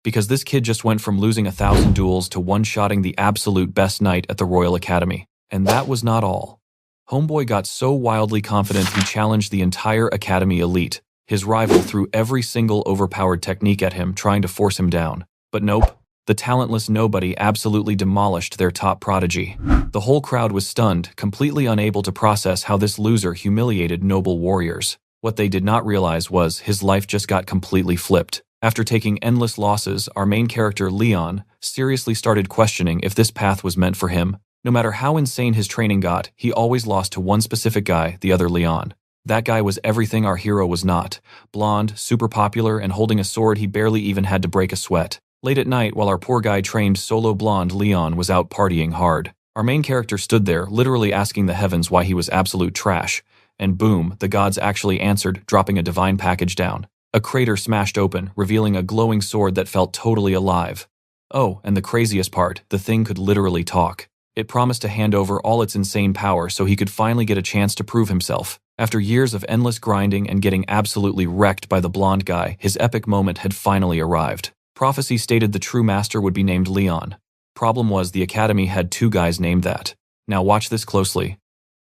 because this kid just went from losing 1,000 duels to one-shotting the absolute best knight at the Royal Academy. And that was not all. Homeboy got so wildly confident he challenged the entire Academy elite. His rival threw every single overpowered technique at him, trying to force him down. But nope, the talentless nobody absolutely demolished their top prodigy. The whole crowd was stunned, completely unable to process how this loser humiliated noble warriors. What they did not realize was his life just got completely flipped. After taking endless losses, our main character, Leon, seriously started questioning if this path was meant for him. No matter how insane his training got, he always lost to one specific guy, the other Leon. That guy was everything our hero was not. Blonde, super popular, and holding a sword he barely even had to break a sweat. Late at night, while our poor guy trained solo blonde Leon was out partying hard. Our main character stood there, literally asking the heavens why he was absolute trash. And boom, the gods actually answered, dropping a divine package down. A crater smashed open, revealing a glowing sword that felt totally alive. Oh, and the craziest part, the thing could literally talk. It promised to hand over all its insane power so he could finally get a chance to prove himself. After years of endless grinding and getting absolutely wrecked by the blonde guy, his epic moment had finally arrived. Prophecy stated the true master would be named Leon. Problem was the Academy had two guys named that. Now watch this closely.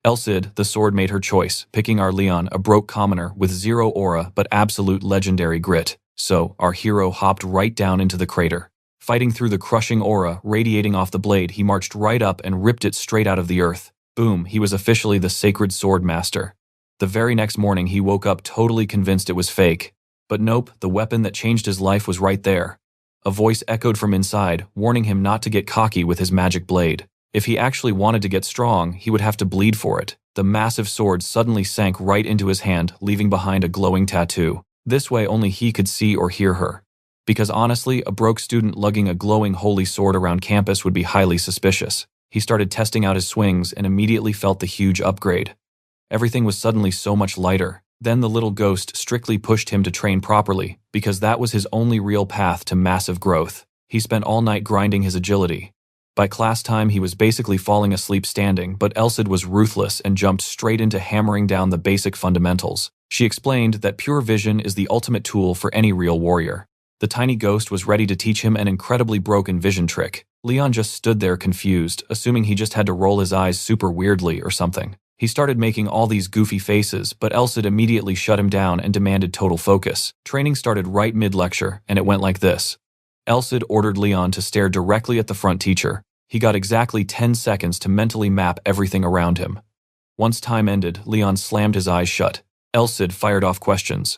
Elsid, the sword, made her choice, picking our Leon, a broke commoner with zero aura but absolute legendary grit. So, our hero hopped right down into the crater. Fighting through the crushing aura radiating off the blade, he marched right up and ripped it straight out of the earth. Boom, he was officially the sacred sword master. The very next morning he woke up totally convinced it was fake. But nope, the weapon that changed his life was right there. A voice echoed from inside, warning him not to get cocky with his magic blade. If he actually wanted to get strong, he would have to bleed for it. The massive sword suddenly sank right into his hand, leaving behind a glowing tattoo. This way only he could see or hear her. Because honestly, a broke student lugging a glowing holy sword around campus would be highly suspicious. He started testing out his swings and immediately felt the huge upgrade. Everything was suddenly so much lighter. Then the little ghost strictly pushed him to train properly, because that was his only real path to massive growth. He spent all night grinding his agility. By class time, he was basically falling asleep standing, but Elsid was ruthless and jumped straight into hammering down the basic fundamentals. She explained that pure vision is the ultimate tool for any real warrior. The tiny ghost was ready to teach him an incredibly broken vision trick. Leon just stood there confused, assuming he just had to roll his eyes super weirdly or something. He started making all these goofy faces, but Elsid immediately shut him down and demanded total focus. Training started right mid-lecture, and it went like this. Elsid ordered Leon to stare directly at the front teacher. He got exactly 10 seconds to mentally map everything around him. Once time ended, Leon slammed his eyes shut. Elsid fired off questions.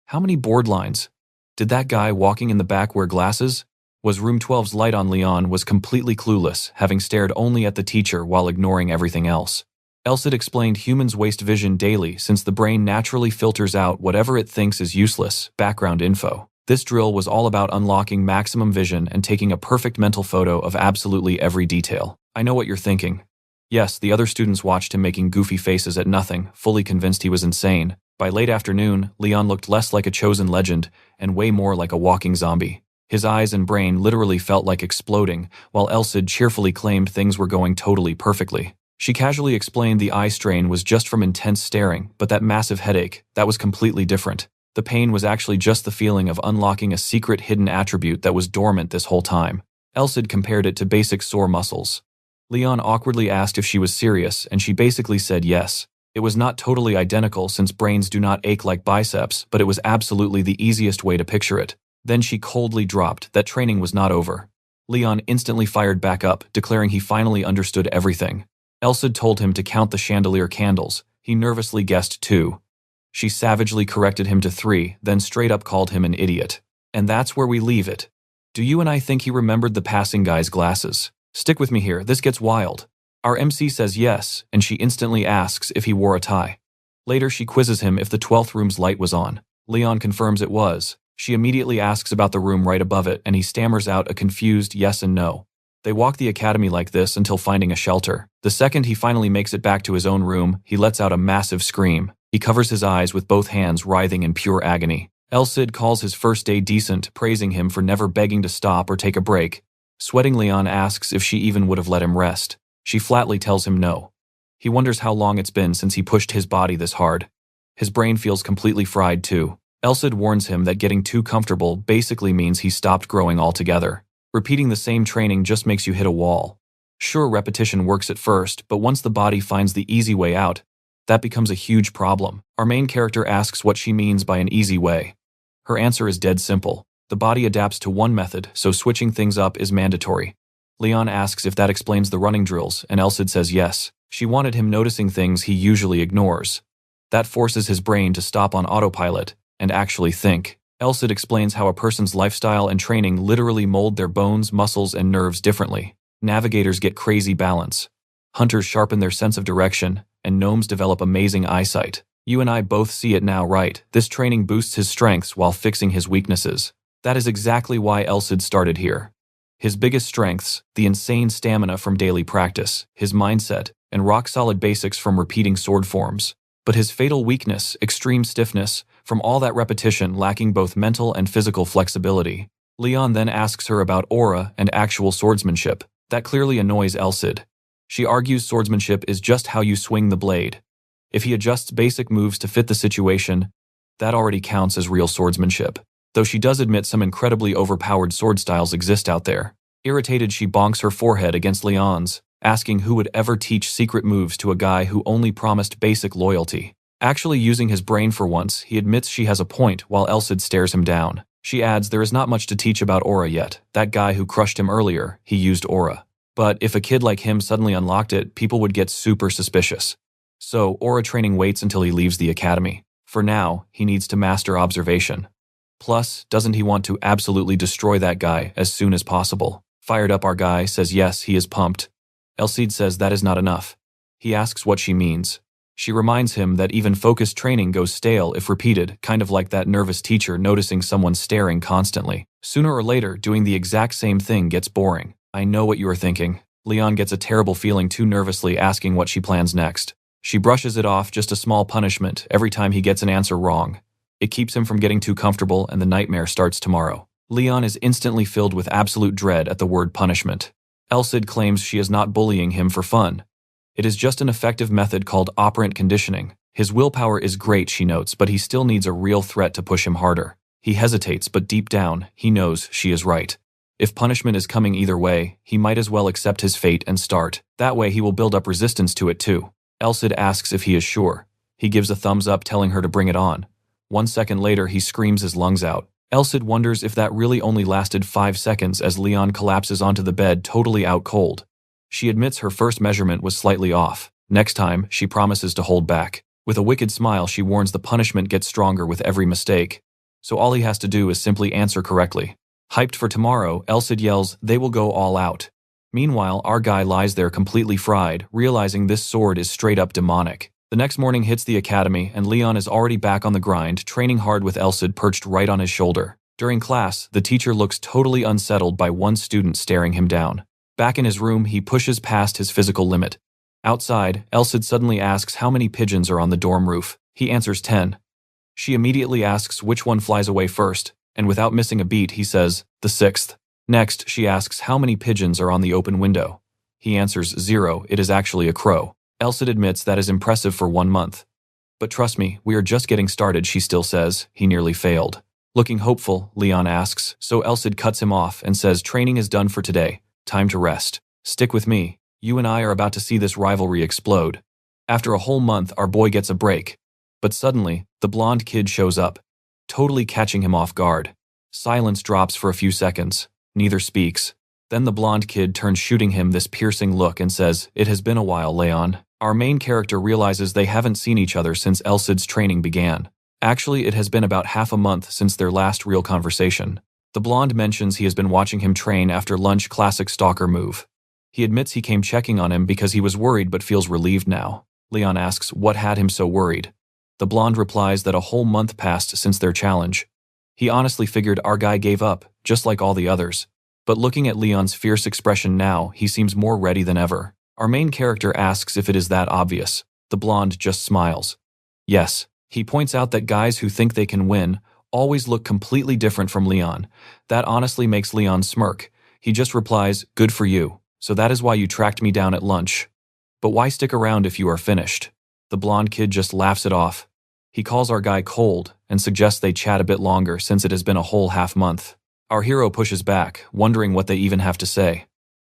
How many board lines? Did that guy walking in the back wear glasses? Was Room 12's light on? Leon was completely clueless, having stared only at the teacher while ignoring everything else. Elsid explained humans waste vision daily since the brain naturally filters out whatever it thinks is useless, background info. This drill was all about unlocking maximum vision and taking a perfect mental photo of absolutely every detail. I know what you're thinking. Yes, the other students watched him making goofy faces at nothing, fully convinced he was insane. By late afternoon, Leon looked less like a chosen legend and way more like a walking zombie. His eyes and brain literally felt like exploding, while Elsid cheerfully claimed things were going totally perfectly. She casually explained the eye strain was just from intense staring, but that massive headache, that was completely different. The pain was actually just the feeling of unlocking a secret hidden attribute that was dormant this whole time. Elsid compared it to basic sore muscles. Leon awkwardly asked if she was serious, and she basically said yes. It was not totally identical since brains do not ache like biceps, but it was absolutely the easiest way to picture it. Then she coldly dropped that training was not over. Leon instantly fired back up, declaring he finally understood everything. Elsid told him to count the chandelier candles. He nervously guessed 2. She savagely corrected him to 3, then straight up called him an idiot. And that's where we leave it. Do you and I think he remembered the passing guy's glasses? Stick with me here, this gets wild. Our MC says yes, and she instantly asks if he wore a tie. Later she quizzes him if the 12th room's light was on. Leon confirms it was. She immediately asks about the room right above it, and he stammers out a confused yes and no. They walk the academy like this until finding a shelter. The second he finally makes it back to his own room, he lets out a massive scream. He covers his eyes with both hands, writhing in pure agony. Elsid calls his first day decent, praising him for never begging to stop or take a break. Sweating Leon asks if she even would have let him rest. She flatly tells him no. He wonders how long it's been since he pushed his body this hard. His brain feels completely fried too. Elsid warns him that getting too comfortable basically means he stopped growing altogether. Repeating the same training just makes you hit a wall. Sure, repetition works at first, but once the body finds the easy way out, that becomes a huge problem. Our main character asks what she means by an easy way. Her answer is dead simple. The body adapts to one method, so switching things up is mandatory. Leon asks if that explains the running drills, and Elsid says yes. She wanted him noticing things he usually ignores. That forces his brain to stop on autopilot and actually think. Elsid explains how a person's lifestyle and training literally mold their bones, muscles, and nerves differently. Navigators get crazy balance. Hunters sharpen their sense of direction, and gnomes develop amazing eyesight. You and I both see it now, right? This training boosts his strengths while fixing his weaknesses. That is exactly why Elsid started here. His biggest strengths, the insane stamina from daily practice, his mindset, and rock-solid basics from repeating sword forms. But his fatal weakness, extreme stiffness, from all that repetition lacking both mental and physical flexibility. Leon then asks her about aura and actual swordsmanship. That clearly annoys Elsid. She argues swordsmanship is just how you swing the blade. If he adjusts basic moves to fit the situation, that already counts as real swordsmanship. Though she does admit some incredibly overpowered sword styles exist out there. Irritated, she bonks her forehead against Leon's, asking who would ever teach secret moves to a guy who only promised basic loyalty. Actually using his brain for once, he admits she has a point while Elsid stares him down. She adds there is not much to teach about aura yet. That guy who crushed him earlier, he used aura. But if a kid like him suddenly unlocked it, people would get super suspicious. So, aura training waits until he leaves the academy. For now, he needs to master observation. Plus, doesn't he want to absolutely destroy that guy as soon as possible? Fired up, our guy says yes, he is pumped. Elsid says that is not enough. He asks what she means. She reminds him that even focused training goes stale if repeated, kind of like that nervous teacher noticing someone staring constantly. Sooner or later, doing the exact same thing gets boring. I know what you are thinking. Leon gets a terrible feeling too nervously asking what she plans next. She brushes it off, just a small punishment every time he gets an answer wrong. It keeps him from getting too comfortable, and the nightmare starts tomorrow. Leon is instantly filled with absolute dread at the word punishment. Elsid claims she is not bullying him for fun. It is just an effective method called operant conditioning. His willpower is great, she notes, but he still needs a real threat to push him harder. He hesitates, but deep down, he knows she is right. If punishment is coming either way, he might as well accept his fate and start. That way he will build up resistance to it too. Elsid asks if he is sure. He gives a thumbs up, telling her to bring it on. 1 second later, he screams his lungs out. Elsid wonders if that really only lasted 5 seconds as Leon collapses onto the bed, totally out cold. She admits her first measurement was slightly off. Next time, she promises to hold back. With a wicked smile, she warns the punishment gets stronger with every mistake. So all he has to do is simply answer correctly. Hyped for tomorrow, Elsid yells, "They will go all out." Meanwhile, our guy lies there completely fried, realizing this sword is straight up demonic. The next morning hits the academy, and Leon is already back on the grind, training hard with Elsid perched right on his shoulder. During class, the teacher looks totally unsettled by one student staring him down. Back in his room, he pushes past his physical limit. Outside, Elsid suddenly asks how many pigeons are on the dorm roof. He answers 10. She immediately asks which one flies away first, and without missing a beat, he says, the 6th. Next, she asks how many pigeons are on the open window. He answers 0, it is actually a crow. Elsid admits that is impressive for 1 month. But trust me, we are just getting started, she still says. He nearly failed. Looking hopeful, Leon asks, so Elsid cuts him off and says training is done for today. Time to rest. Stick with me. You and I are about to see this rivalry explode. After a whole month, our boy gets a break. But suddenly, the blonde kid shows up, totally catching him off guard. Silence drops for a few seconds. Neither speaks. Then the blonde kid turns, shooting him this piercing look, and says, "It has been a while, Leon." Our main character realizes they haven't seen each other since Elsid's training began. Actually, it has been about half a month since their last real conversation. The blonde mentions he has been watching him train after lunch, classic stalker move. He admits he came checking on him because he was worried but feels relieved now. Leon asks what had him so worried. The blonde replies that a whole month passed since their challenge. He honestly figured our guy gave up, just like all the others. But looking at Leon's fierce expression now, he seems more ready than ever. Our main character asks if it is that obvious. The blonde just smiles. Yes. He points out that guys who think they can win always look completely different from Leon. That honestly makes Leon smirk. He just replies, "Good for you. So that is why you tracked me down at lunch. But why stick around if you are finished?" The blonde kid just laughs it off. He calls our guy cold and suggests they chat a bit longer since it has been a whole half-month. Our hero pushes back, wondering what they even have to say.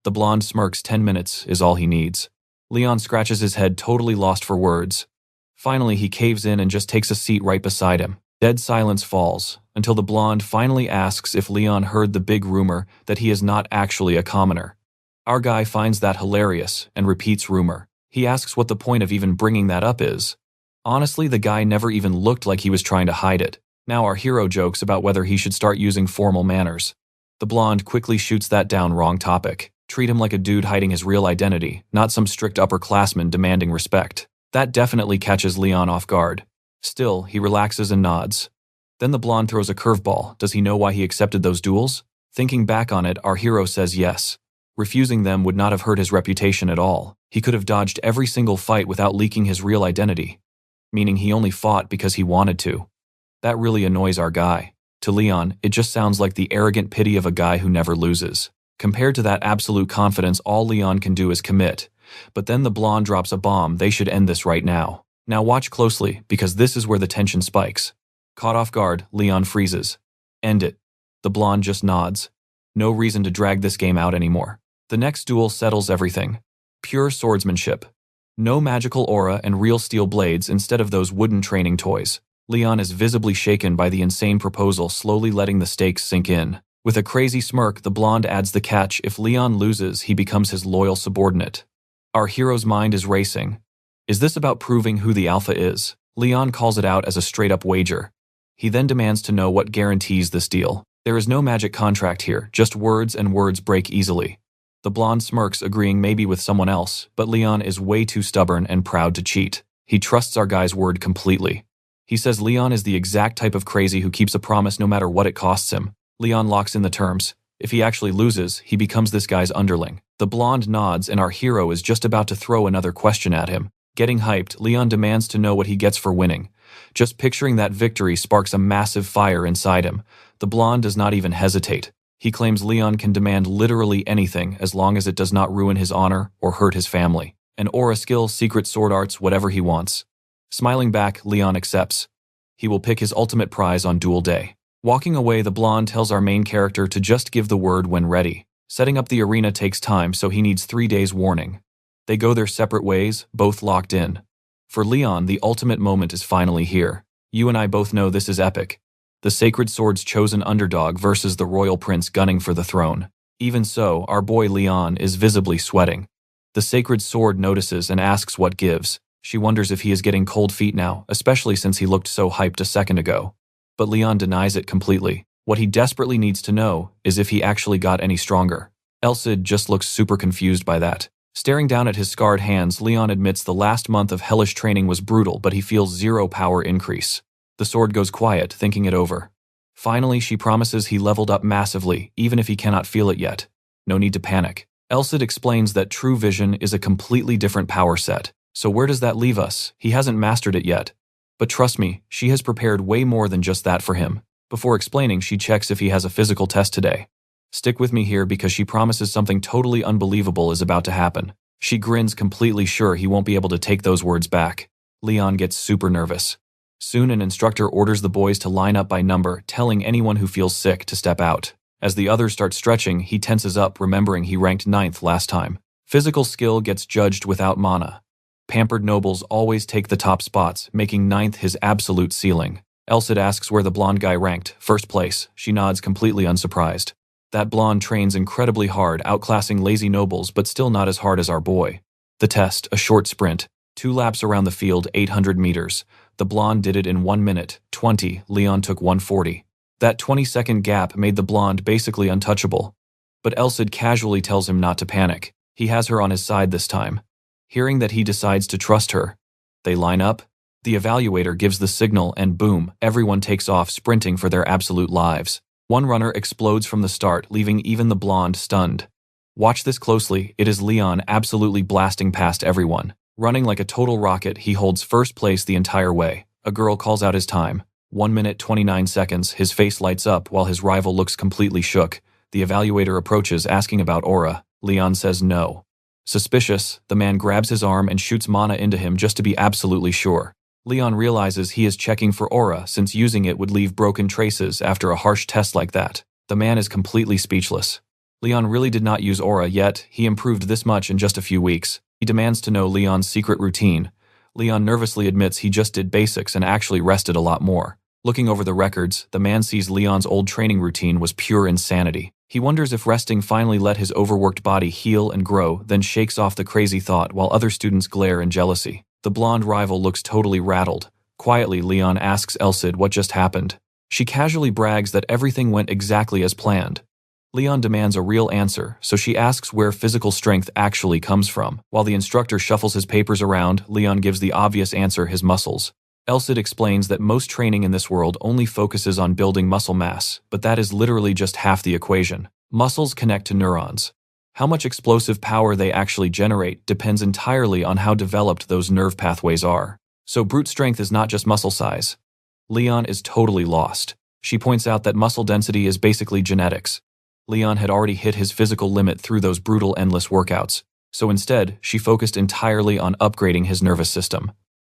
The blonde smirks 10 minutes is all he needs. Leon scratches his head, totally lost for words. Finally, he caves in and just takes a seat right beside him. Dead silence falls, until the blonde finally asks if Leon heard the big rumor that he is not actually a commoner. Our guy finds that hilarious and repeats rumor. He asks what the point of even bringing that up is. Honestly, the guy never even looked like he was trying to hide it. Now our hero jokes about whether he should start using formal manners. The blonde quickly shoots that down. Wrong topic. Treat him like a dude hiding his real identity, not some strict upperclassman demanding respect. That definitely catches Leon off guard. Still, he relaxes and nods. Then the blonde throws a curveball. Does he know why he accepted those duels? Thinking back on it, our hero says yes. Refusing them would not have hurt his reputation at all. He could have dodged every single fight without leaking his real identity. Meaning he only fought because he wanted to. That really annoys our guy. To Leon, it just sounds like the arrogant pity of a guy who never loses. Compared to that absolute confidence, all Leon can do is commit. But then the blonde drops a bomb. They should end this right now. Now watch closely, because this is where the tension spikes. Caught off guard, Leon freezes. End it. The blonde just nods. No reason to drag this game out anymore. The next duel settles everything. Pure swordsmanship. No magical aura and real steel blades instead of those wooden training toys. Leon is visibly shaken by the insane proposal, slowly letting the stakes sink in. With a crazy smirk, the blonde adds the catch: if Leon loses, he becomes his loyal subordinate. Our hero's mind is racing. Is this about proving who the alpha is? Leon calls it out as a straight-up wager. He then demands to know what guarantees this deal. There is no magic contract here, just words, and words break easily. The blonde smirks, agreeing maybe with someone else, but Leon is way too stubborn and proud to cheat. He trusts our guy's word completely. He says Leon is the exact type of crazy who keeps a promise no matter what it costs him. Leon locks in the terms. If he actually loses, he becomes this guy's underling. The blonde nods, and our hero is just about to throw another question at him. Getting hyped, Leon demands to know what he gets for winning. Just picturing that victory sparks a massive fire inside him. The blonde does not even hesitate. He claims Leon can demand literally anything as long as it does not ruin his honor or hurt his family. An aura skill, secret sword arts, whatever he wants. Smiling back, Leon accepts. He will pick his ultimate prize on duel day. Walking away, the blonde tells our main character to just give the word when ready. Setting up the arena takes time, so he needs 3 days warning. They go their separate ways, both locked in. For Leon, the ultimate moment is finally here. You and I both know this is epic. The Sacred Sword's chosen underdog versus the royal prince gunning for the throne. Even so, our boy Leon is visibly sweating. The Sacred Sword notices and asks what gives. She wonders if he is getting cold feet now, especially since he looked so hyped a second ago. But Leon denies it completely. What he desperately needs to know is if he actually got any stronger. Elsid just looks super confused by that. Staring down at his scarred hands, Leon admits the last month of hellish training was brutal, but he feels 0 power increase. The sword goes quiet, thinking it over. Finally, she promises he leveled up massively, even if he cannot feel it yet. No need to panic. Elsid explains that true vision is a completely different power set. So where does that leave us? He hasn't mastered it yet. But trust me, she has prepared way more than just that for him. Before explaining, she checks if he has a physical test today. Stick with me here because she promises something totally unbelievable is about to happen. She grins, completely sure he won't be able to take those words back. Leon gets super nervous. Soon an instructor orders the boys to line up by number, telling anyone who feels sick to step out. As the others start stretching, he tenses up, remembering he ranked 9th last time. Physical skill gets judged without mana. Pampered nobles always take the top spots, making 9th his absolute ceiling. Elsid asks where the blonde guy ranked. 1st place. She nods, completely unsurprised. That blonde trains incredibly hard, outclassing lazy nobles, but still not as hard as our boy. The test, a short sprint. 2 laps around the field, 800 meters. The blonde did it in 1 minute, 20. Leon took 140. That 20-second gap made the blonde basically untouchable. But Elsid casually tells him not to panic. He has her on his side this time. Hearing that, he decides to trust her. They line up. The evaluator gives the signal, and boom, everyone takes off, sprinting for their absolute lives. One runner explodes from the start, leaving even the blonde stunned. Watch this closely. It is Leon absolutely blasting past everyone. Running like a total rocket, he holds 1st place the entire way. A girl calls out his time. 1 minute 29 seconds. His face lights up while his rival looks completely shook. The evaluator approaches, asking about aura. Leon says no. Suspicious, the man grabs his arm and shoots mana into him just to be absolutely sure. Leon realizes he is checking for aura since using it would leave broken traces after a harsh test like that. The man is completely speechless. Leon really did not use aura, yet he improved this much in just a few weeks. He demands to know Leon's secret routine. Leon nervously admits he just did basics and actually rested a lot more. Looking over the records, the man sees Leon's old training routine was pure insanity. He wonders if resting finally let his overworked body heal and grow, then shakes off the crazy thought while other students glare in jealousy. The blonde rival looks totally rattled. Quietly, Leon asks Elsid what just happened. She casually brags that everything went exactly as planned. Leon demands a real answer, so she asks where physical strength actually comes from. While the instructor shuffles his papers around, Leon gives the obvious answer: his muscles. Elsid explains that most training in this world only focuses on building muscle mass, but that is literally just half the equation. Muscles connect to neurons. How much explosive power they actually generate depends entirely on how developed those nerve pathways are. So brute strength is not just muscle size. Leon is totally lost. She points out that muscle density is basically genetics. Leon had already hit his physical limit through those brutal endless workouts, so instead, she focused entirely on upgrading his nervous system.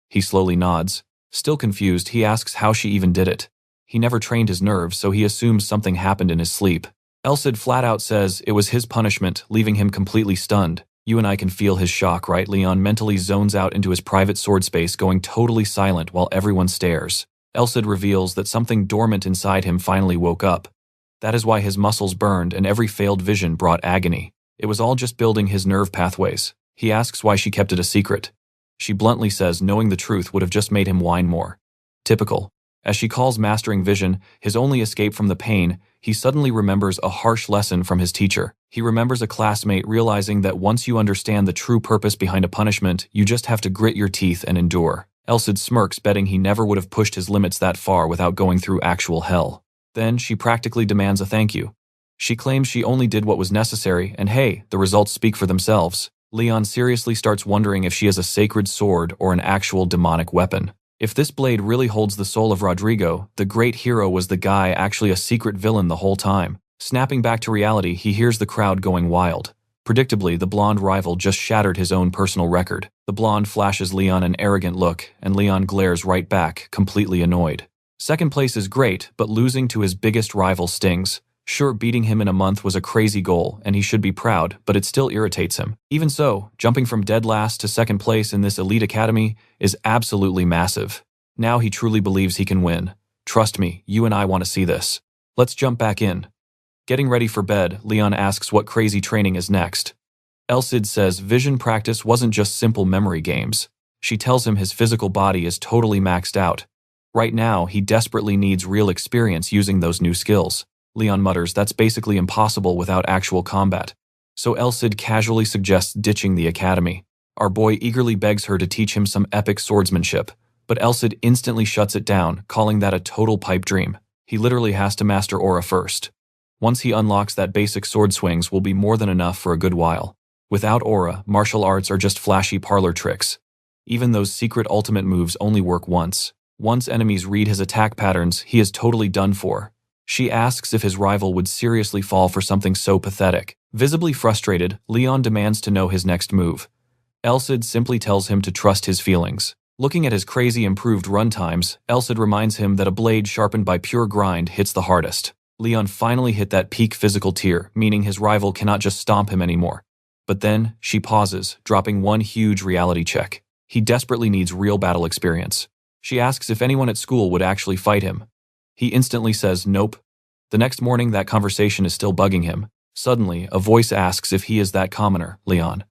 He slowly nods. Still confused, he asks how she even did it. He never trained his nerves, so he assumes something happened in his sleep. Elsid flat out says it was his punishment, leaving him completely stunned. You and I can feel his shock, right? Leon mentally zones out into his private sword space, going totally silent while everyone stares. Elsid reveals that something dormant inside him finally woke up. That is why his muscles burned and every failed vision brought agony. It was all just building his nerve pathways. He asks why she kept it a secret. She bluntly says knowing the truth would have just made him whine more. Typical. As she calls mastering vision his only escape from the pain, he suddenly remembers a harsh lesson from his teacher. He remembers a classmate realizing that once you understand the true purpose behind a punishment, you just have to grit your teeth and endure. Elsid smirks, betting he never would have pushed his limits that far without going through actual hell. Then she practically demands a thank you. She claims she only did what was necessary, and hey, the results speak for themselves. Leon seriously starts wondering if she has a sacred sword or an actual demonic weapon. If this blade really holds the soul of Rodrigo, the great hero, was the guy actually a secret villain the whole time? Snapping back to reality, he hears the crowd going wild. Predictably, the blonde rival just shattered his own personal record. The blonde flashes Leon an arrogant look, and Leon glares right back, completely annoyed. Second place is great, but losing to his biggest rival stings. Sure, beating him in a month was a crazy goal, and he should be proud, but it still irritates him. Even so, jumping from dead last to second place in this elite academy is absolutely massive. Now he truly believes he can win. Trust me, you and I want to see this. Let's jump back in. Getting ready for bed, Leon asks what crazy training is next. Elsid says vision practice wasn't just simple memory games. She tells him his physical body is totally maxed out. Right now, he desperately needs real experience using those new skills. Leon mutters that's basically impossible without actual combat. So Elsid casually suggests ditching the academy. Our boy eagerly begs her to teach him some epic swordsmanship, but Elsid instantly shuts it down, calling that a total pipe dream. He literally has to master aura first. Once he unlocks that, basic sword swings will be more than enough for a good while. Without aura, martial arts are just flashy parlor tricks. Even those secret ultimate moves only work once. Once enemies read his attack patterns, he is totally done for. She asks if his rival would seriously fall for something so pathetic. Visibly frustrated, Leon demands to know his next move. Elsid simply tells him to trust his feelings. Looking at his crazy improved run times, Elsid reminds him that a blade sharpened by pure grind hits the hardest. Leon finally hit that peak physical tier, meaning his rival cannot just stomp him anymore. But then, she pauses, dropping one huge reality check. He desperately needs real battle experience. She asks if anyone at school would actually fight him. He instantly says nope. The next morning, that conversation is still bugging him. Suddenly, a voice asks if he is that commoner, Leon.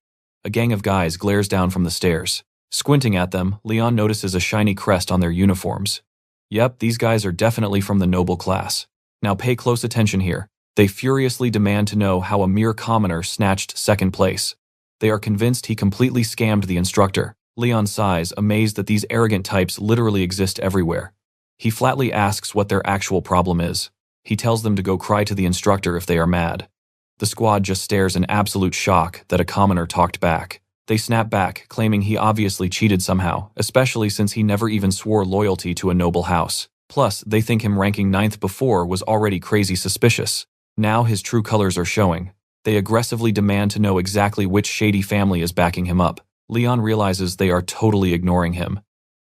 A gang of guys glares down from the stairs. Squinting at them, Leon notices a shiny crest on their uniforms. Yep, these guys are definitely from the noble class. Now pay close attention here. They furiously demand to know how a mere commoner snatched second place. They are convinced he completely scammed the instructor. Leon sighs, amazed that these arrogant types literally exist everywhere. He flatly asks what their actual problem is. He tells them to go cry to the instructor if they are mad. The squad just stares in absolute shock that a commoner talked back. They snap back, claiming he obviously cheated somehow, especially since he never even swore loyalty to a noble house. Plus, they think him ranking 9th before was already crazy suspicious. Now his true colors are showing. They aggressively demand to know exactly which shady family is backing him up. Leon realizes they are totally ignoring him.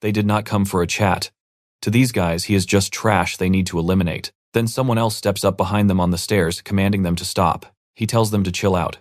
They did not come for a chat. To these guys, he is just trash they need to eliminate. Then someone else steps up behind them on the stairs, commanding them to stop. He tells them to chill out.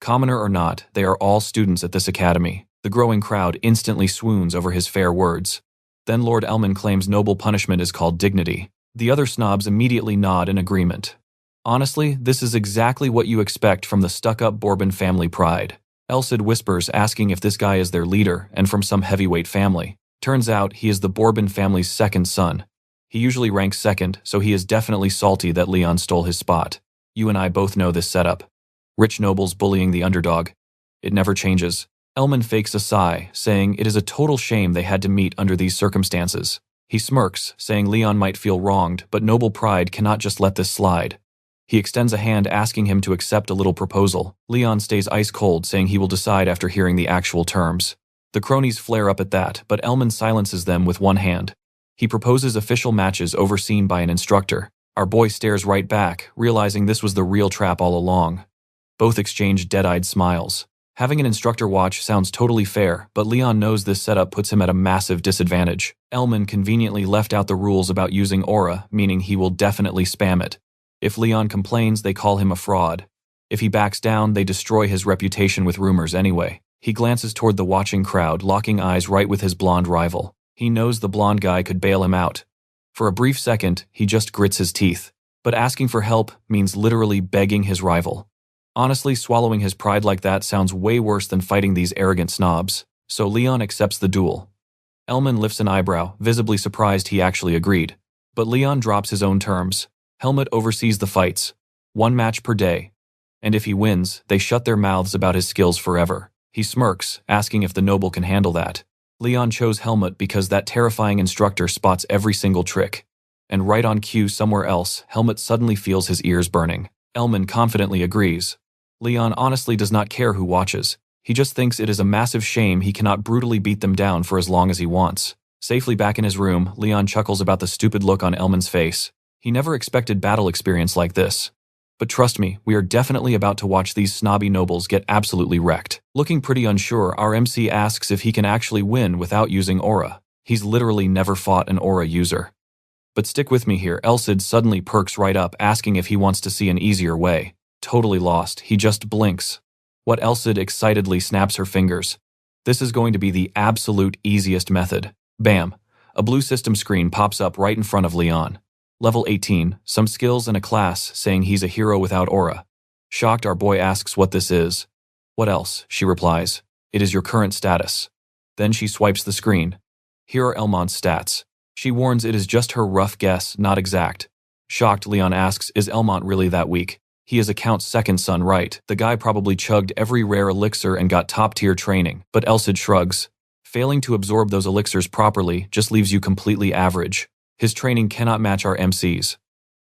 Commoner or not, they are all students at this academy. The growing crowd instantly swoons over his fair words. Then Lord Elman claims noble punishment is called dignity. The other snobs immediately nod in agreement. Honestly, this is exactly what you expect from the stuck-up Bourbon family pride. Elsid whispers, asking if this guy is their leader and from some heavyweight family. Turns out he is the Bourbon family's second son. He usually ranks second, so he is definitely salty that Leon stole his spot. You and I both know this setup. Rich nobles bullying the underdog. It never changes. Elman fakes a sigh, saying it is a total shame they had to meet under these circumstances. He smirks, saying Leon might feel wronged, but noble pride cannot just let this slide. He extends a hand asking him to accept a little proposal. Leon stays ice cold, saying he will decide after hearing the actual terms. The cronies flare up at that, but Elman silences them with one hand. He proposes official matches overseen by an instructor. Our boy stares right back, realizing this was the real trap all along. Both exchange dead-eyed smiles. Having an instructor watch sounds totally fair, but Leon knows this setup puts him at a massive disadvantage. Elman conveniently left out the rules about using aura, meaning he will definitely spam it. If Leon complains, they call him a fraud. If he backs down, they destroy his reputation with rumors anyway. He glances toward the watching crowd, locking eyes right with his blonde rival. He knows the blonde guy could bail him out. For a brief second, he just grits his teeth. But asking for help means literally begging his rival. Honestly, swallowing his pride like that sounds way worse than fighting these arrogant snobs. So Leon accepts the duel. Elman lifts an eyebrow, visibly surprised he actually agreed. But Leon drops his own terms. Helmut oversees the fights. 1 match per day. And if he wins, they shut their mouths about his skills forever. He smirks, asking if the noble can handle that. Leon chose Helmut because that terrifying instructor spots every single trick. And right on cue somewhere else, Helmut suddenly feels his ears burning. Elman confidently agrees. Leon honestly does not care who watches. He just thinks it is a massive shame he cannot brutally beat them down for as long as he wants. Safely back in his room, Leon chuckles about the stupid look on Elman's face. He never expected battle experience like this. But trust me, we are definitely about to watch these snobby nobles get absolutely wrecked. Looking pretty unsure, our MC asks if he can actually win without using aura. He's literally never fought an aura user. But stick with me here, Elsid suddenly perks right up, asking if he wants to see an easier way. Totally lost, he just blinks. What Elsid excitedly snaps her fingers. This is going to be the absolute easiest method. Bam! A blue system screen pops up right in front of Leon. Level 18, some skills and a class saying he's a hero without aura. Shocked, our boy asks what this is. What else? She replies. It is your current status. Then she swipes the screen. Here are Elmont's stats. She warns it is just her rough guess, not exact. Shocked, Leon asks, is Elmont really that weak? He is a Count's second son, right? The guy probably chugged every rare elixir and got top-tier training. But Elsid shrugs. Failing to absorb those elixirs properly just leaves you completely average. His training cannot match our MC's.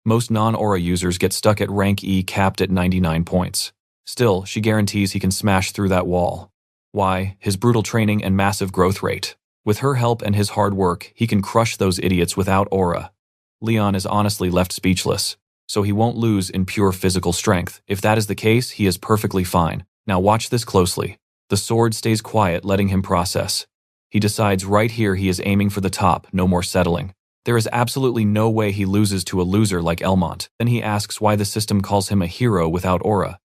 Most non-aura users get stuck at rank E capped at 99 points. Still, she guarantees he can smash through that wall. Why? His brutal training and massive growth rate. With her help and his hard work, he can crush those idiots without aura. Leon is honestly left speechless. So he won't lose in pure physical strength. If that is the case, he is perfectly fine. Now watch this closely. The sword stays quiet, letting him process. He decides right here he is aiming for the top, no more settling. There is absolutely no way he loses to a loser like Elmont. Then he asks why the system calls him a hero without aura.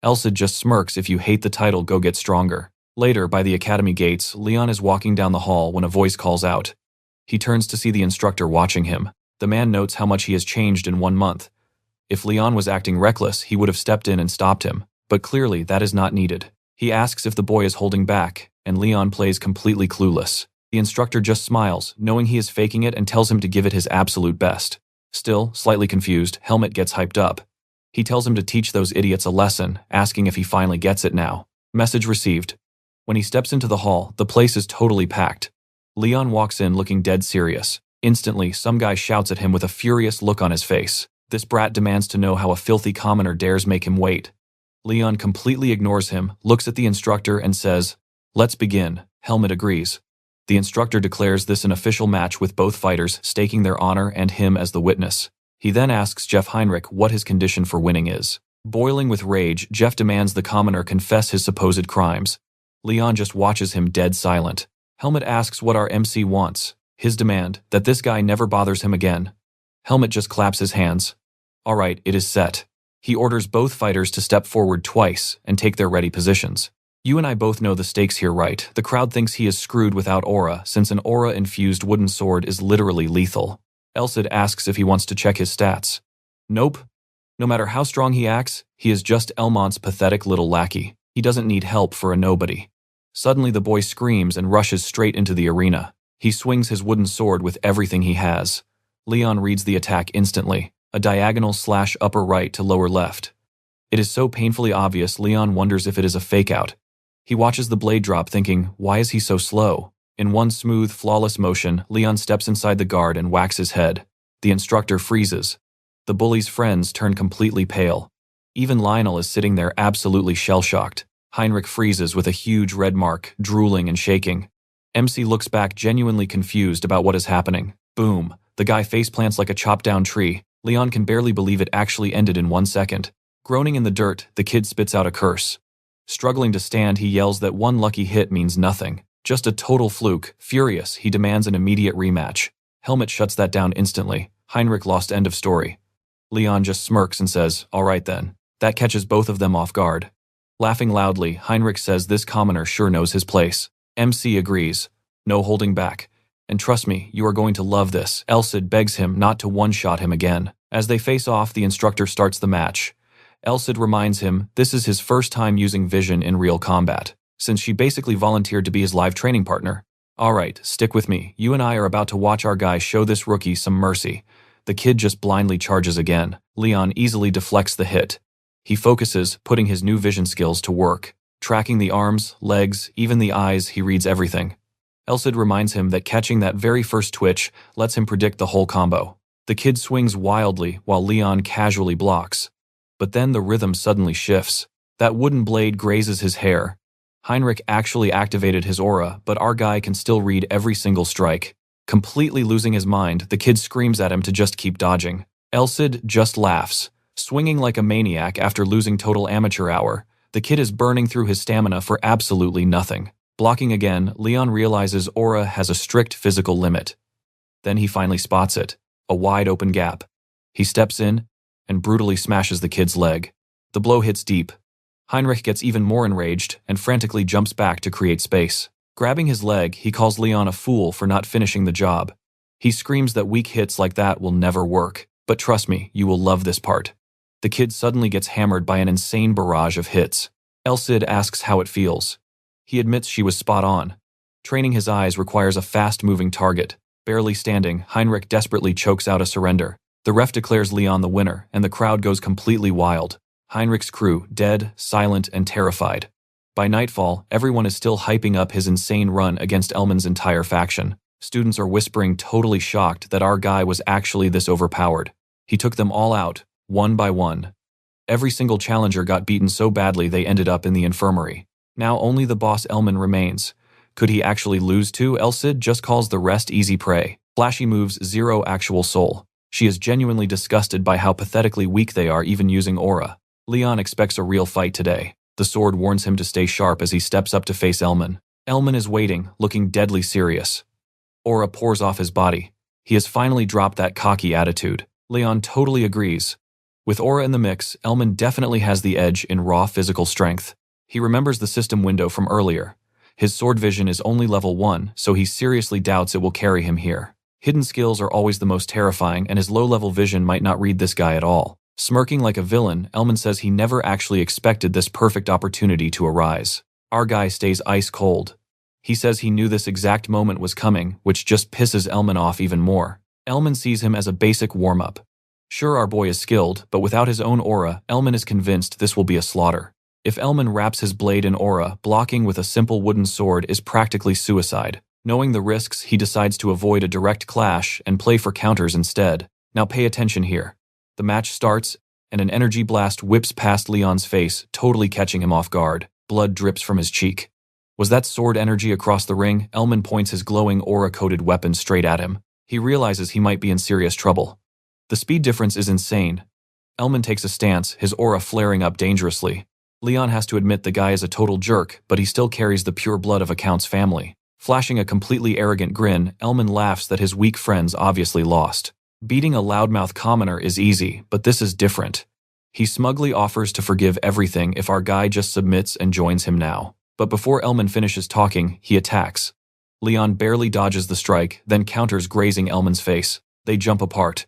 Elsid just smirks. If you hate the title, go get stronger. Later, by the academy gates, Leon is walking down the hall when a voice calls out. He turns to see the instructor watching him. The man notes how much he has changed in 1 month. If Leon was acting reckless, he would have stepped in and stopped him. But clearly, that is not needed. He asks if the boy is holding back, and Leon plays completely clueless. The instructor just smiles, knowing he is faking it, and tells him to give it his absolute best. Still, slightly confused, Helmut gets hyped up. He tells him to teach those idiots a lesson, asking if he finally gets it now. Message received. When he steps into the hall, the place is totally packed. Leon walks in looking dead serious. Instantly, some guy shouts at him with a furious look on his face. This brat demands to know how a filthy commoner dares make him wait. Leon completely ignores him, looks at the instructor and says, "Let's begin." Helmut agrees. The instructor declares this an official match with both fighters staking their honor and him as the witness. He then asks Jeff Heinrich what his condition for winning is. Boiling with rage, Jeff demands the commoner confess his supposed crimes. Leon just watches him dead silent. Helmet asks what our MC wants. His demand, that this guy never bothers him again. Helmet just claps his hands. All right, it is set. He orders both fighters to step forward twice and take their ready positions. You and I both know the stakes here, right? The crowd thinks he is screwed without aura, since an aura-infused wooden sword is literally lethal. Elsid asks if he wants to check his stats. Nope. No matter how strong he acts, he is just Elmont's pathetic little lackey. He doesn't need help for a nobody. Suddenly the boy screams and rushes straight into the arena. He swings his wooden sword with everything he has. Leon reads the attack instantly, a diagonal slash upper right to lower left. It is so painfully obvious Leon wonders if it is a fake-out. He watches the blade drop thinking, why is he so slow? In one smooth, flawless motion, Leon steps inside the guard and whacks his head. The instructor freezes. The bully's friends turn completely pale. Even Lionel is sitting there absolutely shell-shocked. Heinrich freezes with a huge red mark, drooling and shaking. MC looks back genuinely confused about what is happening. Boom. The guy faceplants like a chopped-down tree. Leon can barely believe it actually ended in 1 second. Groaning in the dirt, the kid spits out a curse. Struggling to stand, he yells that one lucky hit means nothing. Just a total fluke. Furious, he demands an immediate rematch. Helmet shuts that down instantly. Heinrich lost, end of story. Leon just smirks and says, all right then. That catches both of them off guard. Laughing loudly, Heinrich says this commoner sure knows his place. MC agrees. No holding back. And trust me, you are going to love this. Elsid begs him not to one-shot him again. As they face off, the instructor starts the match. Elsid reminds him this is his first time using vision in real combat, since she basically volunteered to be his live training partner. Alright, stick with me. You and I are about to watch our guy show this rookie some mercy. The kid just blindly charges again. Leon easily deflects the hit. He focuses, putting his new vision skills to work. Tracking the arms, legs, even the eyes, he reads everything. Elsid reminds him that catching that very first twitch lets him predict the whole combo. The kid swings wildly while Leon casually blocks. But then the rhythm suddenly shifts. That wooden blade grazes his hair. Heinrich actually activated his aura, but our guy can still read every single strike. Completely losing his mind, the kid screams at him to just keep dodging. Elsid just laughs. Swinging like a maniac after losing total amateur hour, the kid is burning through his stamina for absolutely nothing. Blocking again, Leon realizes aura has a strict physical limit. Then he finally spots it. A wide open gap. He steps in and brutally smashes the kid's leg. The blow hits deep. Heinrich gets even more enraged and frantically jumps back to create space. Grabbing his leg, he calls Leon a fool for not finishing the job. He screams that weak hits like that will never work. But trust me, you will love this part. The kid suddenly gets hammered by an insane barrage of hits. Elsid asks how it feels. He admits she was spot on. Training his eyes requires a fast-moving target. Barely standing, Heinrich desperately chokes out a surrender. The ref declares Leon the winner, and the crowd goes completely wild. Heinrich's crew, dead, silent, and terrified. By nightfall, everyone is still hyping up his insane run against Elman's entire faction. Students are whispering, totally shocked that our guy was actually this overpowered. He took them all out, one by one. Every single challenger got beaten so badly they ended up in the infirmary. Now only the boss Elman remains. Could he actually lose to? Elsid just calls the rest easy prey. Flashy moves, zero actual soul. She is genuinely disgusted by how pathetically weak they are even using aura. Leon expects a real fight today. The sword warns him to stay sharp as he steps up to face Elman. Elman is waiting, looking deadly serious. Aura pours off his body. He has finally dropped that cocky attitude. Leon totally agrees. With aura in the mix, Elman definitely has the edge in raw physical strength. He remembers the system window from earlier. His sword vision is only level 1, so he seriously doubts it will carry him here. Hidden skills are always the most terrifying, and his low-level vision might not read this guy at all. Smirking like a villain, Elman says he never actually expected this perfect opportunity to arise. Our guy stays ice cold. He says he knew this exact moment was coming, which just pisses Elman off even more. Elman sees him as a basic warm-up. Sure, our boy is skilled, but without his own aura, Elman is convinced this will be a slaughter. If Elman wraps his blade in aura, blocking with a simple wooden sword is practically suicide. Knowing the risks, he decides to avoid a direct clash and play for counters instead. Now pay attention here. The match starts, and an energy blast whips past Leon's face, totally catching him off guard. Blood drips from his cheek. Was that sword energy across the ring? Elman points his glowing aura-coated weapon straight at him. He realizes he might be in serious trouble. The speed difference is insane. Elman takes a stance, his aura flaring up dangerously. Leon has to admit the guy is a total jerk, but he still carries the pure blood of a Count's family. Flashing a completely arrogant grin, Elman laughs that his weak friends obviously lost. Beating a loudmouth commoner is easy, but this is different. He smugly offers to forgive everything if our guy just submits and joins him now. But before Elman finishes talking, he attacks. Leon barely dodges the strike, then counters, grazing Elman's face. They jump apart.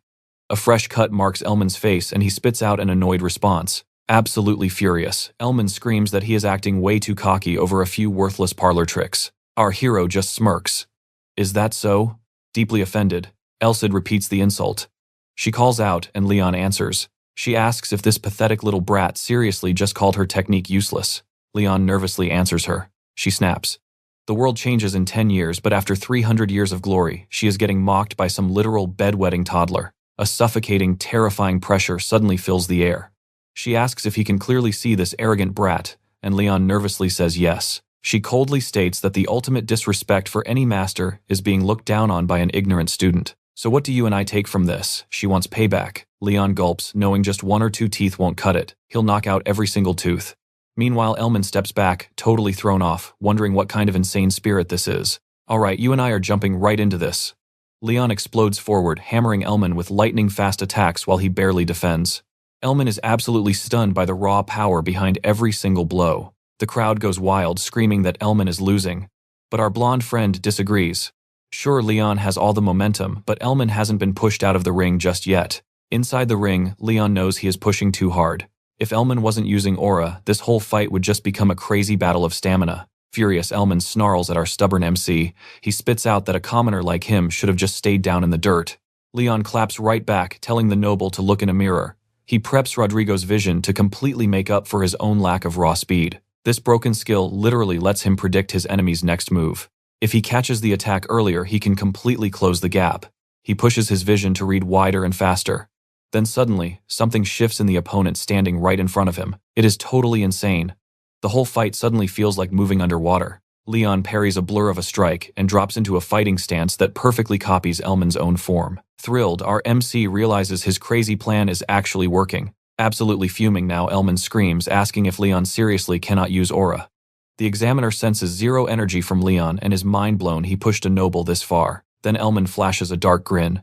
A fresh cut marks Elman's face and he spits out an annoyed response. Absolutely furious, Elman screams that he is acting way too cocky over a few worthless parlor tricks. Our hero just smirks. Is that so? Deeply offended, Elsid repeats the insult. She calls out and Leon answers. She asks if this pathetic little brat seriously just called her technique useless. Leon nervously answers her. She snaps. The world changes in 10 years, but after 300 years of glory, she is getting mocked by some literal bedwetting toddler. A suffocating, terrifying pressure suddenly fills the air. She asks if he can clearly see this arrogant brat, and Leon nervously says yes. She coldly states that the ultimate disrespect for any master is being looked down on by an ignorant student. So what do you and I take from this? She wants payback. Leon gulps, knowing just 1 or 2 teeth won't cut it. He'll knock out every single tooth. Meanwhile, Elman steps back, totally thrown off, wondering what kind of insane spirit this is. Alright, you and I are jumping right into this. Leon explodes forward, hammering Elman with lightning-fast attacks while he barely defends. Elman is absolutely stunned by the raw power behind every single blow. The crowd goes wild, screaming that Elman is losing. But our blonde friend disagrees. Sure, Leon has all the momentum, but Elman hasn't been pushed out of the ring just yet. Inside the ring, Leon knows he is pushing too hard. If Elman wasn't using aura, this whole fight would just become a crazy battle of stamina. Furious, Elman snarls at our stubborn MC. He spits out that a commoner like him should have just stayed down in the dirt. Leon claps right back, telling the noble to look in a mirror. He preps Rodrigo's vision to completely make up for his own lack of raw speed. This broken skill literally lets him predict his enemy's next move. If he catches the attack earlier, he can completely close the gap. He pushes his vision to read wider and faster. Then suddenly, something shifts in the opponent standing right in front of him. It is totally insane. The whole fight suddenly feels like moving underwater. Leon parries a blur of a strike and drops into a fighting stance that perfectly copies Elman's own form. Thrilled, our MC realizes his crazy plan is actually working. Absolutely fuming now, Elman screams, asking if Leon seriously cannot use aura. The examiner senses zero energy from Leon and is mind-blown he pushed a noble this far. Then Elman flashes a dark grin.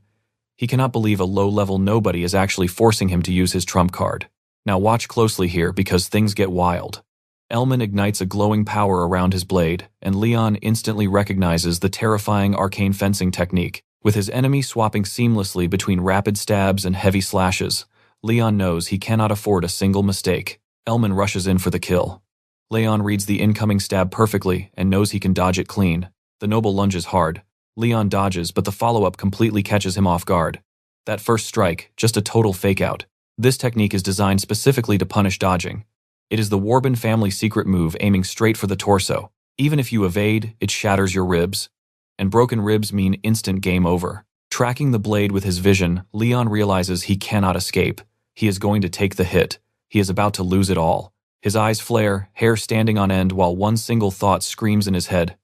He cannot believe a low-level nobody is actually forcing him to use his trump card. Now watch closely here because things get wild. Elman ignites a glowing power around his blade, and Leon instantly recognizes the terrifying arcane fencing technique. With his enemy swapping seamlessly between rapid stabs and heavy slashes, Leon knows he cannot afford a single mistake. Elman rushes in for the kill. Leon reads the incoming stab perfectly and knows he can dodge it clean. The noble lunges hard. Leon dodges, but the follow-up completely catches him off guard. That first strike, just a total fake-out. This technique is designed specifically to punish dodging. It is the Warbin family secret move aiming straight for the torso. Even if you evade, it shatters your ribs. And broken ribs mean instant game over. Tracking the blade with his vision, Leon realizes he cannot escape. He is going to take the hit. He is about to lose it all. His eyes flare, hair standing on end while one single thought screams in his head.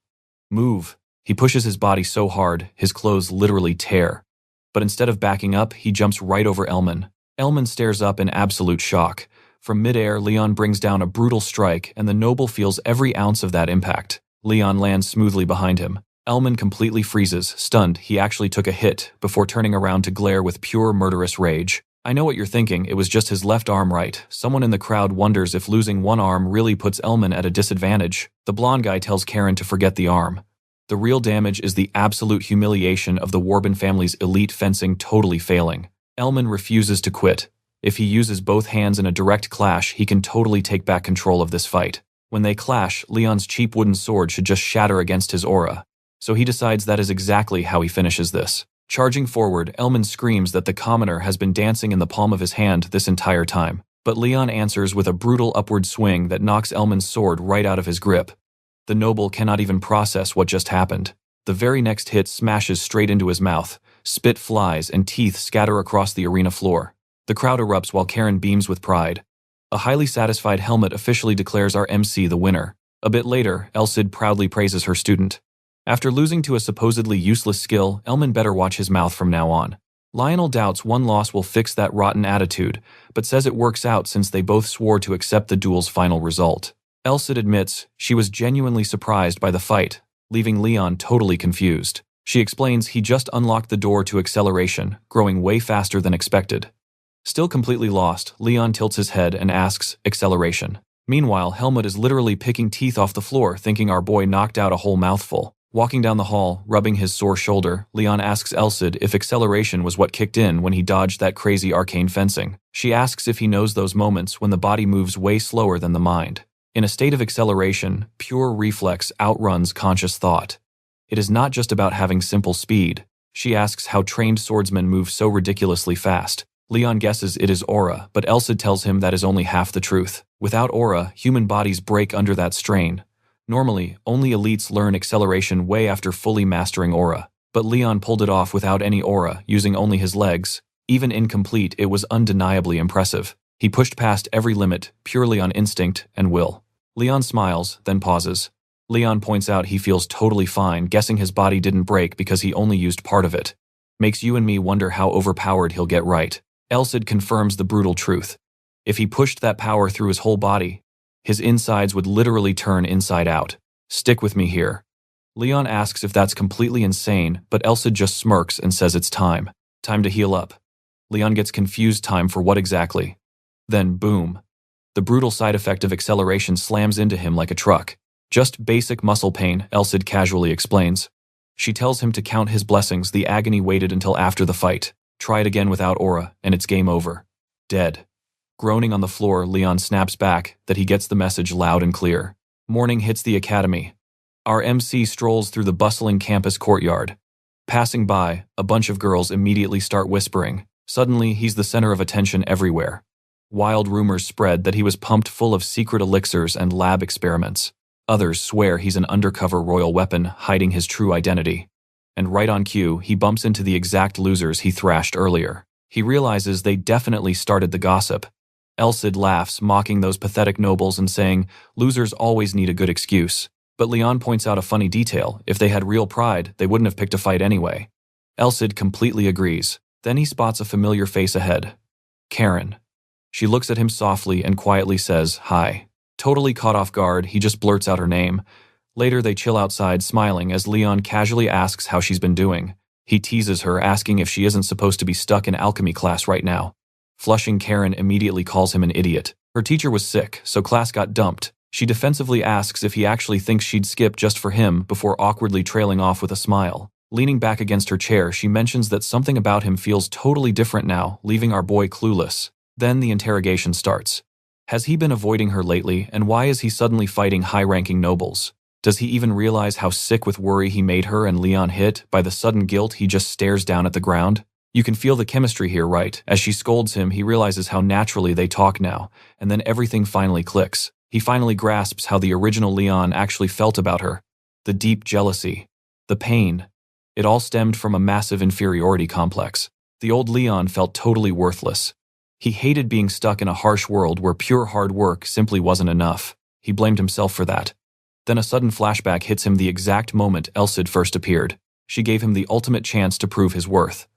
Move. He pushes his body so hard, his clothes literally tear. But instead of backing up, he jumps right over Elman. Elman stares up in absolute shock. From midair, Leon brings down a brutal strike, and the noble feels every ounce of that impact. Leon lands smoothly behind him. Elman completely freezes, stunned he actually took a hit, before turning around to glare with pure murderous rage. I know what you're thinking, it was just his left arm, right? Someone in the crowd wonders if losing one arm really puts Elman at a disadvantage. The blonde guy tells Karen to forget the arm. The real damage is the absolute humiliation of the Warbin family's elite fencing totally failing. Elman refuses to quit. If he uses both hands in a direct clash, he can totally take back control of this fight. When they clash, Leon's cheap wooden sword should just shatter against his aura. So he decides that is exactly how he finishes this. Charging forward, Elman screams that the commoner has been dancing in the palm of his hand this entire time. But Leon answers with a brutal upward swing that knocks Elman's sword right out of his grip. The noble cannot even process what just happened. The very next hit smashes straight into his mouth. Spit flies and teeth scatter across the arena floor. The crowd erupts while Karen beams with pride. A highly satisfied Helmet officially declares our MC the winner. A bit later, Elsid proudly praises her student. After losing to a supposedly useless skill, Elman better watch his mouth from now on. Lionel doubts one loss will fix that rotten attitude, but says it works out since they both swore to accept the duel's final result. Elsid admits she was genuinely surprised by the fight, leaving Leon totally confused. She explains he just unlocked the door to acceleration, growing way faster than expected. Still completely lost, Leon tilts his head and asks, acceleration. Meanwhile, Helmut is literally picking teeth off the floor, thinking our boy knocked out a whole mouthful. Walking down the hall, rubbing his sore shoulder, Leon asks Elsid if acceleration was what kicked in when he dodged that crazy arcane fencing. She asks if he knows those moments when the body moves way slower than the mind. In a state of acceleration, pure reflex outruns conscious thought. It is not just about having simple speed. She asks how trained swordsmen move so ridiculously fast. Leon guesses it is aura, but Elsid tells him that is only half the truth. Without aura, human bodies break under that strain. Normally, only elites learn acceleration way after fully mastering aura. But Leon pulled it off without any aura, using only his legs. Even incomplete, it was undeniably impressive. He pushed past every limit, purely on instinct and will. Leon smiles, then pauses. Leon points out he feels totally fine, guessing his body didn't break because he only used part of it. Makes you and me wonder how overpowered he'll get right. Elsid confirms the brutal truth. If he pushed that power through his whole body, his insides would literally turn inside out. Stick with me here. Leon asks if that's completely insane, but Elsid just smirks and says it's time. Time to heal up. Leon gets confused, time for what exactly? Then, boom. The brutal side effect of acceleration slams into him like a truck. Just basic muscle pain, Elsid casually explains. She tells him to count his blessings. The agony waited until after the fight. Try it again without aura, and it's game over. Dead. Groaning on the floor, Leon snaps back that he gets the message loud and clear. Morning hits the academy. Our MC strolls through the bustling campus courtyard. Passing by, a bunch of girls immediately start whispering. Suddenly, he's the center of attention everywhere. Wild rumors spread that he was pumped full of secret elixirs and lab experiments. Others swear he's an undercover royal weapon hiding his true identity. And right on cue, he bumps into the exact losers he thrashed earlier. He realizes they definitely started the gossip. Elsid laughs, mocking those pathetic nobles and saying, losers always need a good excuse. But Leon points out a funny detail. If they had real pride, they wouldn't have picked a fight anyway. Elsid completely agrees. Then he spots a familiar face ahead. Karen. She looks at him softly and quietly says, hi. Totally caught off guard, he just blurts out her name. Later they chill outside, smiling as Leon casually asks how she's been doing. He teases her, asking if she isn't supposed to be stuck in alchemy class right now. Flushing Karen immediately calls him an idiot. Her teacher was sick, so class got dumped. She defensively asks if he actually thinks she'd skip just for him before awkwardly trailing off with a smile. Leaning back against her chair, she mentions that something about him feels totally different now, leaving our boy clueless. Then the interrogation starts. Has he been avoiding her lately, and why is he suddenly fighting high-ranking nobles? Does he even realize how sick with worry he made her and Leon hit? By the sudden guilt, he just stares down at the ground. You can feel the chemistry here, right? As she scolds him, he realizes how naturally they talk now, and then everything finally clicks. He finally grasps how the original Leon actually felt about her. The deep jealousy. The pain. It all stemmed from a massive inferiority complex. The old Leon felt totally worthless. He hated being stuck in a harsh world where pure hard work simply wasn't enough. He blamed himself for that. Then a sudden flashback hits him the exact moment Elsid first appeared. She gave him the ultimate chance to prove his worth.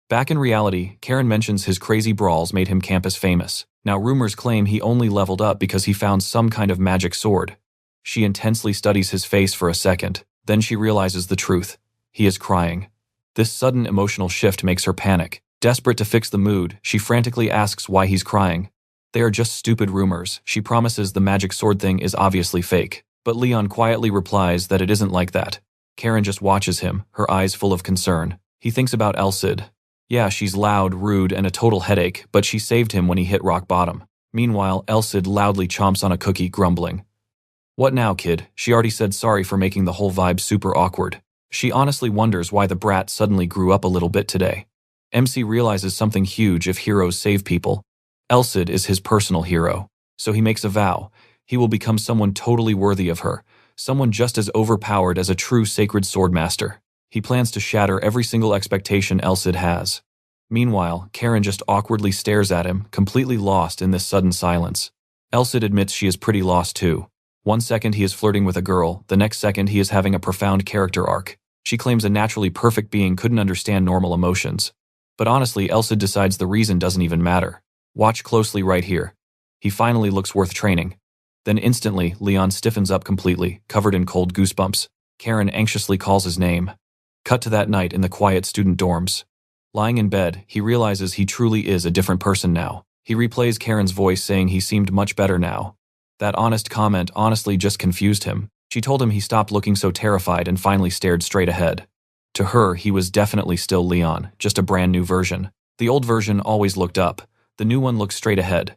Back in reality, Karen mentions his crazy brawls made him campus famous. Now rumors claim he only leveled up because he found some kind of magic sword. She intensely studies his face for a second. Then she realizes the truth. He is crying. This sudden emotional shift makes her panic. Desperate to fix the mood, she frantically asks why he's crying. They are just stupid rumors. She promises the magic sword thing is obviously fake. But Leon quietly replies that it isn't like that. Karen just watches him, her eyes full of concern. He thinks about Elsid. Yeah, she's loud, rude, and a total headache, but she saved him when he hit rock bottom. Meanwhile, Elsid loudly chomps on a cookie, grumbling. What now, kid? She already said sorry for making the whole vibe super awkward. She honestly wonders why the brat suddenly grew up a little bit today. MC realizes something huge if heroes save people. Elsid is his personal hero. So he makes a vow. He will become someone totally worthy of her. Someone just as overpowered as a true sacred swordmaster. He plans to shatter every single expectation Elsid has. Meanwhile, Karen just awkwardly stares at him, completely lost in this sudden silence. Elsid admits she is pretty lost too. One second he is flirting with a girl, the next second he is having a profound character arc. She claims a naturally perfect being couldn't understand normal emotions. But honestly, Elsid decides the reason doesn't even matter. Watch closely right here. He finally looks worth training. Then instantly, Leon stiffens up completely, covered in cold goosebumps. Karen anxiously calls his name. Cut to that night in the quiet student dorms. Lying in bed, he realizes he truly is a different person now. He replays Karen's voice saying he seemed much better now. That honest comment honestly just confused him. She told him he stopped looking so terrified and finally stared straight ahead. To her, he was definitely still Leon, just a brand new version. The old version always looked up. The new one looked straight ahead.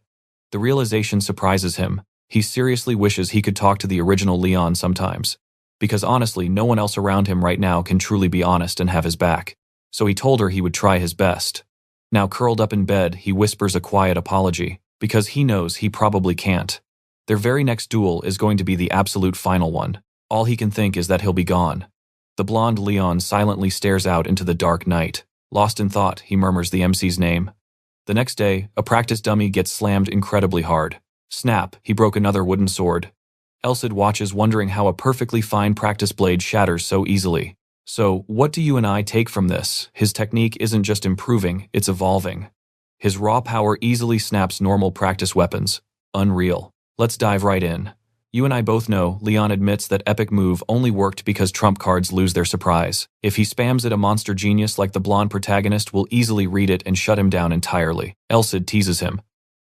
The realization surprises him. He seriously wishes he could talk to the original Leon sometimes. Because honestly, no one else around him right now can truly be honest and have his back. So he told her he would try his best. Now curled up in bed, he whispers a quiet apology, because he knows he probably can't. Their very next duel is going to be the absolute final one. All he can think is that he'll be gone. The blonde Leon silently stares out into the dark night. Lost in thought, he murmurs the MC's name. The next day, a practice dummy gets slammed incredibly hard. Snap, he broke another wooden sword. Elsid watches, wondering how a perfectly fine practice blade shatters so easily. So, what do you and I take from this? His technique isn't just improving, it's evolving. His raw power easily snaps normal practice weapons. Unreal. Let's dive right in. You and I both know, Leon admits that epic move only worked because trump cards lose their surprise. If he spams it, a monster genius like the blonde protagonist will easily read it and shut him down entirely. Elsid teases him.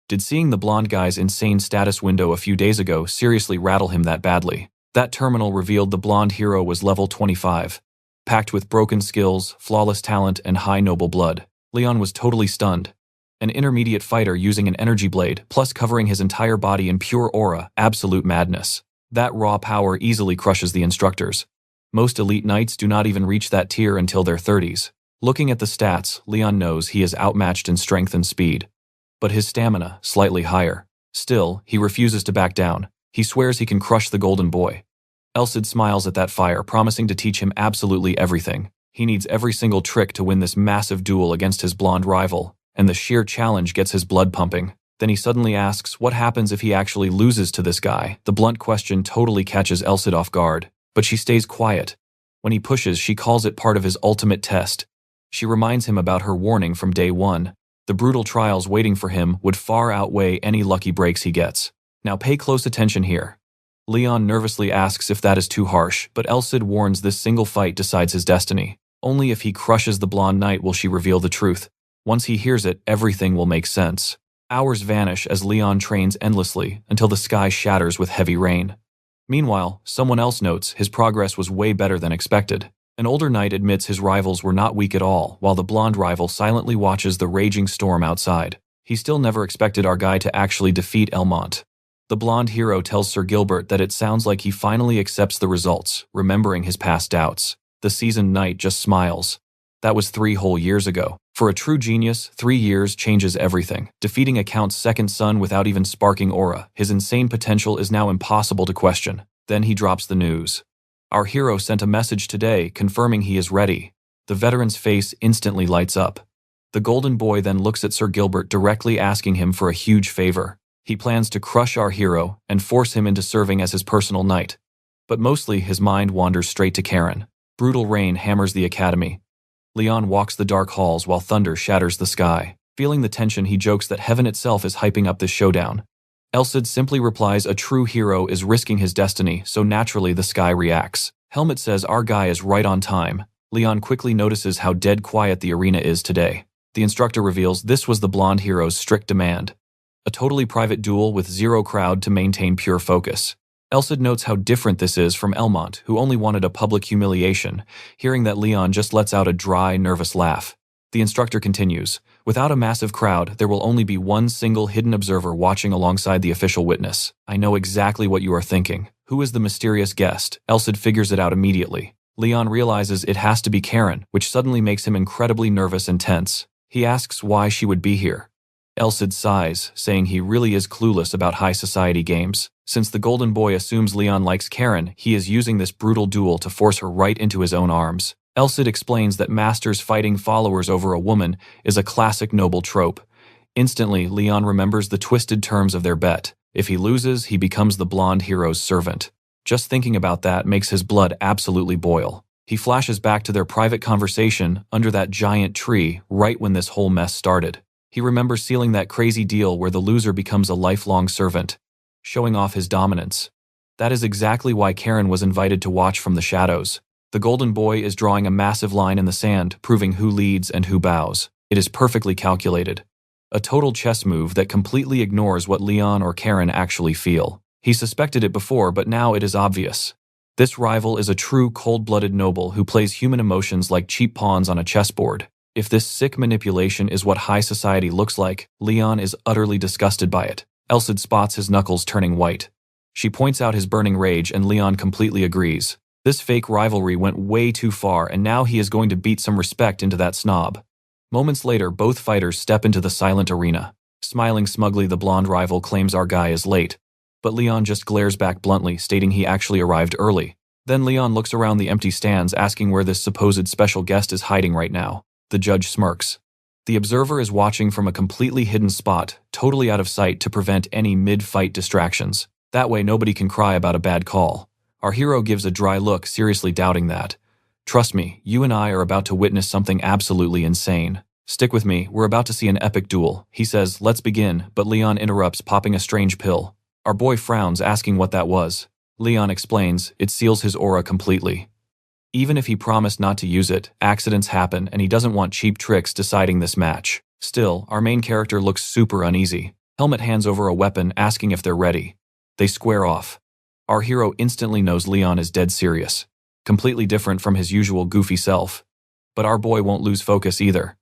Did seeing the blonde guy's insane status window a few days ago seriously rattle him that badly? That terminal revealed the blonde hero was level 25. Packed with broken skills, flawless talent, and high noble blood. Leon was totally stunned. An intermediate fighter using an energy blade, plus covering his entire body in pure aura, absolute madness. That raw power easily crushes the instructors. Most elite knights do not even reach that tier until their 30s. Looking at the stats, Leon knows he is outmatched in strength and speed. But his stamina, slightly higher. Still, he refuses to back down. He swears he can crush the golden boy. Elsid smiles at that fire, promising to teach him absolutely everything. He needs every single trick to win this massive duel against his blonde rival, and the sheer challenge gets his blood pumping. Then he suddenly asks what happens if he actually loses to this guy. The blunt question totally catches Elsid off guard, but she stays quiet. When he pushes, she calls it part of his ultimate test. She reminds him about her warning from day one. The brutal trials waiting for him would far outweigh any lucky breaks he gets. Now pay close attention here. Leon nervously asks if that is too harsh, but Elsid warns this single fight decides his destiny. Only if he crushes the blonde knight will she reveal the truth. Once he hears it, everything will make sense. Hours vanish as Leon trains endlessly until the sky shatters with heavy rain. Meanwhile, someone else notes his progress was way better than expected. An older knight admits his rivals were not weak at all, while the blonde rival silently watches the raging storm outside. He still never expected our guy to actually defeat Elmont. The blonde hero tells Sir Gilbert that it sounds like he finally accepts the results, remembering his past doubts. The seasoned knight just smiles. That was 3 whole years ago. For a true genius, 3 years changes everything. Defeating a count's second son without even sparking aura, his insane potential is now impossible to question. Then he drops the news. Our hero sent a message today confirming he is ready. The veteran's face instantly lights up. The golden boy then looks at Sir Gilbert, directly asking him for a huge favor. He plans to crush our hero and force him into serving as his personal knight. But mostly his mind wanders straight to Karen. Brutal rain hammers the academy. Leon walks the dark halls while thunder shatters the sky. Feeling the tension, he jokes that heaven itself is hyping up this showdown. Elsid simply replies a true hero is risking his destiny, so naturally the sky reacts. Helmet says our guy is right on time. Leon quickly notices how dead quiet the arena is today. The instructor reveals this was the blonde hero's strict demand. A totally private duel with zero crowd to maintain pure focus. Elsid notes how different this is from Elmont, who only wanted a public humiliation, hearing that Leon just lets out a dry, nervous laugh. The instructor continues, without a massive crowd, there will only be one single hidden observer watching alongside the official witness. I know exactly what you are thinking. Who is the mysterious guest? Elsid figures it out immediately. Leon realizes it has to be Karen, which suddenly makes him incredibly nervous and tense. He asks why she would be here. Elsid sighs, saying he really is clueless about high society games. Since the golden boy assumes Leon likes Karen, he is using this brutal duel to force her right into his own arms. Elsid explains that masters fighting followers over a woman is a classic noble trope. Instantly, Leon remembers the twisted terms of their bet. If he loses, he becomes the blonde hero's servant. Just thinking about that makes his blood absolutely boil. He flashes back to their private conversation under that giant tree right when this whole mess started. He remembers sealing that crazy deal where the loser becomes a lifelong servant, showing off his dominance. That is exactly why Karen was invited to watch from the shadows. The golden boy is drawing a massive line in the sand, proving who leads and who bows. It is perfectly calculated. A total chess move that completely ignores what Leon or Karen actually feel. He suspected it before, but now it is obvious. This rival is a true cold-blooded noble who plays human emotions like cheap pawns on a chessboard. If this sick manipulation is what high society looks like, Leon is utterly disgusted by it. Elsid spots his knuckles turning white. She points out his burning rage, and Leon completely agrees. This fake rivalry went way too far, and now he is going to beat some respect into that snob. Moments later, both fighters step into the silent arena. Smiling smugly, the blonde rival claims our guy is late. But Leon just glares back bluntly, stating he actually arrived early. Then Leon looks around the empty stands, asking where this supposed special guest is hiding right now. The judge smirks. The observer is watching from a completely hidden spot, totally out of sight to prevent any mid-fight distractions. That way nobody can cry about a bad call. Our hero gives a dry look, seriously doubting that. Trust me, you and I are about to witness something absolutely insane. Stick with me, we're about to see an epic duel. He says, let's begin, but Leon interrupts, popping a strange pill. Our boy frowns, asking what that was. Leon explains, it seals his aura completely. Even if he promised not to use it, accidents happen and he doesn't want cheap tricks deciding this match. Still, our main character looks super uneasy. Helmet hands over a weapon, asking if they're ready. They square off. Our hero instantly knows Leon is dead serious. Completely different from his usual goofy self. But our boy won't lose focus either.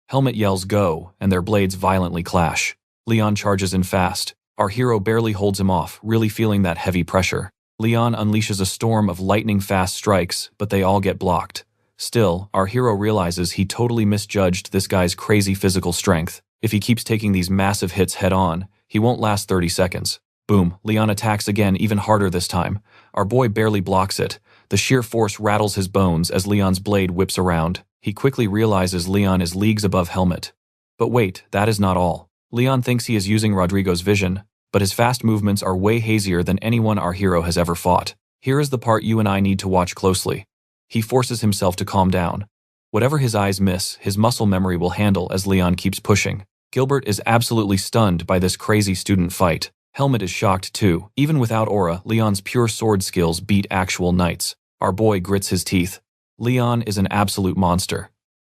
Helmet yells go, and their blades violently clash. Leon charges in fast. Our hero barely holds him off, really feeling that heavy pressure. Leon unleashes a storm of lightning-fast strikes, but they all get blocked. Still, our hero realizes he totally misjudged this guy's crazy physical strength. If he keeps taking these massive hits head-on, he won't last 30 seconds. Boom, Leon attacks again, even harder this time. Our boy barely blocks it. The sheer force rattles his bones as Leon's blade whips around. He quickly realizes Leon is leagues above Helmet. But wait, that is not all. Leon thinks he is using Rodrigo's vision, but his fast movements are way hazier than anyone our hero has ever fought. Here is the part you and I need to watch closely. He forces himself to calm down. Whatever his eyes miss, his muscle memory will handle as Leon keeps pushing. Gilbert is absolutely stunned by this crazy student fight. Helmet is shocked too. Even without aura, Leon's pure sword skills beat actual knights. Our boy grits his teeth. Leon is an absolute monster.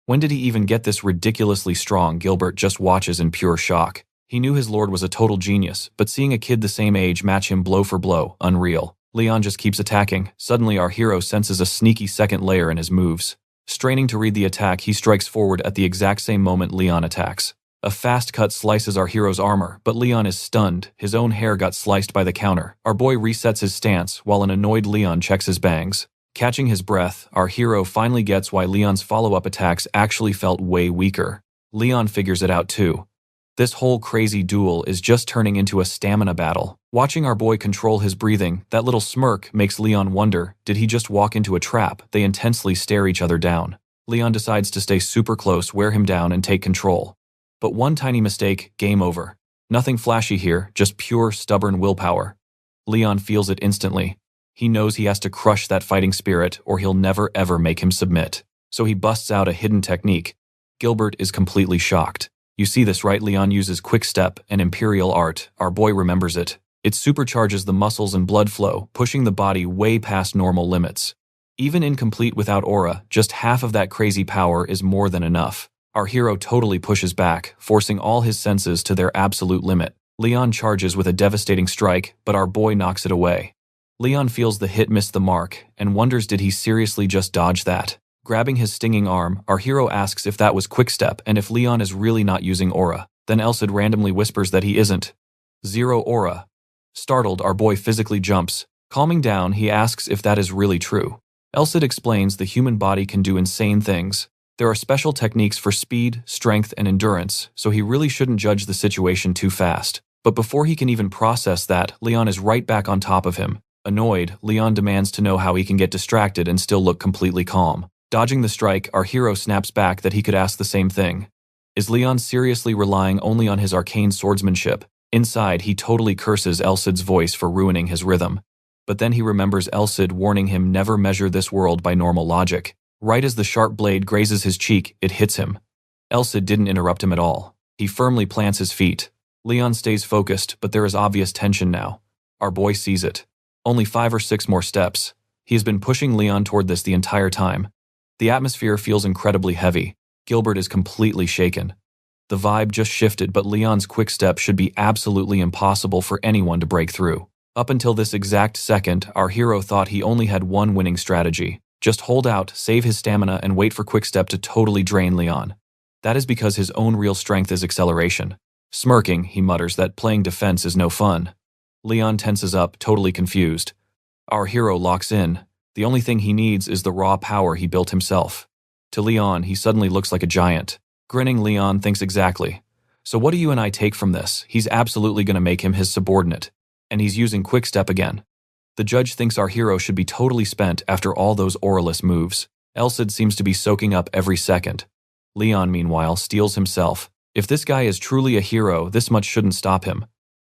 When did he even get this ridiculously strong? Gilbert just watches in pure shock. He knew his lord was a total genius, but seeing a kid the same age match him blow for blow, unreal. Leon just keeps attacking. Suddenly our hero senses a sneaky second layer in his moves. Straining to read the attack, he strikes forward at the exact same moment Leon attacks. A fast cut slices our hero's armor, but Leon is stunned. His own hair got sliced by the counter. Our boy resets his stance, while an annoyed Leon checks his bangs. Catching his breath, our hero finally gets why Leon's follow-up attacks actually felt way weaker. Leon figures it out too. This whole crazy duel is just turning into a stamina battle. Watching our boy control his breathing, that little smirk makes Leon wonder, did he just walk into a trap? They intensely stare each other down. Leon decides to stay super close, wear him down, and take control. But one tiny mistake, game over. Nothing flashy here, just pure, stubborn willpower. Leon feels it instantly. He knows he has to crush that fighting spirit, or he'll never ever make him submit. So he busts out a hidden technique. Gilbert is completely shocked. You see this, right? Leon uses quick step, an imperial art. Our boy remembers it. It supercharges the muscles and blood flow, pushing the body way past normal limits. Even incomplete without aura, just half of that crazy power is more than enough. Our hero totally pushes back, forcing all his senses to their absolute limit. Leon charges with a devastating strike, but our boy knocks it away. Leon feels the hit miss the mark, and wonders did he seriously just dodge that. Grabbing his stinging arm, our hero asks if that was quickstep and if Leon is really not using aura. Then Elsid randomly whispers that he isn't. Zero aura. Startled, our boy physically jumps. Calming down, he asks if that is really true. Elsid explains the human body can do insane things. There are special techniques for speed, strength, and endurance, so he really shouldn't judge the situation too fast. But before he can even process that, Leon is right back on top of him. Annoyed, Leon demands to know how he can get distracted and still look completely calm. Dodging the strike, our hero snaps back that he could ask the same thing. Is Leon seriously relying only on his arcane swordsmanship? Inside, he totally curses Elsid's voice for ruining his rhythm. But then he remembers Elsid warning him never measure this world by normal logic. Right as the sharp blade grazes his cheek, it hits him. Elsid didn't interrupt him at all. He firmly plants his feet. Leon stays focused, but there is obvious tension now. Our boy sees it. Only 5 or 6 more steps. He has been pushing Leon toward this the entire time. The atmosphere feels incredibly heavy. Gilbert is completely shaken. The vibe just shifted, but Leon's quick step should be absolutely impossible for anyone to break through. Up until this exact second, our hero thought he only had one winning strategy. Just hold out, save his stamina, and wait for quickstep to totally drain Leon. That is because his own real strength is acceleration. Smirking, he mutters that playing defense is no fun. Leon tenses up, totally confused. Our hero locks in. The only thing he needs is the raw power he built himself. To Leon, he suddenly looks like a giant. Grinning, Leon thinks exactly. So what do you and I take from this? He's absolutely going to make him his subordinate. And he's using quickstep again. The judge thinks our hero should be totally spent after all those Aurelus moves. Elsid seems to be soaking up every second. Leon, meanwhile, steels himself. If this guy is truly a hero, this much shouldn't stop him.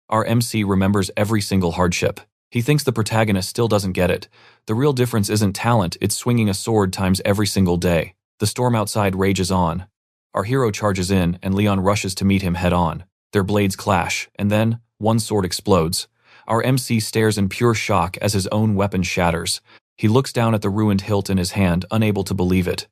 Our MC remembers every single hardship. He thinks the protagonist still doesn't get it. The real difference isn't talent, it's swinging a sword times every single day. The storm outside rages on. Our hero charges in, and Leon rushes to meet him head-on. Their blades clash, and then, one sword explodes. Our MC stares in pure shock as his own weapon shatters. He looks down at the ruined hilt in his hand, unable to believe it.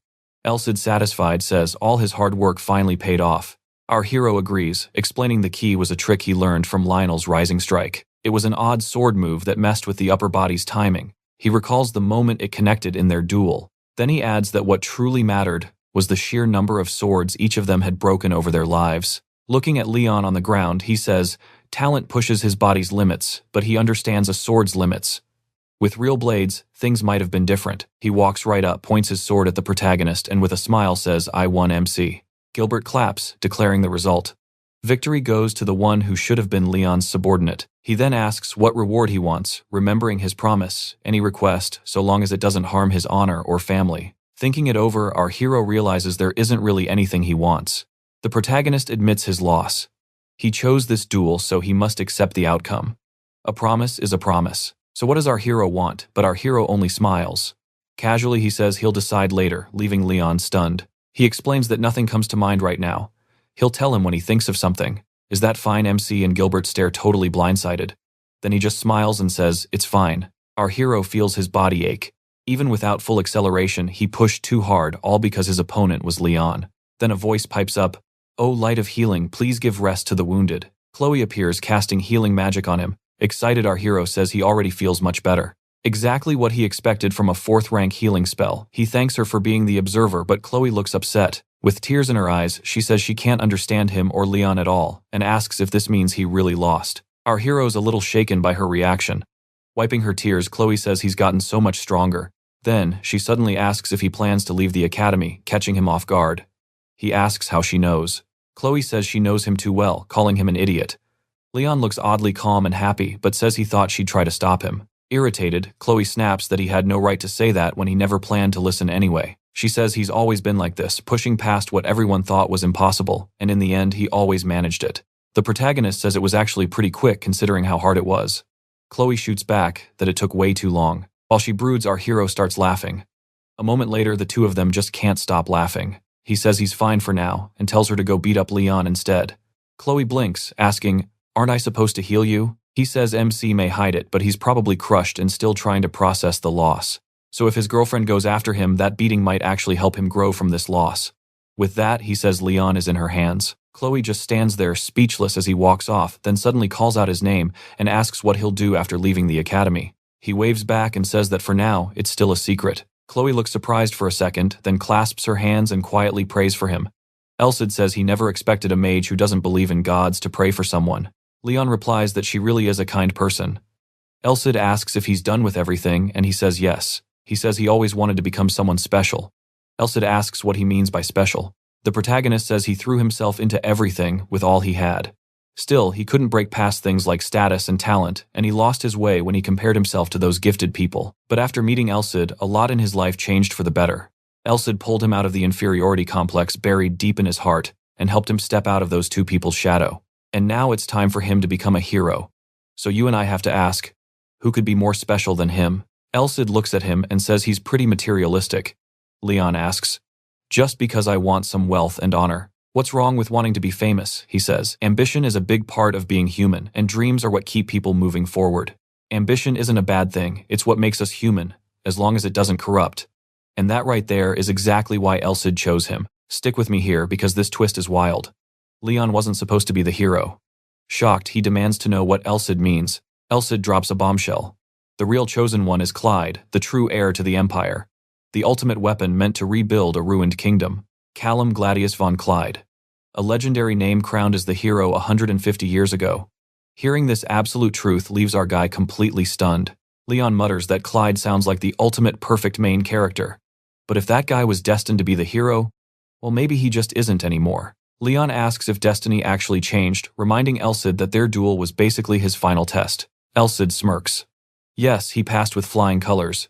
Elsid, satisfied, says all his hard work finally paid off. Our hero agrees, explaining the key was a trick he learned from Lionel's rising strike. It was an odd sword move that messed with the upper body's timing. He recalls the moment it connected in their duel. Then he adds that what truly mattered was the sheer number of swords each of them had broken over their lives. Looking at Leon on the ground, he says, talent pushes his body's limits, but he understands a sword's limits. With real blades, things might have been different. He walks right up, points his sword at the protagonist, and with a smile says, I won, MC. Gilbert claps, declaring the result. Victory goes to the one who should have been Leon's subordinate. He then asks what reward he wants, remembering his promise, any request, so long as it doesn't harm his honor or family. Thinking it over, our hero realizes there isn't really anything he wants. The protagonist admits his loss. He chose this duel, so he must accept the outcome. A promise is a promise. So what does our hero want? But our hero only smiles. Casually, he says he'll decide later, leaving Leon stunned. He explains that nothing comes to mind right now. He'll tell him when he thinks of something. Is that fine, MC? And Gilbert stare totally blindsided. Then he just smiles and says, it's fine. Our hero feels his body ache. Even without full acceleration, he pushed too hard, all because his opponent was Leon. Then a voice pipes up, "Oh, light of healing, please give rest to the wounded." Chloe appears, casting healing magic on him. Excited, our hero says he already feels much better. Exactly what he expected from a 4th-rank healing spell. He thanks her for being the observer, but Chloe looks upset. With tears in her eyes, she says she can't understand him or Leon at all, and asks if this means he really lost. Our hero's a little shaken by her reaction. Wiping her tears, Chloe says he's gotten so much stronger. Then, she suddenly asks if he plans to leave the academy, catching him off guard. He asks how she knows. Chloe says she knows him too well, calling him an idiot. Leon looks oddly calm and happy, but says he thought she'd try to stop him. Irritated, Chloe snaps that he had no right to say that when he never planned to listen anyway. She says he's always been like this, pushing past what everyone thought was impossible, and in the end he always managed it. The protagonist says it was actually pretty quick considering how hard it was. Chloe shoots back that it took way too long. While she broods, our hero starts laughing. A moment later, the two of them just can't stop laughing. He says he's fine for now, and tells her to go beat up Leon instead. Chloe blinks, asking, "Aren't I supposed to heal you?" He says MC may hide it, but he's probably crushed and still trying to process the loss. So if his girlfriend goes after him, that beating might actually help him grow from this loss. With that, he says Leon is in her hands. Chloe just stands there, speechless as he walks off, then suddenly calls out his name and asks what he'll do after leaving the academy. He waves back and says that for now, it's still a secret. Chloe looks surprised for a second, then clasps her hands and quietly prays for him. Elsid says he never expected a mage who doesn't believe in gods to pray for someone. Leon replies that she really is a kind person. Elsid asks if he's done with everything, and he says yes. He says he always wanted to become someone special. Elsid asks what he means by special. The protagonist says he threw himself into everything with all he had. Still, he couldn't break past things like status and talent, and he lost his way when he compared himself to those gifted people. But after meeting Elsid, a lot in his life changed for the better. Elsid pulled him out of the inferiority complex buried deep in his heart, and helped him step out of those two people's shadow. And now it's time for him to become a hero. So you and I have to ask, who could be more special than him? Elsid looks at him and says he's pretty materialistic. Leon asks, "Just because I want some wealth and honor. What's wrong with wanting to be famous?" he says. Ambition is a big part of being human, and dreams are what keep people moving forward. Ambition isn't a bad thing, it's what makes us human, as long as it doesn't corrupt. And that right there is exactly why Elcid chose him. Stick with me here because this twist is wild. Leon wasn't supposed to be the hero. Shocked, he demands to know what Elcid means. Elcid drops a bombshell. The real chosen one is Clyde, the true heir to the Empire. The ultimate weapon meant to rebuild a ruined kingdom. Callum Gladius von Clyde. A legendary name crowned as the hero 150 years ago. Hearing this absolute truth leaves our guy completely stunned. Leon mutters that Clyde sounds like the ultimate perfect main character. But if that guy was destined to be the hero, well, maybe he just isn't anymore. Leon asks if destiny actually changed, reminding Elcid that their duel was basically his final test. Elcid smirks. Yes, he passed with flying colors.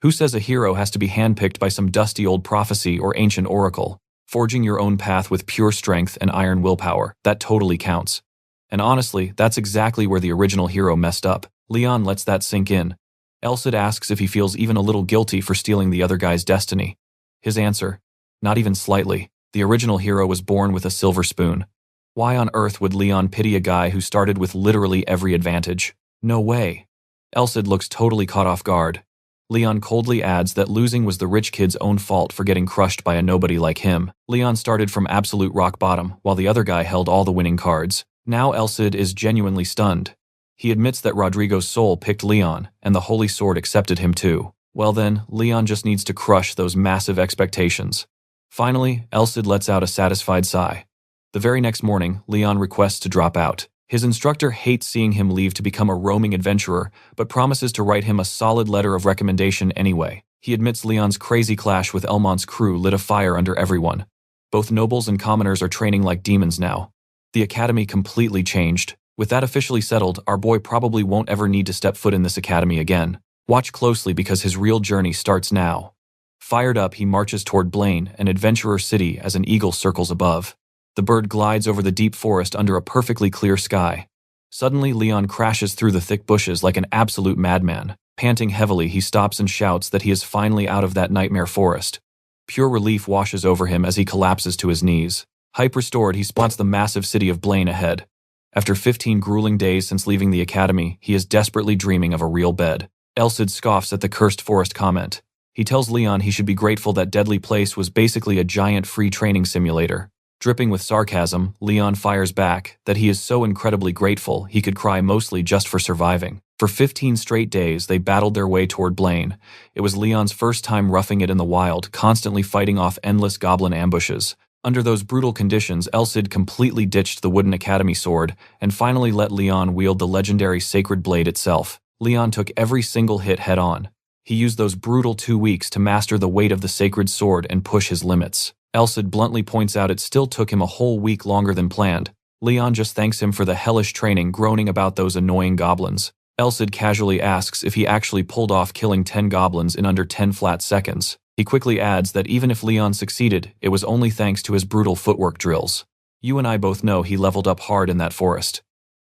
Who says a hero has to be handpicked by some dusty old prophecy or ancient oracle? Forging your own path with pure strength and iron willpower, that totally counts. And honestly, that's exactly where the original hero messed up. Leon lets that sink in. Elcid asks if he feels even a little guilty for stealing the other guy's destiny. His answer, not even slightly. The original hero was born with a silver spoon. Why on earth would Leon pity a guy who started with literally every advantage? No way. Elcid looks totally caught off guard. Leon coldly adds that losing was the rich kid's own fault for getting crushed by a nobody like him. Leon started from absolute rock bottom, while the other guy held all the winning cards. Now Elcid is genuinely stunned. He admits that Rodrigo's soul picked Leon, and the Holy Sword accepted him too. Well then, Leon just needs to crush those massive expectations. Finally, Elcid lets out a satisfied sigh. The very next morning, Leon requests to drop out. His instructor hates seeing him leave to become a roaming adventurer, but promises to write him a solid letter of recommendation anyway. He admits Leon's crazy clash with Elmont's crew lit a fire under everyone. Both nobles and commoners are training like demons now. The academy completely changed. With that officially settled, our boy probably won't ever need to step foot in this academy again. Watch closely because his real journey starts now. Fired up, he marches toward Blaine, an adventurer city, as an eagle circles above. The bird glides over the deep forest under a perfectly clear sky. Suddenly, Leon crashes through the thick bushes like an absolute madman. Panting heavily, he stops and shouts that he is finally out of that nightmare forest. Pure relief washes over him as he collapses to his knees. Hype restored, he spots the massive city of Blaine ahead. After 15 grueling days since leaving the academy, he is desperately dreaming of a real bed. Elcid scoffs at the cursed forest comment. He tells Leon he should be grateful that Deadly Place was basically a giant free training simulator. Dripping with sarcasm, Leon fires back that he is so incredibly grateful he could cry mostly just for surviving. For 15 straight days, they battled their way toward Blaine. It was Leon's first time roughing it in the wild, constantly fighting off endless goblin ambushes. Under those brutal conditions, Elcid completely ditched the wooden academy sword and finally let Leon wield the legendary sacred blade itself. Leon took every single hit head on. He used those brutal 2 weeks to master the weight of the sacred sword and push his limits. Elcid bluntly points out it still took him a whole week longer than planned. Leon just thanks him for the hellish training, groaning about those annoying goblins. Elcid casually asks if he actually pulled off killing 10 goblins in under 10 flat seconds. He quickly adds that even if Leon succeeded, it was only thanks to his brutal footwork drills. You and I both know he leveled up hard in that forest.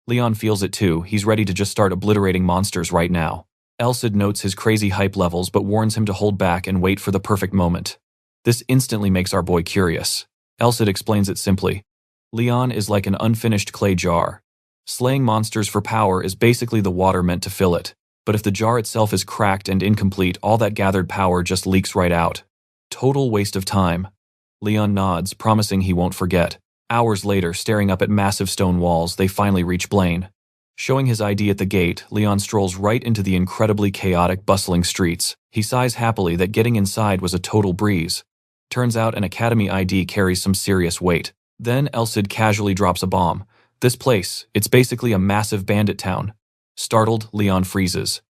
Leon feels it too. He's ready to just start obliterating monsters right now. Elcid notes his crazy hype levels but warns him to hold back and wait for the perfect moment. This instantly makes our boy curious. Elcid explains it simply. Leon is like an unfinished clay jar. Slaying monsters for power is basically the water meant to fill it. But if the jar itself is cracked and incomplete, all that gathered power just leaks right out. Total waste of time. Leon nods, promising he won't forget. Hours later, staring up at massive stone walls, they finally reach Blaine. Showing his ID at the gate, Leon strolls right into the incredibly chaotic, bustling streets. He sighs happily that getting inside was a total breeze. Turns out an academy ID carries some serious weight. Then Elcid casually drops a bomb. This place, it's basically a massive bandit town. Startled, Leon freezes.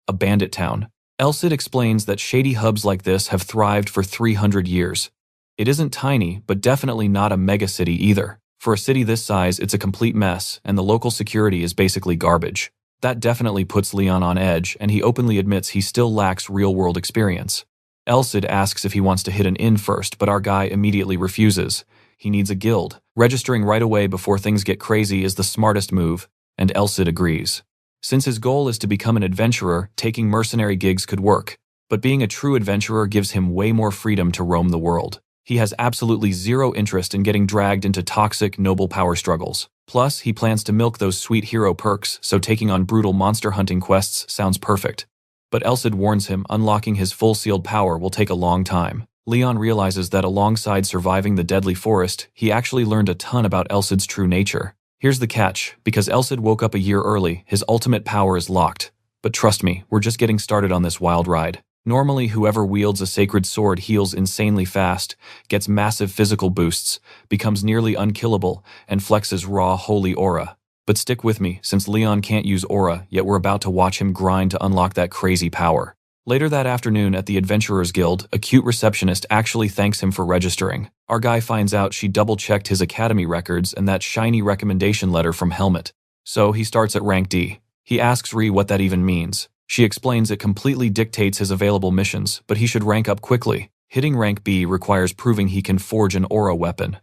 A bandit town. Elcid explains that shady hubs like this have thrived for 300 years. It isn't tiny, but definitely not a megacity either. For a city this size, it's a complete mess, and the local security is basically garbage. That definitely puts Leon on edge, and he openly admits he still lacks real-world experience. Elcid asks if he wants to hit an inn first, but our guy immediately refuses. He needs a guild. Registering right away before things get crazy is the smartest move, and Elcid agrees. Since his goal is to become an adventurer, taking mercenary gigs could work, but being a true adventurer gives him way more freedom to roam the world. He has absolutely zero interest in getting dragged into toxic, noble power struggles. Plus, he plans to milk those sweet hero perks, so taking on brutal monster hunting quests sounds perfect. But Elcid warns him unlocking his full sealed power will take a long time. Leon realizes that alongside surviving the deadly forest, he actually learned a ton about Elcid's true nature. Here's the catch: because Elcid woke up a year early, his ultimate power is locked. But trust me, we're just getting started on this wild ride. Normally, whoever wields a sacred sword heals insanely fast, gets massive physical boosts, becomes nearly unkillable, and flexes raw, holy aura. But stick with me, since Leon can't use aura, yet we're about to watch him grind to unlock that crazy power. Later that afternoon at the Adventurers Guild, a cute receptionist actually thanks him for registering. Our guy finds out she double-checked his academy records and that shiny recommendation letter from Helmet. So he starts at rank D. He asks Ri what that even means. She explains it completely dictates his available missions, but he should rank up quickly. Hitting rank B requires proving he can forge an aura weapon.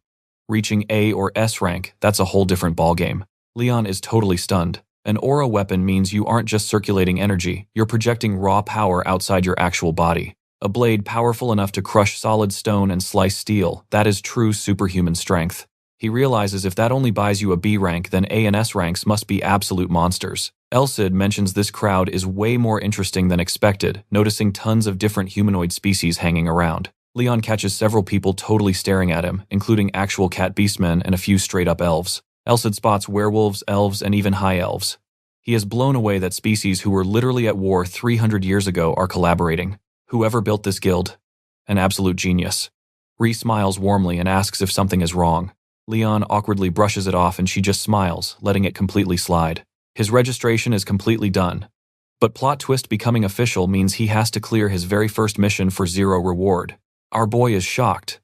Reaching A or S rank, that's a whole different ballgame. Leon is totally stunned. An aura weapon means you aren't just circulating energy, you're projecting raw power outside your actual body. A blade powerful enough to crush solid stone and slice steel, that is true superhuman strength. He realizes if that only buys you a B rank, then A and S ranks must be absolute monsters. Elcid mentions this crowd is way more interesting than expected, noticing tons of different humanoid species hanging around. Leon catches several people totally staring at him, including actual cat beastmen and a few straight-up elves. Elcid spots werewolves, elves, and even high elves. He is blown away that species who were literally at war 300 years ago are collaborating. Whoever built this guild? An absolute genius. Ri smiles warmly and asks if something is wrong. Leon awkwardly brushes it off and she just smiles, letting it completely slide. His registration is completely done. But plot twist becoming official means he has to clear his very first mission for 0 reward. Our boy is shocked.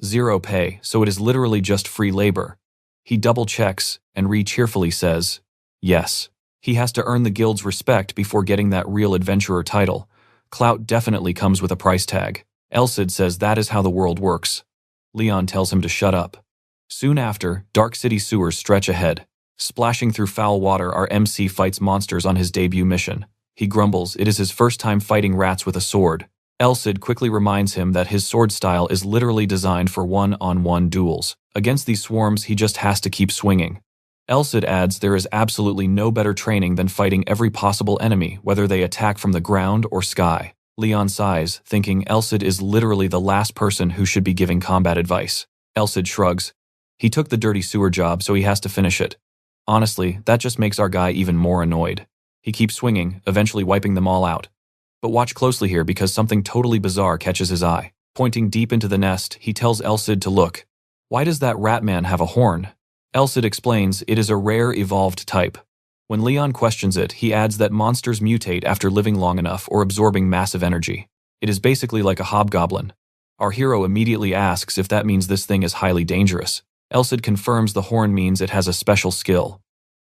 0 pay, so it is literally just free labor. He double checks, and Ri cheerfully says, yes. He has to earn the guild's respect before getting that real adventurer title. Clout definitely comes with a price tag. Elcid says that is how the world works. Leon tells him to shut up. Soon after, dark city sewers stretch ahead. Splashing through foul water, our MC fights monsters on his debut mission. He grumbles it is his first time fighting rats with a sword. Elcid quickly reminds him that his sword style is literally designed for one-on-one duels. Against these swarms, he just has to keep swinging. Elcid adds there is absolutely no better training than fighting every possible enemy, whether they attack from the ground or sky. Leon sighs, thinking Elcid is literally the last person who should be giving combat advice. Elcid shrugs. He took the dirty sewer job, so he has to finish it. Honestly, that just makes our guy even more annoyed. He keeps swinging, eventually wiping them all out. But watch closely here because something totally bizarre catches his eye. Pointing deep into the nest, he tells Elcid to look. Why does that rat man have a horn? Elcid explains it is a rare evolved type. When Leon questions it, he adds that monsters mutate after living long enough or absorbing massive energy. It is basically like a hobgoblin. Our hero immediately asks if that means this thing is highly dangerous. Elcid confirms the horn means it has a special skill.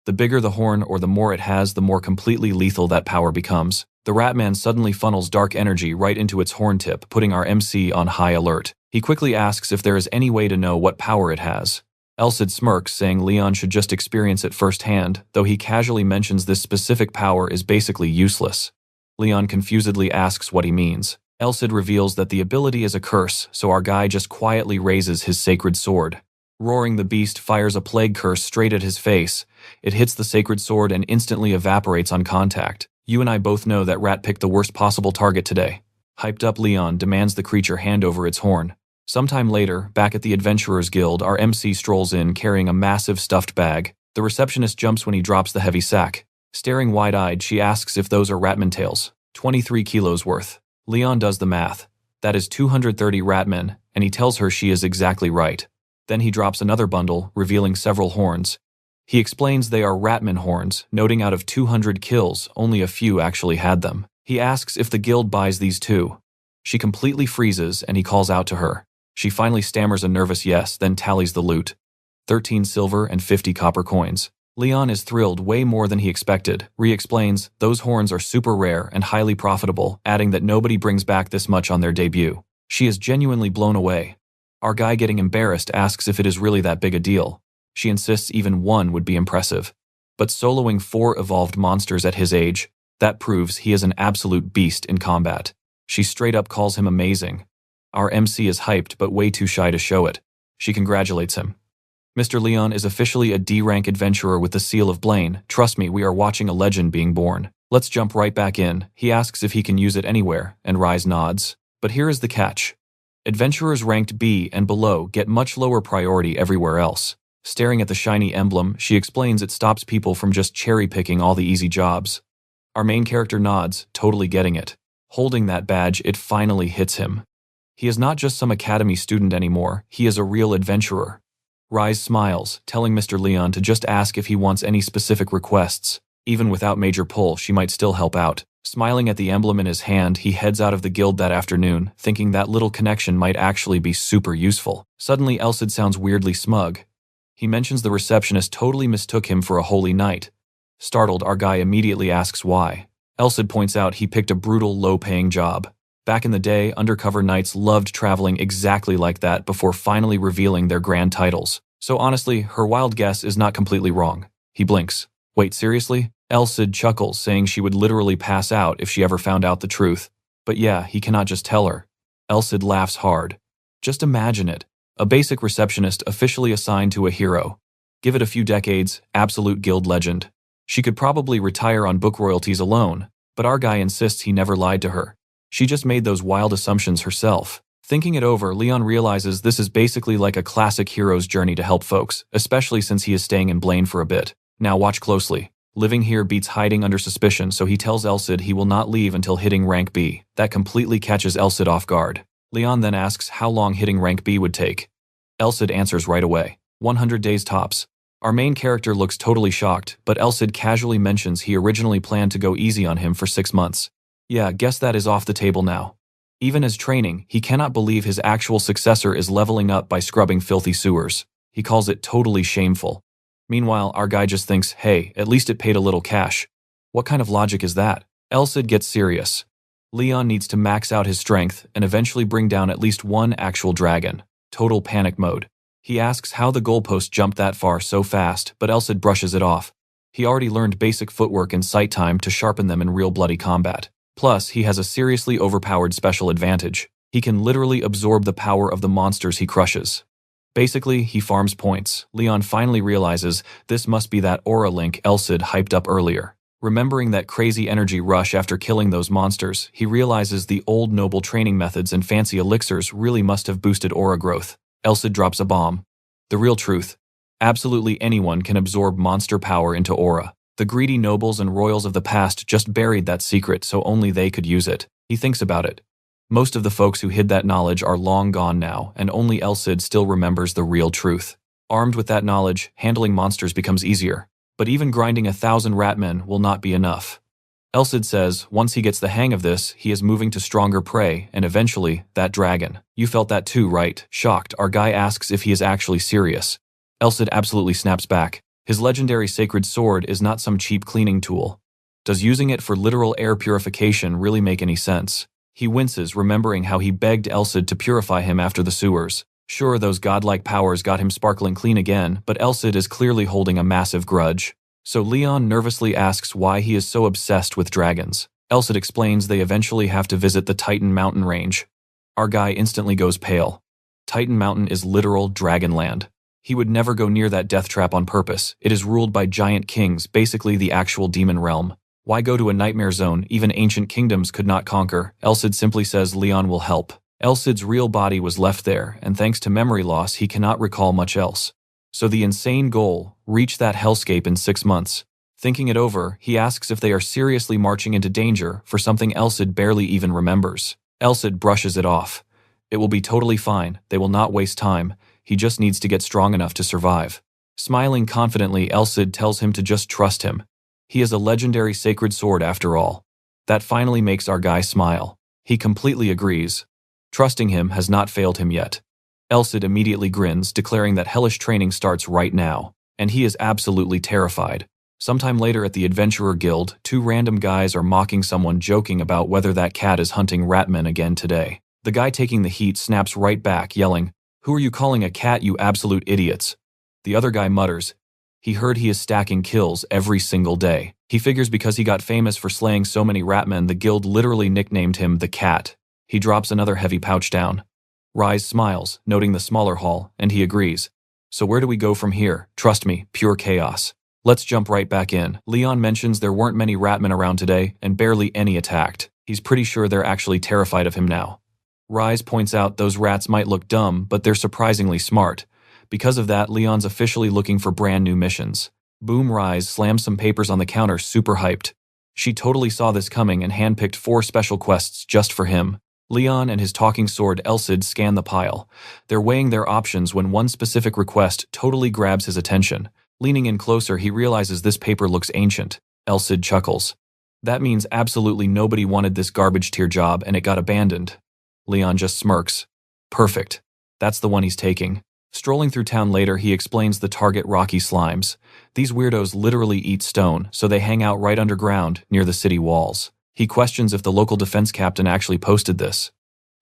The bigger the horn or the more it has, the more completely lethal that power becomes. The Ratman suddenly funnels dark energy right into its horn tip, putting our MC on high alert. He quickly asks if there is any way to know what power it has. Elcid smirks, saying Leon should just experience it firsthand, though he casually mentions this specific power is basically useless. Leon confusedly asks what he means. Elcid reveals that the ability is a curse, so our guy just quietly raises his sacred sword. Roaring, the beast fires a plague curse straight at his face. It hits the sacred sword and instantly evaporates on contact. You and I both know that rat picked the worst possible target today. Hyped up, Leon demands the creature hand over its horn. Sometime later, back at the Adventurers Guild, our MC strolls in carrying a massive stuffed bag. The receptionist jumps when he drops the heavy sack. Staring wide-eyed, she asks if those are ratman tails. 23 kilos worth. Leon does the math. That is 230 ratmen, and he tells her she is exactly right. Then he drops another bundle, revealing several horns. He explains they are ratman horns, noting out of 200 kills, only a few actually had them. He asks if the guild buys these too. She completely freezes, and he calls out to her. She finally stammers a nervous yes, then tallies the loot. 13 silver and 50 copper coins. Leon is thrilled way more than he expected. Ri explains those horns are super rare and highly profitable, adding that nobody brings back this much on their debut. She is genuinely blown away. Our guy, getting embarrassed, asks if it is really that big a deal. She insists even one would be impressive. But soloing 4 evolved monsters at his age, that proves he is an absolute beast in combat. She straight up calls him amazing. Our MC is hyped but way too shy to show it. She congratulates him. Mr. Leon is officially a D-rank adventurer with the seal of Blaine. Trust me, we are watching a legend being born. Let's jump right back in. He asks if he can use it anywhere, and Rise nods. But here is the catch. Adventurers ranked B and below get much lower priority everywhere else. Staring at the shiny emblem, she explains it stops people from just cherry-picking all the easy jobs. Our main character nods, totally getting it. Holding that badge, it finally hits him. He is not just some academy student anymore, he is a real adventurer. Rise smiles, telling Mr. Leon to just ask if he wants any specific requests. Even without major pull, she might still help out. Smiling at the emblem in his hand, he heads out of the guild that afternoon, thinking that little connection might actually be super useful. Suddenly, Elsid sounds weirdly smug. He mentions the receptionist totally mistook him for a holy knight. Startled, our guy immediately asks why. Elsid points out he picked a brutal, low-paying job. Back in the day, undercover knights loved traveling exactly like that before finally revealing their grand titles. So honestly, her wild guess is not completely wrong. He blinks. Wait, seriously? Elsid chuckles, saying she would literally pass out if she ever found out the truth. But yeah, he cannot just tell her. Elsid laughs hard. Just imagine it. A basic receptionist officially assigned to a hero. Give it a few decades, absolute guild legend. She could probably retire on book royalties alone, but our guy insists he never lied to her. She just made those wild assumptions herself. Thinking it over, Leon realizes this is basically like a classic hero's journey to help folks, especially since he is staying in Blaine for a bit. Now watch closely. Living here beats hiding under suspicion, so he tells Elsid he will not leave until hitting rank B. That completely catches Elsid off guard. Leon then asks how long hitting rank B would take. Elsid answers right away. 100 days tops. Our main character looks totally shocked, but Elsid casually mentions he originally planned to go easy on him for 6 months. Yeah, guess that is off the table now. Even as training, he cannot believe his actual successor is leveling up by scrubbing filthy sewers. He calls it totally shameful. Meanwhile, our guy just thinks, hey, at least it paid a little cash. What kind of logic is that? Elsid gets serious. Leon needs to max out his strength and eventually bring down at least one actual dragon. Total panic mode. He asks how the goalpost jumped that far so fast, but Elsid brushes it off. He already learned basic footwork and sight time to sharpen them in real bloody combat. Plus, he has a seriously overpowered special advantage. He can literally absorb the power of the monsters he crushes. Basically, he farms points. Leon finally realizes this must be that aura link Elsid hyped up earlier. Remembering that crazy energy rush after killing those monsters, he realizes the old noble training methods and fancy elixirs really must have boosted aura growth. Elsid drops a bomb. The real truth. Absolutely anyone can absorb monster power into aura. The greedy nobles and royals of the past just buried that secret so only they could use it. He thinks about it. Most of the folks who hid that knowledge are long gone now, and only Elsid still remembers the real truth. Armed with that knowledge, handling monsters becomes easier. But even grinding 1,000 ratmen will not be enough. Elsid says once he gets the hang of this, he is moving to stronger prey, and eventually, that dragon. You felt that too, right? Shocked, our guy asks if he is actually serious. Elsid absolutely snaps back. His legendary sacred sword is not some cheap cleaning tool. Does using it for literal air purification really make any sense? He winces, remembering how he begged Elsid to purify him after the sewers. Sure, those godlike powers got him sparkling clean again, but Elsid is clearly holding a massive grudge. So Leon nervously asks why he is so obsessed with dragons. Elsid explains they eventually have to visit the Titan mountain range. Our guy instantly goes pale. Titan Mountain is literal dragonland. He would never go near that death trap on purpose. It is ruled by giant kings, basically the actual demon realm. Why go to a nightmare zone even ancient kingdoms could not conquer? Elsid simply says Leon will help. Elsid's real body was left there, and thanks to memory loss, he cannot recall much else. So the insane goal, reach that hellscape in 6 months. Thinking it over, he asks if they are seriously marching into danger for something Elsid barely even remembers. Elsid brushes it off. It will be totally fine, they will not waste time, he just needs to get strong enough to survive. Smiling confidently, Elsid tells him to just trust him. He is a legendary sacred sword after all. That finally makes our guy smile. He completely agrees. Trusting him has not failed him yet. Elsid immediately grins, declaring that hellish training starts right now, and he is absolutely terrified. Sometime later at the Adventurer Guild, 2 random guys are mocking someone, joking about whether that cat is hunting ratmen again today. The guy taking the heat snaps right back, yelling, "Who are you calling a cat, you absolute idiots?" The other guy mutters, he heard he is stacking kills every single day. He figures because he got famous for slaying so many ratmen, the guild literally nicknamed him the Cat. He drops another heavy pouch down. Rise smiles, noting the smaller hall, and he agrees. So where do we go from here? Trust me, pure chaos. Let's jump right back in. Leon mentions there weren't many ratmen around today, and barely any attacked. He's pretty sure they're actually terrified of him now. Rise points out those rats might look dumb, but they're surprisingly smart. Because of that, Leon's officially looking for brand new missions. Boom. Rise slams some papers on the counter, super hyped. She totally saw this coming and handpicked 4 special quests just for him. Leon and his talking sword Elsid scan the pile. They're weighing their options when one specific request totally grabs his attention. Leaning in closer, he realizes this paper looks ancient. Elsid chuckles. That means absolutely nobody wanted this garbage tier job and it got abandoned. Leon just smirks. Perfect. That's the one he's taking. Strolling through town later, he explains the target rocky slimes. These weirdos literally eat stone, so they hang out right underground, near the city walls. He questions if the local defense captain actually posted this.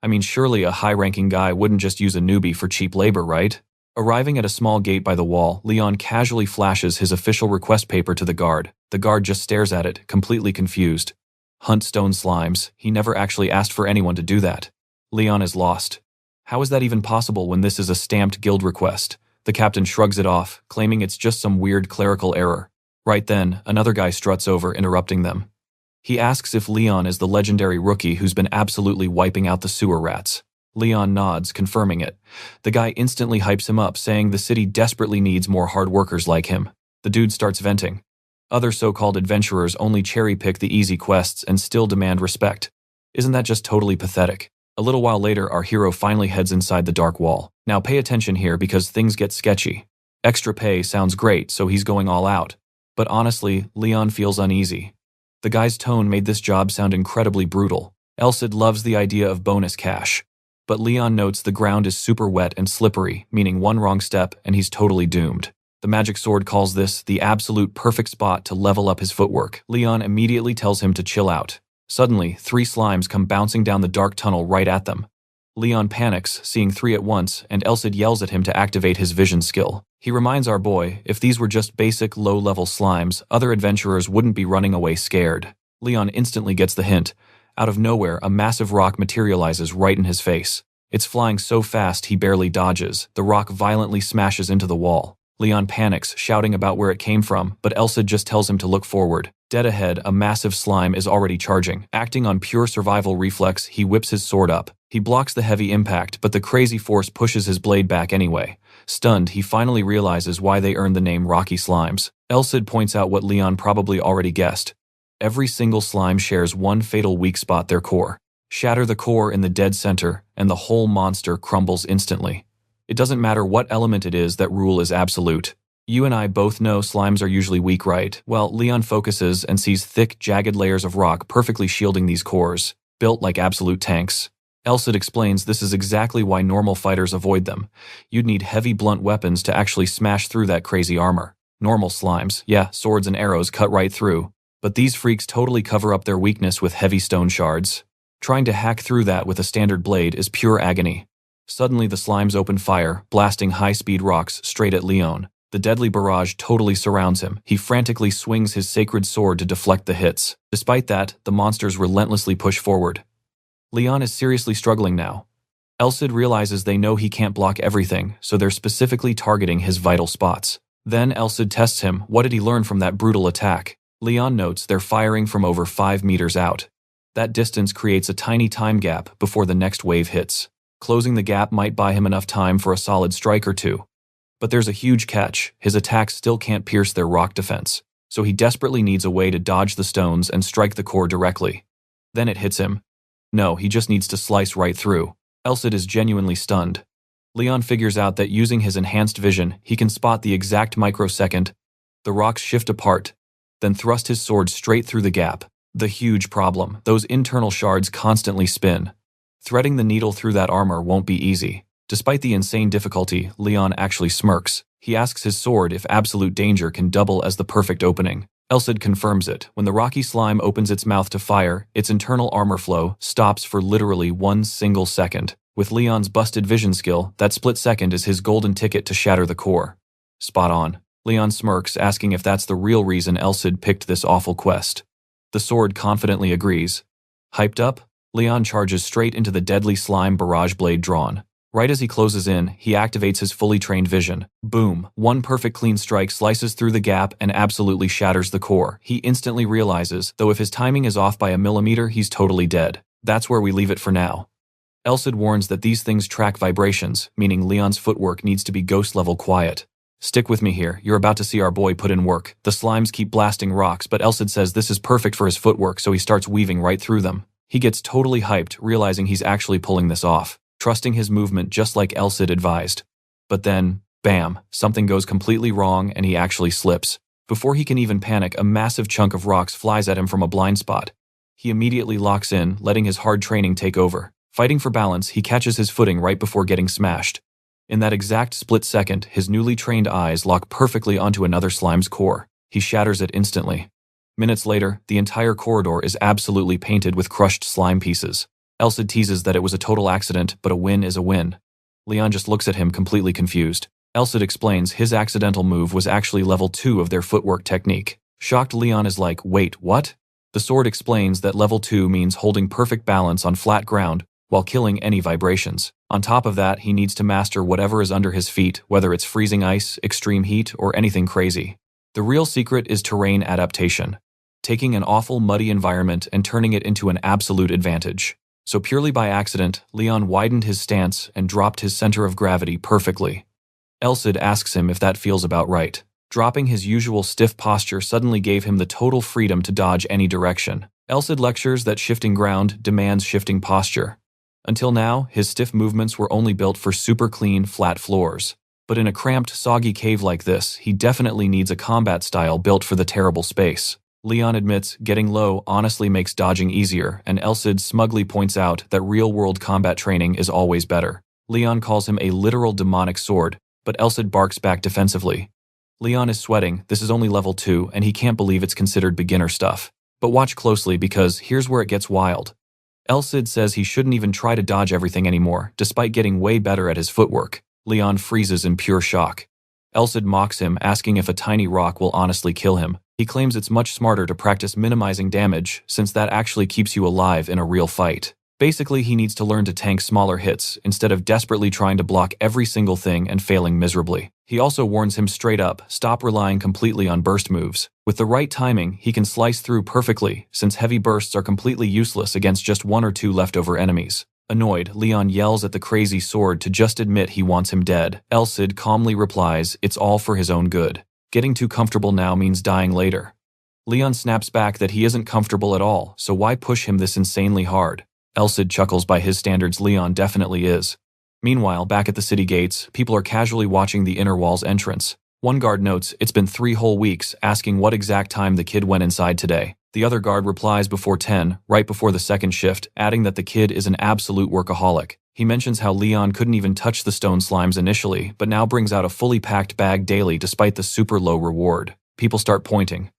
I mean, surely a high-ranking guy wouldn't just use a newbie for cheap labor, right? Arriving at a small gate by the wall, Leon casually flashes his official request paper to the guard. The guard just stares at it, completely confused. Hunt stone slimes. He never actually asked for anyone to do that. Leon is lost. How is that even possible when this is a stamped guild request? The captain shrugs it off, claiming it's just some weird clerical error. Right then, another guy struts over, interrupting them. He asks if Leon is the legendary rookie who's been absolutely wiping out the sewer rats. Leon nods, confirming it. The guy instantly hypes him up, saying the city desperately needs more hard workers like him. The dude starts venting. Other so-called adventurers only cherry-pick the easy quests and still demand respect. Isn't that just totally pathetic? A little while later, our hero finally heads inside the dark wall. Now pay attention here because things get sketchy. Extra pay sounds great, so he's going all out. But honestly, Leon feels uneasy. The guy's tone made this job sound incredibly brutal. Elsid loves the idea of bonus cash. But Leon notes the ground is super wet and slippery, meaning one wrong step and he's totally doomed. The magic sword calls this the absolute perfect spot to level up his footwork. Leon immediately tells him to chill out. Suddenly, 3 slimes come bouncing down the dark tunnel right at them. Leon panics, seeing 3 at once, and Elsid yells at him to activate his vision skill. He reminds our boy, if these were just basic low-level slimes, other adventurers wouldn't be running away scared. Leon instantly gets the hint. Out of nowhere, a massive rock materializes right in his face. It's flying so fast he barely dodges. The rock violently smashes into the wall. Leon panics, shouting about where it came from, but Elsid just tells him to look forward. Dead ahead, a massive slime is already charging. Acting on pure survival reflex, he whips his sword up. He blocks the heavy impact, but the crazy force pushes his blade back anyway. Stunned, he finally realizes why they earned the name Rocky Slimes. Elsid points out what Leon probably already guessed. Every single slime shares one fatal weak spot, their core. Shatter the core in the dead center, and the whole monster crumbles instantly. It doesn't matter what element it is, that rule is absolute. You and I both know slimes are usually weak, right? Well, Leon focuses and sees thick, jagged layers of rock perfectly shielding these cores, built like absolute tanks. Elsid explains this is exactly why normal fighters avoid them. You'd need heavy blunt weapons to actually smash through that crazy armor. Normal slimes, yeah, swords and arrows cut right through. But these freaks totally cover up their weakness with heavy stone shards. Trying to hack through that with a standard blade is pure agony. Suddenly the slimes open fire, blasting high-speed rocks straight at Leon. The deadly barrage totally surrounds him. He frantically swings his sacred sword to deflect the hits. Despite that, the monsters relentlessly push forward. Leon is seriously struggling now. Elsid realizes they know he can't block everything, so they're specifically targeting his vital spots. Then Elsid tests him. What did he learn from that brutal attack? Leon notes they're firing from over 5 meters out. That distance creates a tiny time gap before the next wave hits. Closing the gap might buy him enough time for a solid strike or two. But there's a huge catch. His attacks still can't pierce their rock defense, so he desperately needs a way to dodge the stones and strike the core directly. Then it hits him. No, he just needs to slice right through. Elsid is genuinely stunned. Leon figures out that using his enhanced vision, he can spot the exact microsecond. The rocks shift apart, then thrust his sword straight through the gap. The huge problem, those internal shards constantly spin. Threading the needle through that armor won't be easy. Despite the insane difficulty, Leon actually smirks. He asks his sword if absolute danger can double as the perfect opening. Elsid confirms it. When the rocky slime opens its mouth to fire, its internal armor flow stops for literally 1 single second. With Leon's busted vision skill, that split second is his golden ticket to shatter the core. Spot on. Leon smirks, asking if that's the real reason Elsid picked this awful quest. The sword confidently agrees. Hyped up, Leon charges straight into the deadly slime barrage blade drawn. Right as he closes in, he activates his fully trained vision. Boom! One perfect clean strike slices through the gap and absolutely shatters the core. He instantly realizes, though if his timing is off by a millimeter, he's totally dead. That's where we leave it for now. Elsid warns that these things track vibrations, meaning Leon's footwork needs to be ghost-level quiet. Stick with me here, you're about to see our boy put in work. The slimes keep blasting rocks, but Elsid says this is perfect for his footwork, so he starts weaving right through them. He gets totally hyped, realizing he's actually pulling this off, trusting his movement just like Elsid advised. But then, bam, something goes completely wrong and he actually slips. Before he can even panic, a massive chunk of rocks flies at him from a blind spot. He immediately locks in, letting his hard training take over. Fighting for balance, he catches his footing right before getting smashed. In that exact split second, his newly trained eyes lock perfectly onto another slime's core. He shatters it instantly. Minutes later, the entire corridor is absolutely painted with crushed slime pieces. Elsid teases that it was a total accident, but a win is a win. Leon just looks at him completely confused. Elsid explains his accidental move was actually level 2 of their footwork technique. Shocked Leon is like, wait, what? The sword explains that level 2 means holding perfect balance on flat ground while killing any vibrations. On top of that, he needs to master whatever is under his feet, whether it's freezing ice, extreme heat, or anything crazy. The real secret is terrain adaptation, taking an awful muddy environment and turning it into an absolute advantage. So purely by accident, Leon widened his stance and dropped his center of gravity perfectly. Elsid asks him if that feels about right. Dropping his usual stiff posture suddenly gave him the total freedom to dodge any direction. Elsid lectures that shifting ground demands shifting posture. Until now, his stiff movements were only built for super clean, flat floors. But in a cramped, soggy cave like this, he definitely needs a combat style built for the terrible space. Leon admits getting low honestly makes dodging easier, and Elsid smugly points out that real-world combat training is always better. Leon calls him a literal demonic sword, but Elsid barks back defensively. Leon is sweating, this is only level 2, and he can't believe it's considered beginner stuff. But watch closely because here's where it gets wild. Elsid says he shouldn't even try to dodge everything anymore, despite getting way better at his footwork. Leon freezes in pure shock. Elsid mocks him, asking if a tiny rock will honestly kill him. He claims it's much smarter to practice minimizing damage, since that actually keeps you alive in a real fight. Basically, he needs to learn to tank smaller hits, instead of desperately trying to block every single thing and failing miserably. He also warns him straight up, stop relying completely on burst moves. With the right timing, he can slice through perfectly, since heavy bursts are completely useless against just 1 or 2 leftover enemies. Annoyed, Leon yells at the crazy sword to just admit he wants him dead. Elsid calmly replies, it's all for his own good. Getting too comfortable now means dying later. Leon snaps back that he isn't comfortable at all, so why push him this insanely hard? Elsid chuckles. By his standards, Leon definitely is. Meanwhile, back at the city gates, people are casually watching the inner wall's entrance. One guard notes, it's been 3 whole weeks, asking what exact time the kid went inside today. The other guard replies before 10, right before the second shift, adding that the kid is an absolute workaholic. He mentions how Leon couldn't even touch the stone slimes initially, but now brings out a fully packed bag daily despite the super low reward. People start pointing.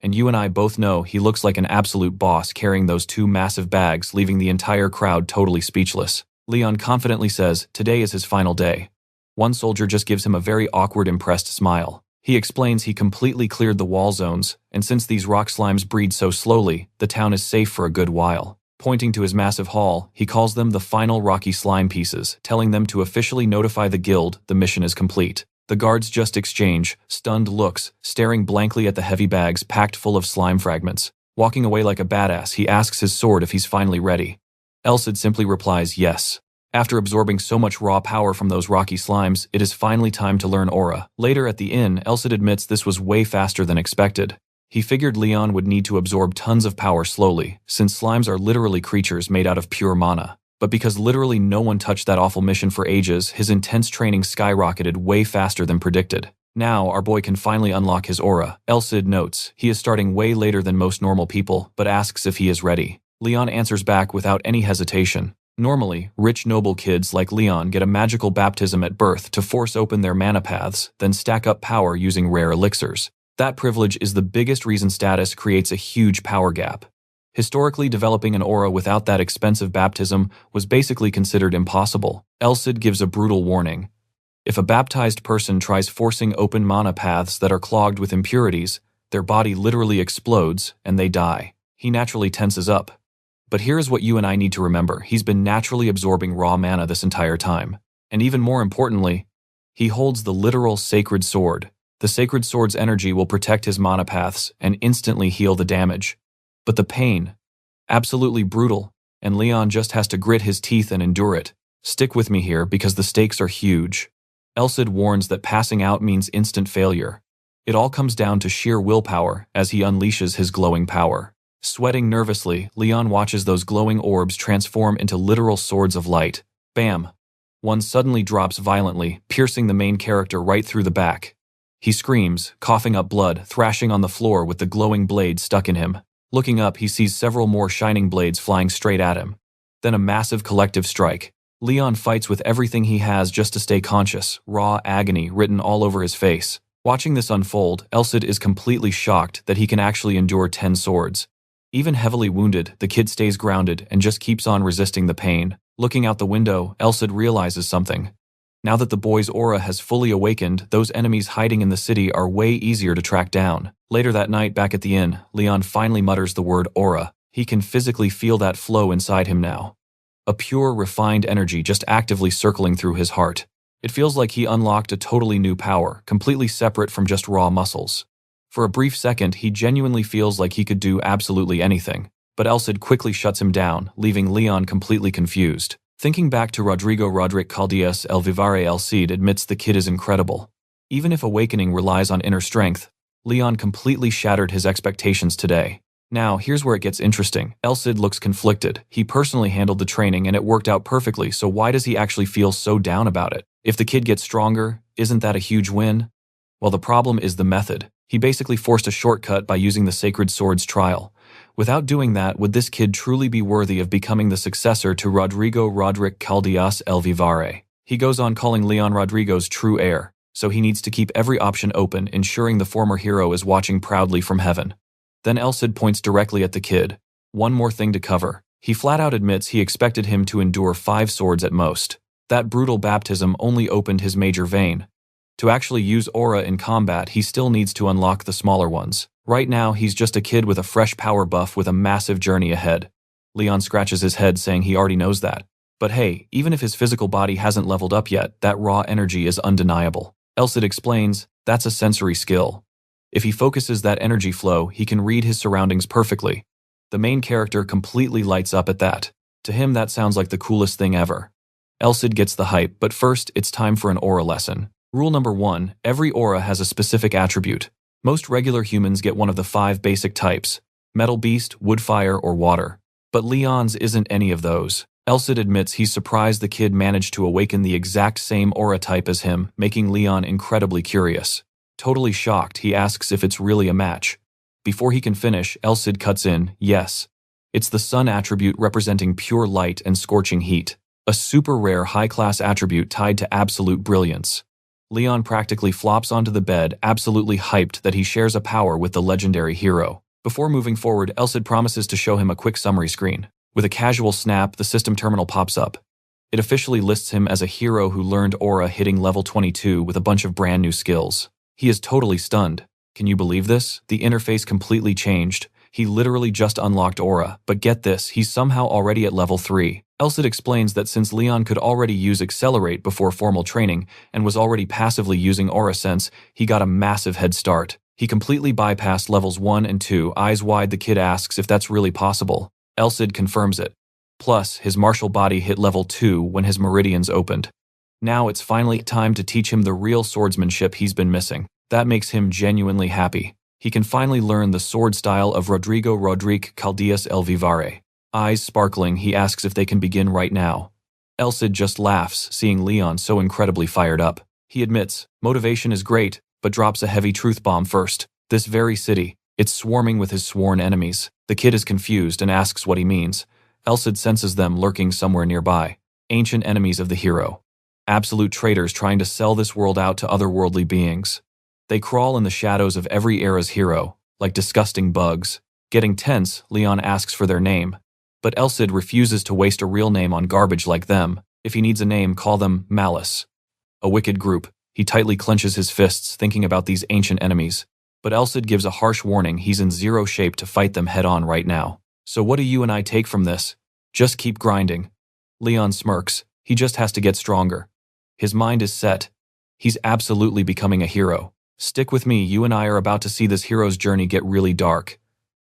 And you and I both know he looks like an absolute boss carrying those 2 massive bags, leaving the entire crowd totally speechless. Leon confidently says today is his final day. One soldier just gives him a very awkward, impressed smile. He explains he completely cleared the wall zones, and since these rock slimes breed so slowly, the town is safe for a good while. Pointing to his massive haul, he calls them the final rocky slime pieces, telling them to officially notify the guild the mission is complete. The guards just exchange stunned looks, staring blankly at the heavy bags packed full of slime fragments. Walking away like a badass, he asks his sword if he's finally ready. Elsid simply replies yes. After absorbing so much raw power from those rocky slimes, it is finally time to learn aura. Later at the inn, Elsid admits this was way faster than expected. He figured Leon would need to absorb tons of power slowly, since slimes are literally creatures made out of pure mana. But because literally no one touched that awful mission for ages, his intense training skyrocketed way faster than predicted. Now, our boy can finally unlock his aura. Elsid notes he is starting way later than most normal people, but asks if he is ready. Leon answers back without any hesitation. Normally, rich noble kids like Leon get a magical baptism at birth to force open their mana paths, then stack up power using rare elixirs. That privilege is the biggest reason status creates a huge power gap. Historically, developing an aura without that expensive baptism was basically considered impossible. Elsid gives a brutal warning. If a baptized person tries forcing open mana paths that are clogged with impurities, their body literally explodes and they die. He naturally tenses up. But here's what you and I need to remember. He's been naturally absorbing raw mana this entire time. And even more importantly, he holds the literal sacred sword. The sacred sword's energy will protect his mana paths and instantly heal the damage. But the pain, absolutely brutal, and Leon just has to grit his teeth and endure it. Stick with me here because the stakes are huge. Elcid warns that passing out means instant failure. It all comes down to sheer willpower as he unleashes his glowing power. Sweating nervously, Leon watches those glowing orbs transform into literal swords of light. Bam! One suddenly drops violently, piercing the main character right through the back. He screams, coughing up blood, thrashing on the floor with the glowing blade stuck in him. Looking up, he sees several more shining blades flying straight at him. Then a massive collective strike. Leon fights with everything he has just to stay conscious, raw agony written all over his face. Watching this unfold, Elcid is completely shocked that he can actually endure 10 swords. Even heavily wounded, the kid stays grounded and just keeps on resisting the pain. Looking out the window, Elcid realizes something. Now that the boy's aura has fully awakened, those enemies hiding in the city are way easier to track down. Later that night, back at the inn, Leon finally mutters the word aura. He can physically feel that flow inside him now. A pure, refined energy just actively circling through his heart. It feels like he unlocked a totally new power, completely separate from just raw muscles. For a brief second, he genuinely feels like he could do absolutely anything. But Elcid quickly shuts him down, leaving Leon completely confused. Thinking back to Rodrigo Caldeas El Vivare, El Cid admits the kid is incredible. Even if awakening relies on inner strength, Leon completely shattered his expectations today. Now, here's where it gets interesting. Elcid looks conflicted. He personally handled the training and it worked out perfectly, so why does he actually feel so down about it? If the kid gets stronger, isn't that a huge win? Well, the problem is the method. He basically forced a shortcut by using the Sacred Sword's trial. Without doing that, would this kid truly be worthy of becoming the successor to Rodrigo Caldeas El Vivare? He goes on calling Leon Rodrigo's true heir, so he needs to keep every option open, ensuring the former hero is watching proudly from heaven. Then Elcid points directly at the kid. One more thing to cover. He flat out admits he expected him to endure 5 swords at most. That brutal baptism only opened his major vein. To actually use aura in combat, he still needs to unlock the smaller ones. Right now, he's just a kid with a fresh power buff with a massive journey ahead. Leon scratches his head saying he already knows that. But hey, even if his physical body hasn't leveled up yet, that raw energy is undeniable. Elcid explains, that's a sensory skill. If he focuses that energy flow, he can read his surroundings perfectly. The main character completely lights up at that. To him, that sounds like the coolest thing ever. Elcid gets the hype, but first, it's time for an aura lesson. Rule number 1, every aura has a specific attribute. Most regular humans get one of the 5 basic types: metal beast, wood fire, or water. But Leon's isn't any of those. Elcid admits he's surprised the kid managed to awaken the exact same aura type as him, making Leon incredibly curious. Totally shocked, he asks if it's really a match. Before he can finish, Elcid cuts in, yes. It's the sun attribute representing pure light and scorching heat. A super rare high-class attribute tied to absolute brilliance. Leon practically flops onto the bed, absolutely hyped that he shares a power with the legendary hero. Before moving forward, Elcid promises to show him a quick summary screen. With a casual snap, the system terminal pops up. It officially lists him as a hero who learned aura hitting level 22 with a bunch of brand new skills. He is totally stunned. Can you believe this? The interface completely changed. He literally just unlocked aura, but get this, he's somehow already at level 3. Elcid explains that since Leon could already use Accelerate before formal training and was already passively using Aura Sense, he got a massive head start. He completely bypassed levels 1 and 2. Eyes wide, the kid asks if that's really possible. Elcid confirms it. Plus, his martial body hit level 2 when his meridians opened. Now it's finally time to teach him the real swordsmanship he's been missing. That makes him genuinely happy. He can finally learn the sword style of Rodrigo Caldeas El Vivare. Eyes sparkling, he asks if they can begin right now. Elcid just laughs, seeing Leon so incredibly fired up. He admits, motivation is great, but drops a heavy truth bomb first. This very city, it's swarming with his sworn enemies. The kid is confused and asks what he means. Elcid senses them lurking somewhere nearby. Ancient enemies of the hero. Absolute traitors trying to sell this world out to otherworldly beings. They crawl in the shadows of every era's hero, like disgusting bugs. Getting tense, Leon asks for their name. But Elcid refuses to waste a real name on garbage like them. If he needs a name, call them Malice. A wicked group. He tightly clenches his fists, thinking about these ancient enemies. But Elcid gives a harsh warning he's in zero shape to fight them head-on right now. So what do you and I take from this? Just keep grinding. Leon smirks. He just has to get stronger. His mind is set. He's absolutely becoming a hero. Stick with me, you and I are about to see this hero's journey get really dark.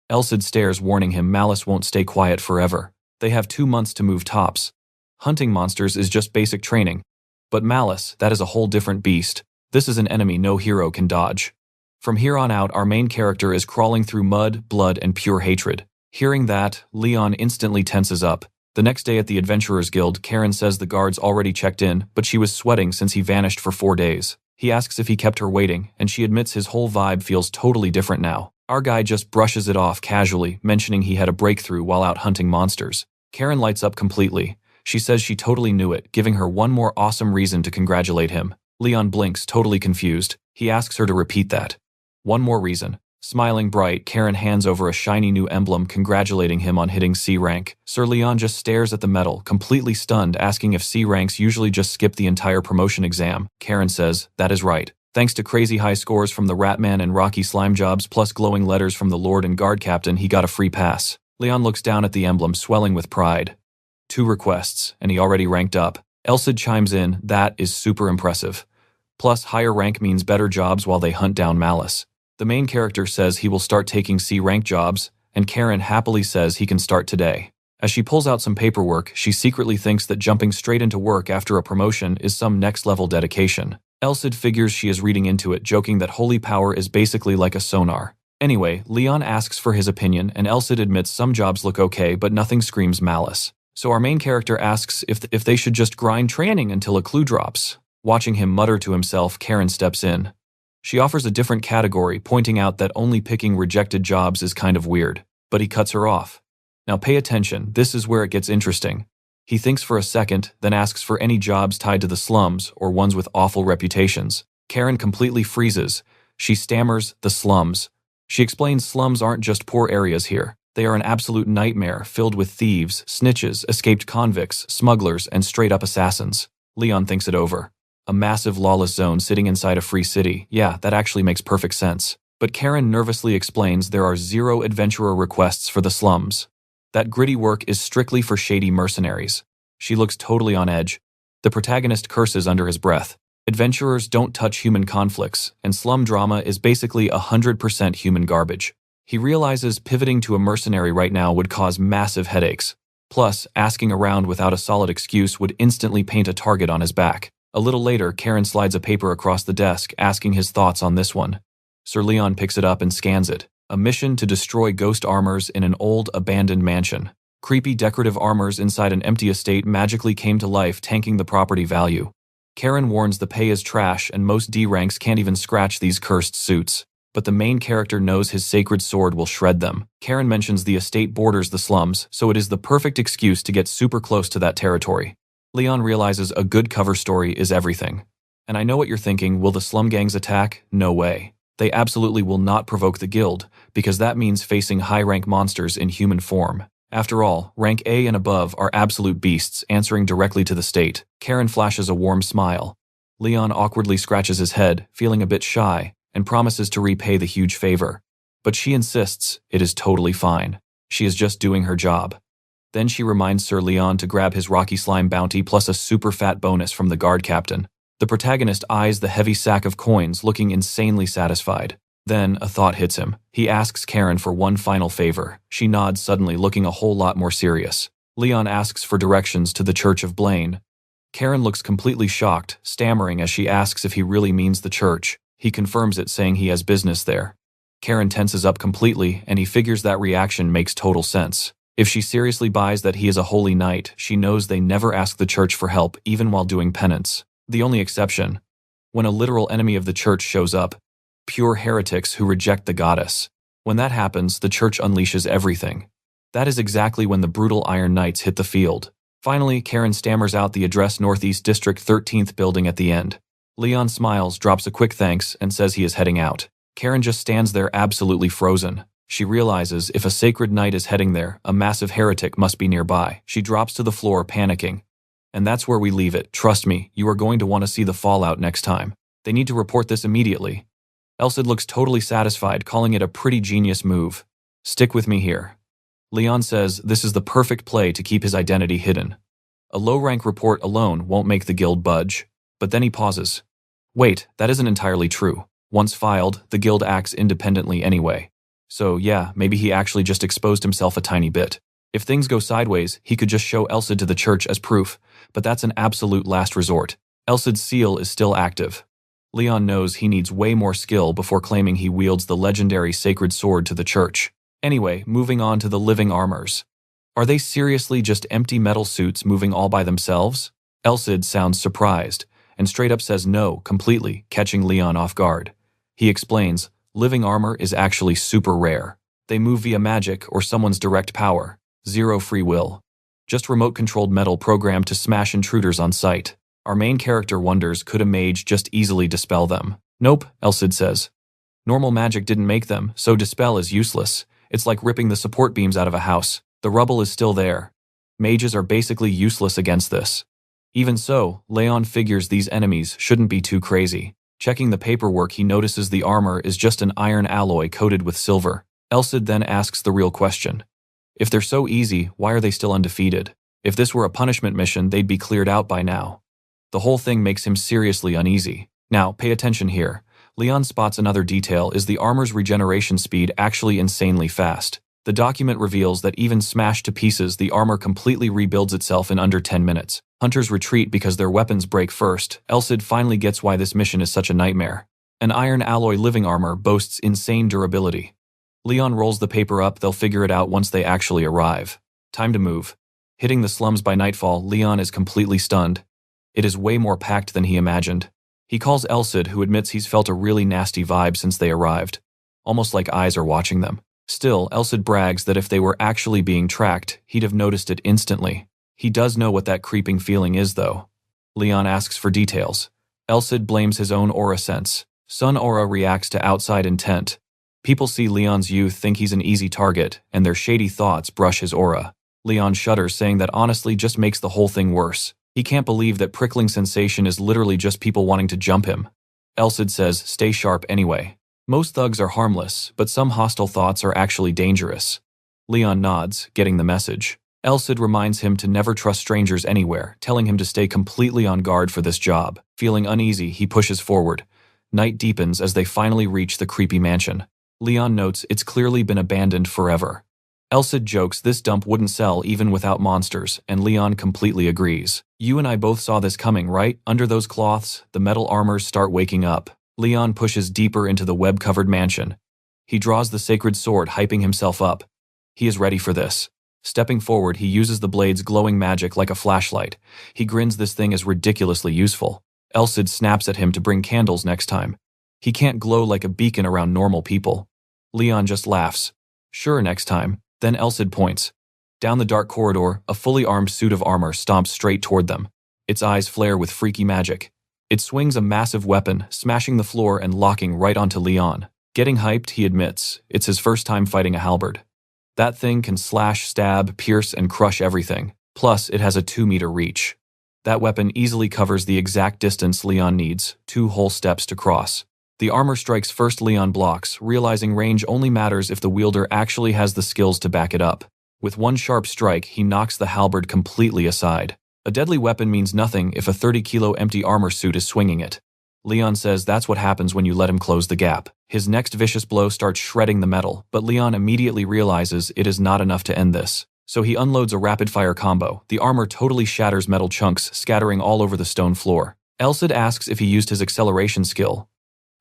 Elsid stares, warning him Malice won't stay quiet forever. They have 2 months to move tops. Hunting monsters is just basic training. But Malice, that is a whole different beast. This is an enemy no hero can dodge. From here on out, our main character is crawling through mud, blood, and pure hatred. Hearing that, Leon instantly tenses up. The next day at the Adventurers Guild, Karen says the guards already checked in, but she was sweating since he vanished for 4 days. He asks if he kept her waiting, and she admits his whole vibe feels totally different now. Our guy just brushes it off casually, mentioning he had a breakthrough while out hunting monsters. Karen lights up completely. She says she totally knew it, giving her one more awesome reason to congratulate him. Leon blinks, totally confused. He asks her to repeat that. One more reason. Smiling bright, Karen hands over a shiny new emblem congratulating him on hitting C rank. Sir Leon just stares at the medal, completely stunned, asking if C ranks usually just skip the entire promotion exam. Karen says, that is right. Thanks to crazy high scores from the Ratman and Rocky Slime jobs plus glowing letters from the Lord and Guard Captain, he got a free pass. Leon looks down at the emblem, swelling with pride. 2 requests, and he already ranked up. Elsid chimes in, that is super impressive. Plus, higher rank means better jobs while they hunt down Malice. The main character says he will start taking C-rank jobs, and Karen happily says he can start today. As she pulls out some paperwork, she secretly thinks that jumping straight into work after a promotion is some next-level dedication. Elsid figures she is reading into it, joking that holy power is basically like a sonar. Anyway, Leon asks for his opinion, and Elsid admits some jobs look okay, but nothing screams Malice. So our main character asks if they should just grind training until a clue drops. Watching him mutter to himself, Karen steps in. She offers a different category, pointing out that only picking rejected jobs is kind of weird, but he cuts her off. Now pay attention, this is where it gets interesting. He thinks for a second, then asks for any jobs tied to the slums or ones with awful reputations. Karen completely freezes. She stammers, the slums. She explains slums aren't just poor areas here. They are an absolute nightmare filled with thieves, snitches, escaped convicts, smugglers, and straight-up assassins. Leon thinks it over. A massive lawless zone sitting inside a free city. Yeah, that actually makes perfect sense. But Karen nervously explains there are 0 adventurer requests for the slums. That gritty work is strictly for shady mercenaries. She looks totally on edge. The protagonist curses under his breath. Adventurers don't touch human conflicts, and slum drama is basically 100% human garbage. He realizes pivoting to a mercenary right now would cause massive headaches. Plus, asking around without a solid excuse would instantly paint a target on his back. A little later, Karen slides a paper across the desk, asking his thoughts on this one. Sir Leon picks it up and scans it. A mission to destroy ghost armors in an old, abandoned mansion. Creepy decorative armors inside an empty estate magically came to life, tanking the property value. Karen warns the pay is trash and most D ranks can't even scratch these cursed suits. But the main character knows his sacred sword will shred them. Karen mentions the estate borders the slums, so it is the perfect excuse to get super close to that territory. Leon realizes a good cover story is everything. And I know what you're thinking, will the slum gangs attack? No way. They absolutely will not provoke the guild, because that means facing high-rank monsters in human form. After all, rank A and above are absolute beasts answering directly to the state. Karen flashes a warm smile. Leon awkwardly scratches his head, feeling a bit shy, and promises to repay the huge favor. But she insists it is totally fine. She is just doing her job. Then she reminds Sir Leon to grab his Rocky Slime bounty plus a super fat bonus from the guard captain. The protagonist eyes the heavy sack of coins, looking insanely satisfied. Then a thought hits him. He asks Karen for one final favor. She nods, suddenly looking a whole lot more serious. Leon asks for directions to the Church of Blaine. Karen looks completely shocked, stammering as she asks if he really means the church. He confirms it, saying he has business there. Karen tenses up completely, and he figures that reaction makes total sense. If she seriously buys that he is a holy knight, she knows they never ask the church for help, even while doing penance. The only exception, when a literal enemy of the church shows up, pure heretics who reject the goddess. When that happens, the church unleashes everything. That is exactly when the brutal Iron Knights hit the field. Finally, Karen stammers out the address, Northeast District 13th building at the end. Leon smiles, drops a quick thanks, and says he is heading out. Karen just stands there absolutely frozen. She realizes if a sacred knight is heading there, a massive heretic must be nearby. She drops to the floor, panicking. And that's where we leave it. Trust me, you are going to want to see the fallout next time. They need to report this immediately. Elsid looks totally satisfied, calling it a pretty genius move. Stick with me here. Leon says this is the perfect play to keep his identity hidden. A low-rank report alone won't make the guild budge. But then he pauses. Wait, that isn't entirely true. Once filed, the guild acts independently anyway. So yeah, maybe he actually just exposed himself a tiny bit. If things go sideways, he could just show Elsid to the church as proof, but that's an absolute last resort. Elsid's seal is still active. Leon knows he needs way more skill before claiming he wields the legendary sacred sword to the church. Anyway, moving on to the living armors. Are they seriously just empty metal suits moving all by themselves? Elsid sounds surprised, and straight up says no, completely, catching Leon off guard. He explains, living armor is actually super rare. They move via magic or someone's direct power. Zero free will. Just remote-controlled metal programmed to smash intruders on sight. Our main character wonders, could a mage just easily dispel them? Nope, Elsid says. Normal magic didn't make them, so dispel is useless. It's like ripping the support beams out of a house. The rubble is still there. Mages are basically useless against this. Even so, Leon figures these enemies shouldn't be too crazy. Checking the paperwork, he notices the armor is just an iron alloy coated with silver. Elsid then asks the real question. If they're so easy, why are they still undefeated? If this were a punishment mission, they'd be cleared out by now. The whole thing makes him seriously uneasy. Now, pay attention here. Leon spots another detail is the armor's regeneration speed actually insanely fast. The document reveals that even smashed to pieces, the armor completely rebuilds itself in under 10 minutes. Hunters retreat because their weapons break first. Elsid finally gets why this mission is such a nightmare. An iron alloy living armor boasts insane durability. Leon rolls the paper up, they'll figure it out once they actually arrive. Time to move. Hitting the slums by nightfall, Leon is completely stunned. It is way more packed than he imagined. He calls Elsid, who admits he's felt a really nasty vibe since they arrived. Almost like eyes are watching them. Still, Elsid brags that if they were actually being tracked, he'd have noticed it instantly. He does know what that creeping feeling is, though. Leon asks for details. Elsid blames his own aura sense. Sun aura reacts to outside intent. People see Leon's youth, think he's an easy target, and their shady thoughts brush his aura. Leon shudders, saying that honestly just makes the whole thing worse. He can't believe that prickling sensation is literally just people wanting to jump him. Elsid says, stay sharp anyway. Most thugs are harmless, but some hostile thoughts are actually dangerous. Leon nods, getting the message. Elsid reminds him to never trust strangers anywhere, telling him to stay completely on guard for this job. Feeling uneasy, he pushes forward. Night deepens as they finally reach the creepy mansion. Leon notes it's clearly been abandoned forever. Elsid jokes this dump wouldn't sell even without monsters, and Leon completely agrees. You and I both saw this coming, right? Under those cloths, the metal armors start waking up. Leon pushes deeper into the web-covered mansion. He draws the sacred sword, hyping himself up. He is ready for this. Stepping forward, he uses the blade's glowing magic like a flashlight. He grins, this thing is ridiculously useful. Elsid snaps at him to bring candles next time. He can't glow like a beacon around normal people. Leon just laughs. Sure, next time. Then Elsid points. Down the dark corridor, a fully armed suit of armor stomps straight toward them. Its eyes flare with freaky magic. It swings a massive weapon, smashing the floor and locking right onto Leon. Getting hyped, he admits, it's his first time fighting a halberd. That thing can slash, stab, pierce, and crush everything. Plus, it has a 2-meter reach. That weapon easily covers the exact distance Leon needs, 2 whole steps to cross. The armor strikes first, Leon blocks, realizing range only matters if the wielder actually has the skills to back it up. With one sharp strike, he knocks the halberd completely aside. A deadly weapon means nothing if a 30-kilo empty armor suit is swinging it. Leon says that's what happens when you let him close the gap. His next vicious blow starts shredding the metal, but Leon immediately realizes it is not enough to end this. So he unloads a rapid-fire combo. The armor totally shatters metal chunks, scattering all over the stone floor. Elsid asks if he used his acceleration skill.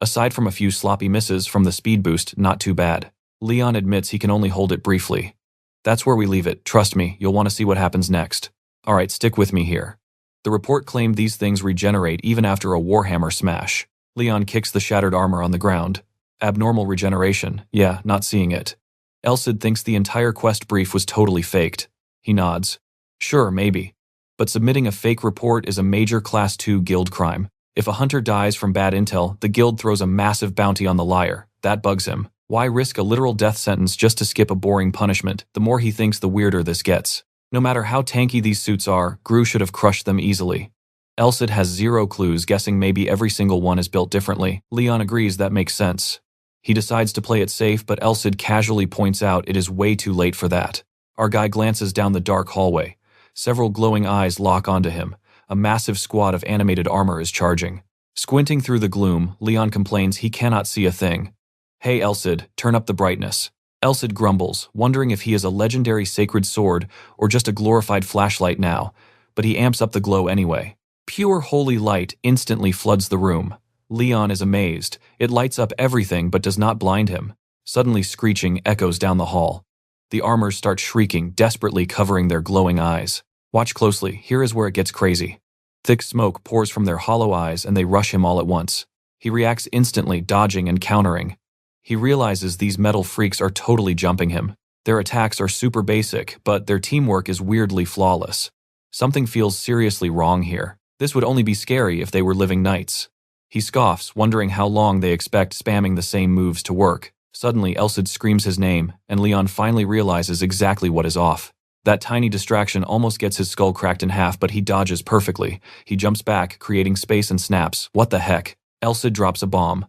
Aside from a few sloppy misses from the speed boost, not too bad. Leon admits he can only hold it briefly. That's where we leave it. Trust me, you'll want to see what happens next. Alright, stick with me here. The report claimed these things regenerate even after a warhammer smash. Leon kicks the shattered armor on the ground. Abnormal regeneration. Yeah, not seeing it. Elsid thinks the entire quest brief was totally faked. He nods. Sure, maybe. But submitting a fake report is a major Class 2 guild crime. If a hunter dies from bad intel, the guild throws a massive bounty on the liar. That bugs him. Why risk a literal death sentence just to skip a boring punishment? The more he thinks, the weirder this gets. No matter how tanky these suits are, Gru should have crushed them easily. Elsid has 0 clues, guessing maybe every single one is built differently. Leon agrees that makes sense. He decides to play it safe, but Elsid casually points out it is way too late for that. Our guy glances down the dark hallway. Several glowing eyes lock onto him. A massive squad of animated armor is charging. Squinting through the gloom, Leon complains he cannot see a thing. "Hey Elcid, turn up the brightness." Elcid grumbles, wondering if he is a legendary sacred sword or just a glorified flashlight now, but he amps up the glow anyway. Pure holy light instantly floods the room. Leon is amazed. It lights up everything but does not blind him. Suddenly screeching echoes down the hall. The armors start shrieking, desperately covering their glowing eyes. Watch closely, here is where it gets crazy. Thick smoke pours from their hollow eyes and they rush him all at once. He reacts instantly, dodging and countering. He realizes these metal freaks are totally jumping him. Their attacks are super basic, but their teamwork is weirdly flawless. Something feels seriously wrong here. This would only be scary if they were living knights. He scoffs, wondering how long they expect spamming the same moves to work. Suddenly, Elcid screams his name, and Leon finally realizes exactly what is off. That tiny distraction almost gets his skull cracked in half, but he dodges perfectly. He jumps back, creating space and snaps. What the heck? Elcid drops a bomb.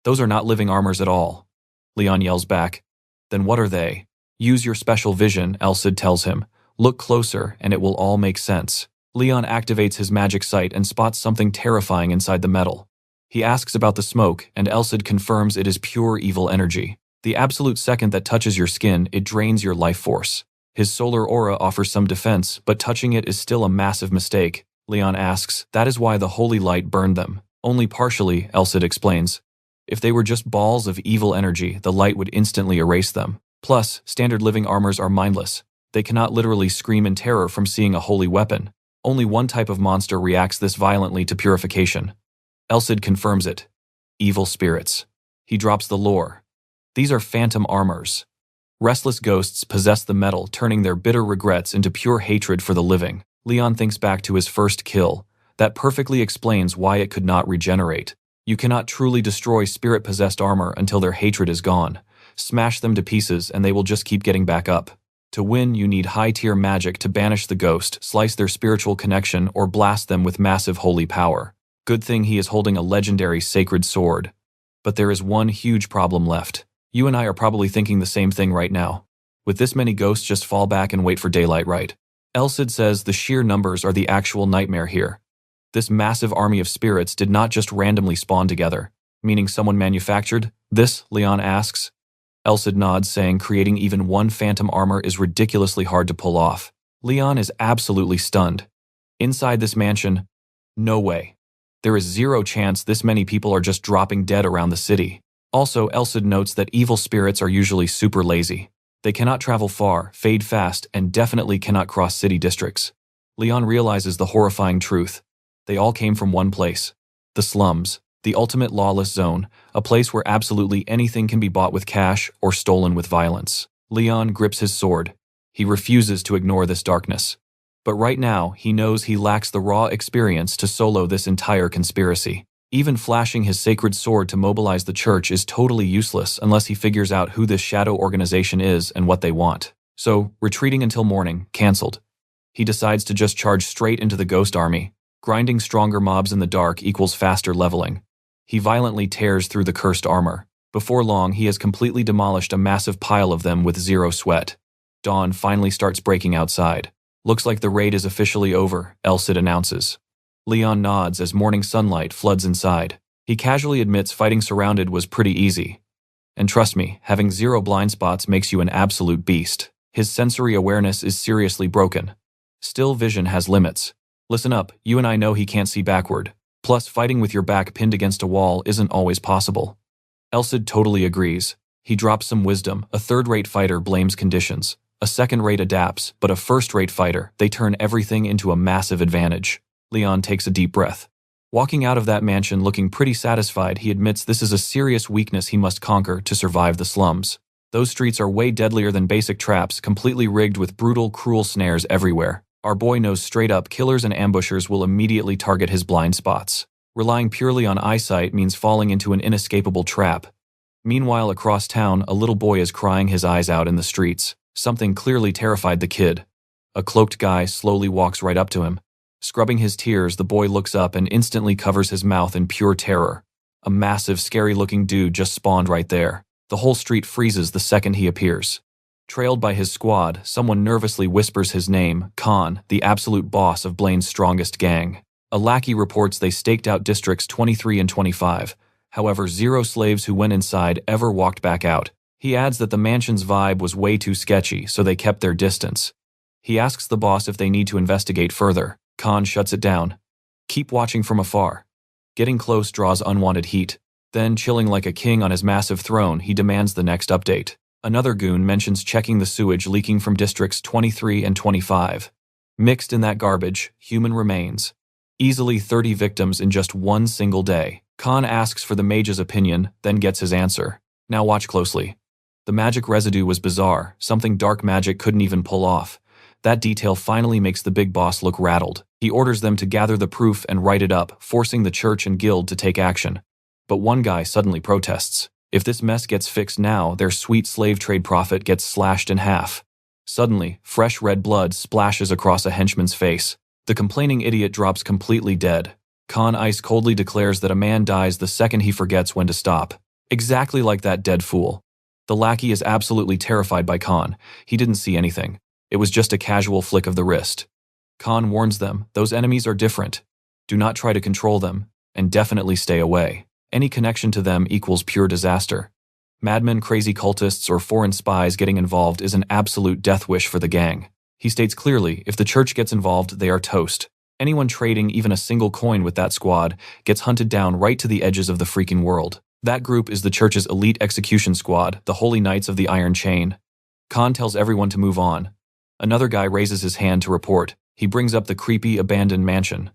"Those are not living armors at all." Leon yells back. "Then what are they?" "Use your special vision," Elcid tells him. "Look closer, and it will all make sense." Leon activates his magic sight and spots something terrifying inside the metal. He asks about the smoke, and Elcid confirms it is pure evil energy. The absolute second that touches your skin, it drains your life force. His solar aura offers some defense, but touching it is still a massive mistake. Leon asks, "That is why the holy light burned them." "Only partially," Elcid explains. "If they were just balls of evil energy, the light would instantly erase them. Plus, standard living armors are mindless. They cannot literally scream in terror from seeing a holy weapon. Only one type of monster reacts this violently to purification." Elcid confirms it. Evil spirits. He drops the lore. These are phantom armors. Restless ghosts possess the metal, turning their bitter regrets into pure hatred for the living. Leon thinks back to his first kill. That perfectly explains why it could not regenerate. You cannot truly destroy spirit-possessed armor until their hatred is gone. Smash them to pieces and they will just keep getting back up. To win, you need high-tier magic to banish the ghost, slice their spiritual connection, or blast them with massive holy power. Good thing he is holding a legendary sacred sword. But there is one huge problem left. You and I are probably thinking the same thing right now. With this many ghosts, just fall back and wait for daylight, right? Elcid says the sheer numbers are the actual nightmare here. This massive army of spirits did not just randomly spawn together, meaning someone manufactured this, Leon asks. Elcid nods, saying creating even one phantom armor is ridiculously hard to pull off. Leon is absolutely stunned. Inside this mansion, no way. There is zero chance this many people are just dropping dead around the city. Also, Elcid notes that evil spirits are usually super lazy. They cannot travel far, fade fast, and definitely cannot cross city districts. Leon realizes the horrifying truth. They all came from one place. The slums. The ultimate lawless zone, a place where absolutely anything can be bought with cash or stolen with violence. Leon grips his sword. He refuses to ignore this darkness. But right now, he knows he lacks the raw experience to solo this entire conspiracy. Even flashing his sacred sword to mobilize the church is totally useless unless he figures out who this shadow organization is and what they want. So, retreating until morning, cancelled. He decides to just charge straight into the ghost army. Grinding stronger mobs in the dark equals faster leveling. He violently tears through the cursed armor. Before long, he has completely demolished a massive pile of them with zero sweat. Dawn finally starts breaking outside. "Looks like the raid is officially over," Elcid announces. Leon nods as morning sunlight floods inside. He casually admits fighting surrounded was pretty easy. And trust me, having zero blind spots makes you an absolute beast. His sensory awareness is seriously broken. Still, vision has limits. Listen up, you and I know he can't see backward. Plus, fighting with your back pinned against a wall isn't always possible. Elcid totally agrees. He drops some wisdom. A third-rate fighter blames conditions. A second-rate adapts, but a first-rate fighter, they turn everything into a massive advantage. Leon takes a deep breath. Walking out of that mansion looking pretty satisfied, he admits this is a serious weakness he must conquer to survive the slums. Those streets are way deadlier than basic traps, completely rigged with brutal, cruel snares everywhere. Our boy knows straight up killers and ambushers will immediately target his blind spots. Relying purely on eyesight means falling into an inescapable trap. Meanwhile, across town, a little boy is crying his eyes out in the streets. Something clearly terrified the kid. A cloaked guy slowly walks right up to him. Scrubbing his tears, the boy looks up and instantly covers his mouth in pure terror. A massive, scary-looking dude just spawned right there. The whole street freezes the second he appears. Trailed by his squad, someone nervously whispers his name, Khan, the absolute boss of Blaine's strongest gang. A lackey reports they staked out districts 23 and 25. However, 0 slaves who went inside ever walked back out. He adds that the mansion's vibe was way too sketchy, so they kept their distance. He asks the boss if they need to investigate further. Khan shuts it down. Keep watching from afar. Getting close draws unwanted heat. Then, chilling like a king on his massive throne, he demands the next update. Another goon mentions checking the sewage leaking from districts 23 and 25. Mixed in that garbage, human remains. Easily 30 victims in just one single day. Khan asks for the mage's opinion, then gets his answer. Now watch closely. The magic residue was bizarre, something dark magic couldn't even pull off. That detail finally makes the big boss look rattled. He orders them to gather the proof and write it up, forcing the church and guild to take action. But one guy suddenly protests. If this mess gets fixed now, their sweet slave trade profit gets slashed in half. Suddenly, fresh red blood splashes across a henchman's face. The complaining idiot drops completely dead. Khan ice coldly declares that a man dies the second he forgets when to stop. Exactly like that dead fool. The lackey is absolutely terrified by Khan. He didn't see anything. It was just a casual flick of the wrist. Khan warns them, those enemies are different. Do not try to control them, and definitely stay away. Any connection to them equals pure disaster. Madmen, crazy cultists, or foreign spies getting involved is an absolute death wish for the gang. He states clearly, if the church gets involved, they are toast. Anyone trading even a single coin with that squad gets hunted down right to the edges of the freaking world. That group is the church's elite execution squad, the Holy Knights of the Iron Chain. Khan tells everyone to move on. Another guy raises his hand to report. He brings up the creepy, abandoned mansion.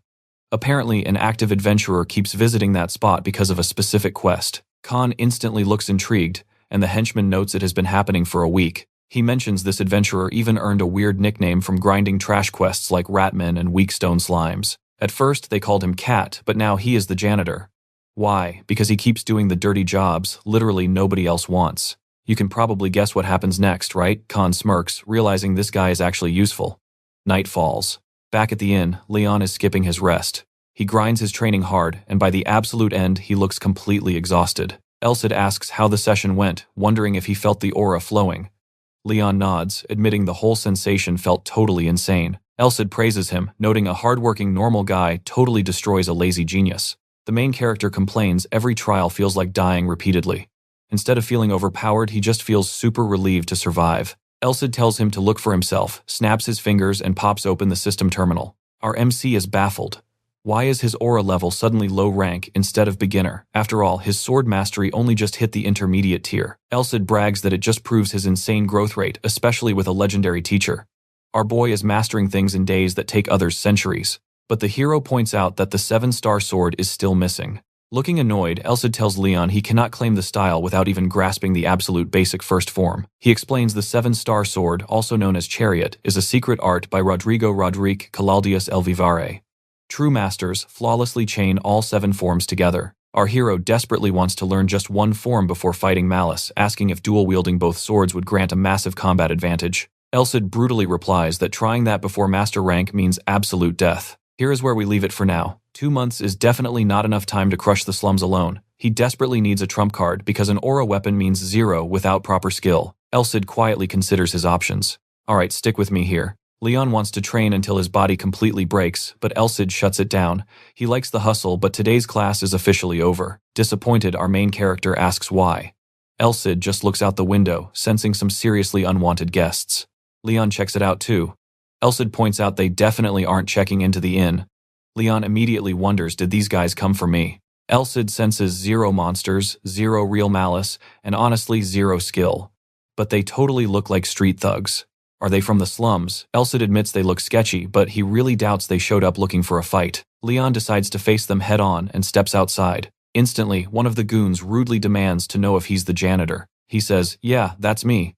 Apparently, an active adventurer keeps visiting that spot because of a specific quest. Khan instantly looks intrigued, and the henchman notes it has been happening for a week. He mentions this adventurer even earned a weird nickname from grinding trash quests like Ratmen and Weakstone Slimes. At first, they called him Cat, but now he is the janitor. Why? Because he keeps doing the dirty jobs literally nobody else wants. You can probably guess what happens next, right? Khan smirks, realizing this guy is actually useful. Night falls. Back at the inn, Leon is skipping his rest. He grinds his training hard, and by the absolute end, he looks completely exhausted. Elsid asks how the session went, wondering if he felt the aura flowing. Leon nods, admitting the whole sensation felt totally insane. Elsid praises him, noting a hardworking normal guy totally destroys a lazy genius. The main character complains every trial feels like dying repeatedly. Instead of feeling overpowered, he just feels super relieved to survive. Elsid tells him to look for himself, snaps his fingers, and pops open the system terminal. Our MC is baffled. Why is his aura level suddenly low rank instead of beginner? After all, his sword mastery only just hit the intermediate tier. Elsid brags that it just proves his insane growth rate, especially with a legendary teacher. Our boy is mastering things in days that take others centuries. But the hero points out that the 7-star sword is still missing. Looking annoyed, Elsid tells Leon he cannot claim the style without even grasping the absolute basic first form. He explains the 7-star sword, also known as Chariot, is a secret art by Rodrigo Rodrique Calaldius El Vivare. True masters flawlessly chain all 7 forms together. Our hero desperately wants to learn just one form before fighting Malice, asking if dual-wielding both swords would grant a massive combat advantage. Elsid brutally replies that trying that before master rank means absolute death. Here is where we leave it for now. 2 months is definitely not enough time to crush the slums alone. He desperately needs a trump card because an aura weapon means 0 without proper skill. Elsid quietly considers his options. Alright, stick with me here. Leon wants to train until his body completely breaks, but Elsid shuts it down. He likes the hustle, but today's class is officially over. Disappointed, our main character asks why. Elsid just looks out the window, sensing some seriously unwanted guests. Leon checks it out too. Elsid points out they definitely aren't checking into the inn. Leon immediately wonders, did these guys come for me? Elsid senses 0 monsters, 0 real malice, and honestly 0 skill. But they totally look like street thugs. Are they from the slums? Elsid admits they look sketchy, but he really doubts they showed up looking for a fight. Leon decides to face them head on and steps outside. Instantly, one of the goons rudely demands to know if he's the janitor. He says, yeah, that's me.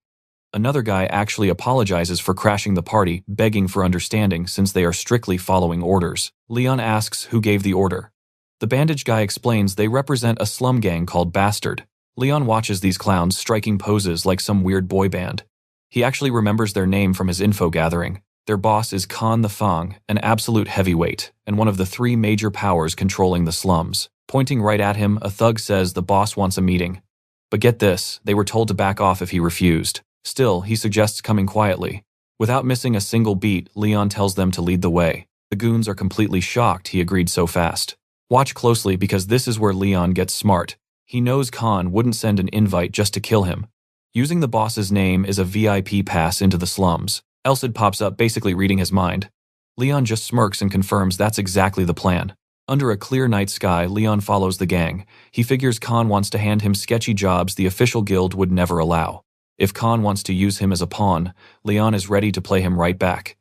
Another guy actually apologizes for crashing the party, begging for understanding since they are strictly following orders. Leon asks who gave the order. The bandage guy explains they represent a slum gang called Bastard. Leon watches these clowns striking poses like some weird boy band. He actually remembers their name from his info gathering. Their boss is Khan the Fang, an absolute heavyweight, and one of the 3 major powers controlling the slums. Pointing right at him, a thug says the boss wants a meeting. But get this, they were told to back off if he refused. Still, he suggests coming quietly. Without missing a single beat, Leon tells them to lead the way. The goons are completely shocked he agreed so fast. Watch closely because this is where Leon gets smart. He knows Khan wouldn't send an invite just to kill him. Using the boss's name is a VIP pass into the slums. Elsid pops up basically reading his mind. Leon just smirks and confirms that's exactly the plan. Under a clear night sky, Leon follows the gang. He figures Khan wants to hand him sketchy jobs the official guild would never allow. If Khan wants to use him as a pawn, Leon is ready to play him right back.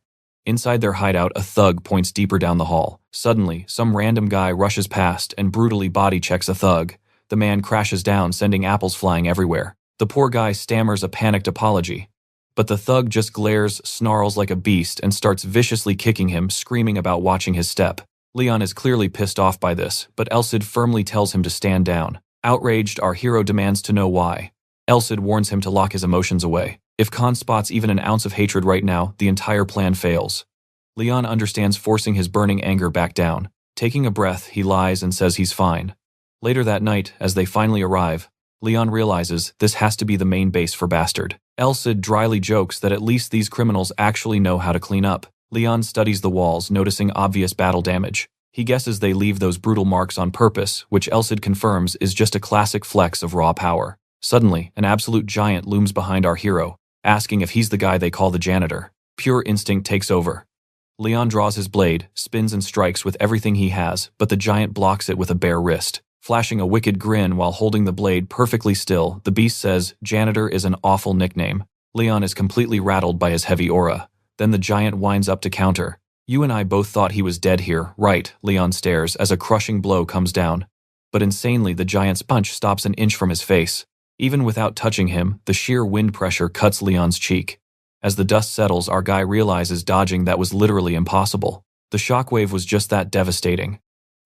Inside their hideout, a thug points deeper down the hall. Suddenly, some random guy rushes past and brutally body checks a thug. The man crashes down, sending apples flying everywhere. The poor guy stammers a panicked apology. But the thug just glares, snarls like a beast, and starts viciously kicking him, screaming about watching his step. Leon is clearly pissed off by this, but Elsid firmly tells him to stand down. Outraged, our hero demands to know why. Elsid warns him to lock his emotions away. If Khan spots even an ounce of hatred right now, the entire plan fails. Leon understands, forcing his burning anger back down. Taking a breath, he lies and says he's fine. Later that night, as they finally arrive, Leon realizes this has to be the main base for Bastard. Elsid dryly jokes that at least these criminals actually know how to clean up. Leon studies the walls, noticing obvious battle damage. He guesses they leave those brutal marks on purpose, which Elsid confirms is just a classic flex of raw power. Suddenly, an absolute giant looms behind our hero, asking if he's the guy they call the janitor. Pure instinct takes over. Leon draws his blade, spins and strikes with everything he has, but the giant blocks it with a bare wrist. Flashing a wicked grin while holding the blade perfectly still, the beast says, "Janitor is an awful nickname." Leon is completely rattled by his heavy aura. Then the giant winds up to counter. "You and I both thought he was dead here, right?" Leon stares as a crushing blow comes down. But insanely, the giant's punch stops an inch from his face. Even without touching him, the sheer wind pressure cuts Leon's cheek. As the dust settles, our guy realizes dodging that was literally impossible. The shockwave was just that devastating.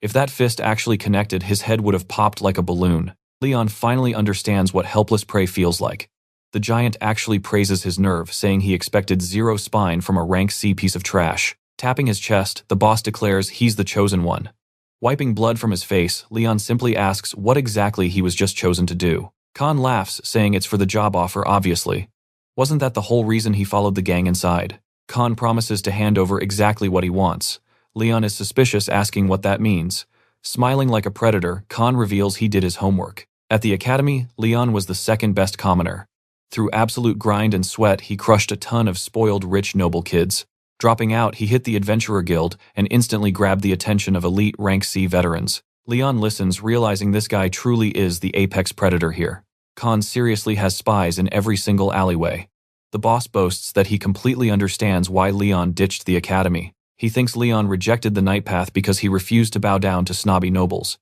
If that fist actually connected, his head would have popped like a balloon. Leon finally understands what helpless prey feels like. The giant actually praises his nerve, saying he expected 0 spine from a rank C piece of trash. Tapping his chest, the boss declares he's the chosen one. Wiping blood from his face, Leon simply asks what exactly he was just chosen to do. Khan laughs, saying it's for the job offer, obviously. Wasn't that the whole reason he followed the gang inside? Khan promises to hand over exactly what he wants. Leon is suspicious, asking what that means. Smiling like a predator, Khan reveals he did his homework. At the academy, Leon was the second best commoner. Through absolute grind and sweat, he crushed a ton of spoiled rich noble kids. Dropping out, he hit the Adventurer Guild and instantly grabbed the attention of elite rank C veterans. Leon listens, realizing this guy truly is the apex predator here. Khan seriously has spies in every single alleyway. The boss boasts that he completely understands why Leon ditched the academy. He thinks Leon rejected the Night Path because he refused to bow down to snobby nobles.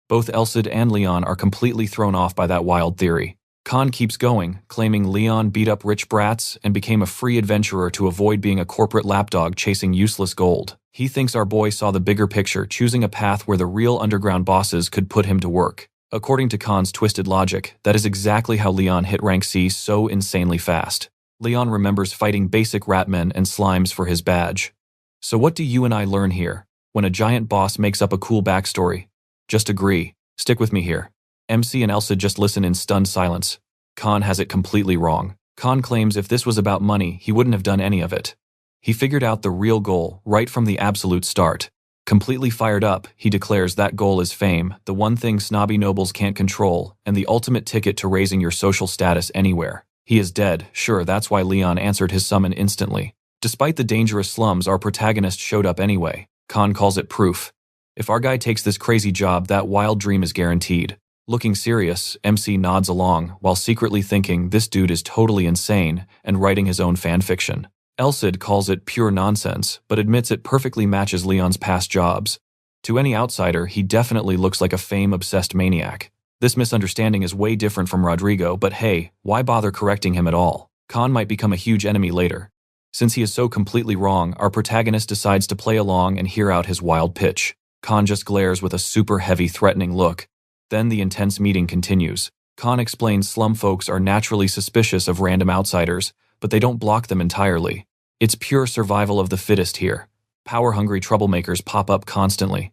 Both Elsid and Leon are completely thrown off by that wild theory. Khan keeps going, claiming Leon beat up rich brats and became a free adventurer to avoid being a corporate lapdog chasing useless gold. He thinks our boy saw the bigger picture, choosing a path where the real underground bosses could put him to work. According to Khan's twisted logic, that is exactly how Leon hit rank C so insanely fast. Leon remembers fighting basic ratmen and slimes for his badge. So what do you and I learn here? When a giant boss makes up a cool backstory, just agree. Stick with me here. MC and Elsa just listen in stunned silence. Khan has it completely wrong. Khan claims if this was about money, he wouldn't have done any of it. He figured out the real goal right from the absolute start. Completely fired up, he declares that goal is fame, the one thing snobby nobles can't control, and the ultimate ticket to raising your social status anywhere. He is dead, sure, that's why Leon answered his summon instantly. Despite the dangerous slums, our protagonist showed up anyway. Khan calls it proof. If our guy takes this crazy job, that wild dream is guaranteed. Looking serious, MC nods along, while secretly thinking this dude is totally insane and writing his own fanfiction. Elsid calls it pure nonsense, but admits it perfectly matches Leon's past jobs. To any outsider, he definitely looks like a fame-obsessed maniac. This misunderstanding is way different from Rodrigo, but hey, why bother correcting him at all? Khan might become a huge enemy later. Since he is so completely wrong, our protagonist decides to play along and hear out his wild pitch. Khan just glares with a super heavy, threatening look. Then the intense meeting continues. Khan explains slum folks are naturally suspicious of random outsiders, but they don't block them entirely. It's pure survival of the fittest here. Power-hungry troublemakers pop up constantly.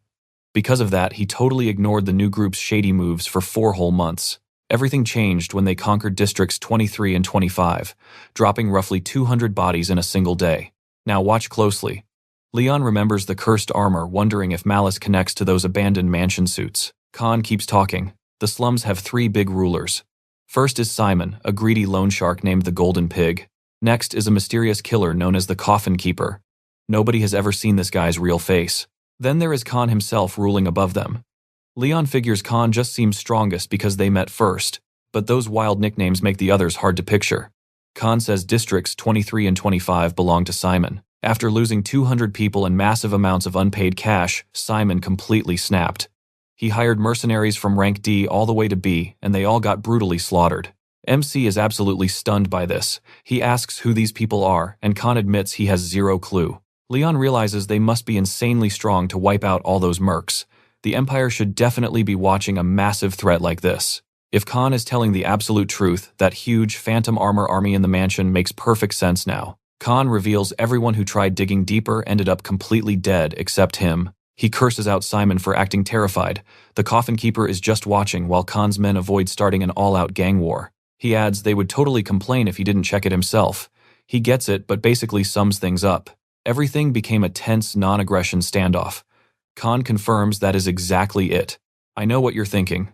Because of that, he totally ignored the new group's shady moves for 4 whole months. Everything changed when they conquered districts 23 and 25, dropping roughly 200 bodies in a single day. Now watch closely. Leon remembers the cursed armor, wondering if malice connects to those abandoned mansion suits. Khan keeps talking. The slums have 3 big rulers. First is Simon, a greedy loan shark named the Golden Pig. Next is a mysterious killer known as the Coffin Keeper. Nobody has ever seen this guy's real face. Then there is Khan himself ruling above them. Leon figures Khan just seems strongest because they met first, but those wild nicknames make the others hard to picture. Khan says districts 23 and 25 belong to Simon. After losing 200 people and massive amounts of unpaid cash, Simon completely snapped. He hired mercenaries from rank D all the way to B, and they all got brutally slaughtered. MC is absolutely stunned by this. He asks who these people are, and Khan admits he has zero clue. Leon realizes they must be insanely strong to wipe out all those mercs. The Empire should definitely be watching a massive threat like this. If Khan is telling the absolute truth, that huge phantom armor army in the mansion makes perfect sense now. Khan reveals everyone who tried digging deeper ended up completely dead except him. He curses out Simon for acting terrified. The Coffin Keeper is just watching while Khan's men avoid starting an all-out gang war. He adds they would totally complain if he didn't check it himself. He gets it, but basically sums things up. Everything became a tense, non-aggression standoff. Khan confirms that is exactly it. I know what you're thinking.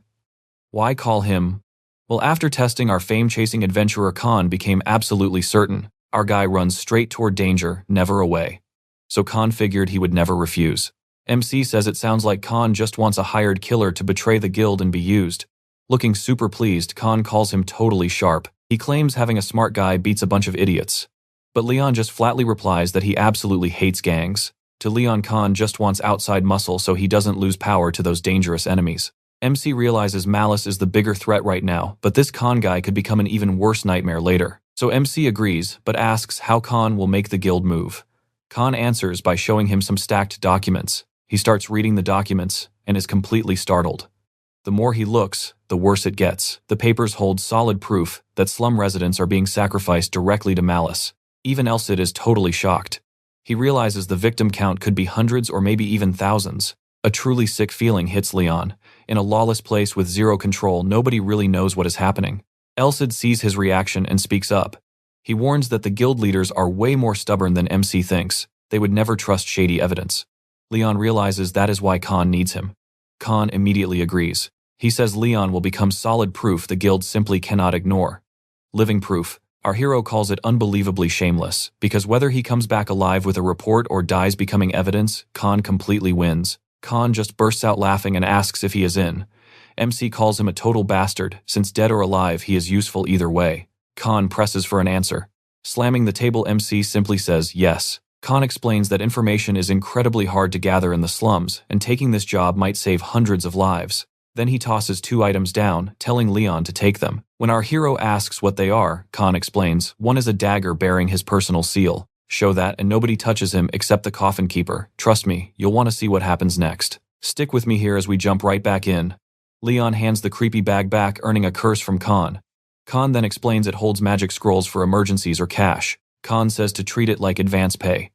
Why call him? Well, after testing our fame-chasing adventurer, Khan became absolutely certain. Our guy runs straight toward danger, never away. So Khan figured he would never refuse. MC says it sounds like Khan just wants a hired killer to betray the guild and be used. Looking super pleased, Khan calls him totally sharp. He claims having a smart guy beats a bunch of idiots. But Leon just flatly replies that he absolutely hates gangs. To Leon, Khan just wants outside muscle so he doesn't lose power to those dangerous enemies. MC realizes malice is the bigger threat right now, but this Khan guy could become an even worse nightmare later. So MC agrees, but asks how Khan will make the guild move. Khan answers by showing him some stacked documents. He starts reading the documents and is completely startled. The more he looks, the worse it gets. The papers hold solid proof that slum residents are being sacrificed directly to malice. Even Elsid is totally shocked. He realizes the victim count could be hundreds or maybe even thousands. A truly sick feeling hits Leon. In a lawless place with zero control, nobody really knows what is happening. Elsid sees his reaction and speaks up. He warns that the guild leaders are way more stubborn than MC thinks. They would never trust shady evidence. Leon realizes that is why Khan needs him. Khan immediately agrees. He says Leon will become solid proof the guild simply cannot ignore. Living proof. Our hero calls it unbelievably shameless, because whether he comes back alive with a report or dies becoming evidence, Khan completely wins. Khan just bursts out laughing and asks if he is in. MC calls him a total bastard, since dead or alive he is useful either way. Khan presses for an answer. Slamming the table, MC simply says yes. Khan explains that information is incredibly hard to gather in the slums, and taking this job might save hundreds of lives. Then he tosses 2 items down, telling Leon to take them. When our hero asks what they are, Khan explains, one is a dagger bearing his personal seal. Show that and nobody touches him except the Coffin Keeper. Trust me, you'll want to see what happens next. Stick with me here as we jump right back in. Leon hands the creepy bag back, earning a curse from Khan. Khan then explains it holds magic scrolls for emergencies or cash. Khan says to treat it like advance pay.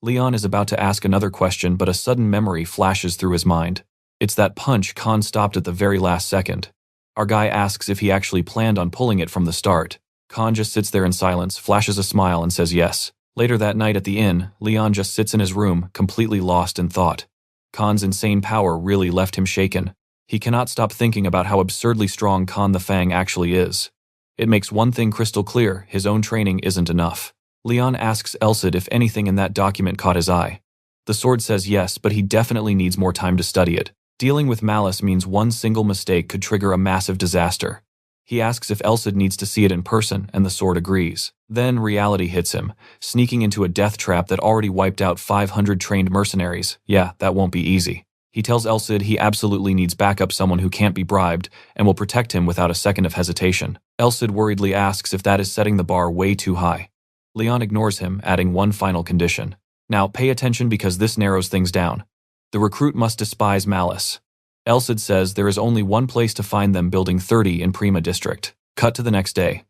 Leon is about to ask another question, but a sudden memory flashes through his mind. It's that punch Khan stopped at the very last second. Our guy asks if he actually planned on pulling it from the start. Khan just sits there in silence, flashes a smile and says yes. Later that night at the inn, Leon just sits in his room, completely lost in thought. Khan's insane power really left him shaken. He cannot stop thinking about how absurdly strong Khan the Fang actually is. It makes one thing crystal clear, his own training isn't enough. Leon asks Elsid if anything in that document caught his eye. The sword says yes, but he definitely needs more time to study it. Dealing with malice means one single mistake could trigger a massive disaster. He asks if Elsid needs to see it in person, and the sword agrees. Then reality hits him, sneaking into a death trap that already wiped out 500 trained mercenaries. Yeah, that won't be easy. He tells Elsid he absolutely needs backup, someone who can't be bribed, and will protect him without a second of hesitation. Elsid worriedly asks if that is setting the bar way too high. Leon ignores him, adding one final condition. Now pay attention because this narrows things down. The recruit must despise malice. Elsid says there is only one place to find them, building 30 in Prima District. Cut to the next day.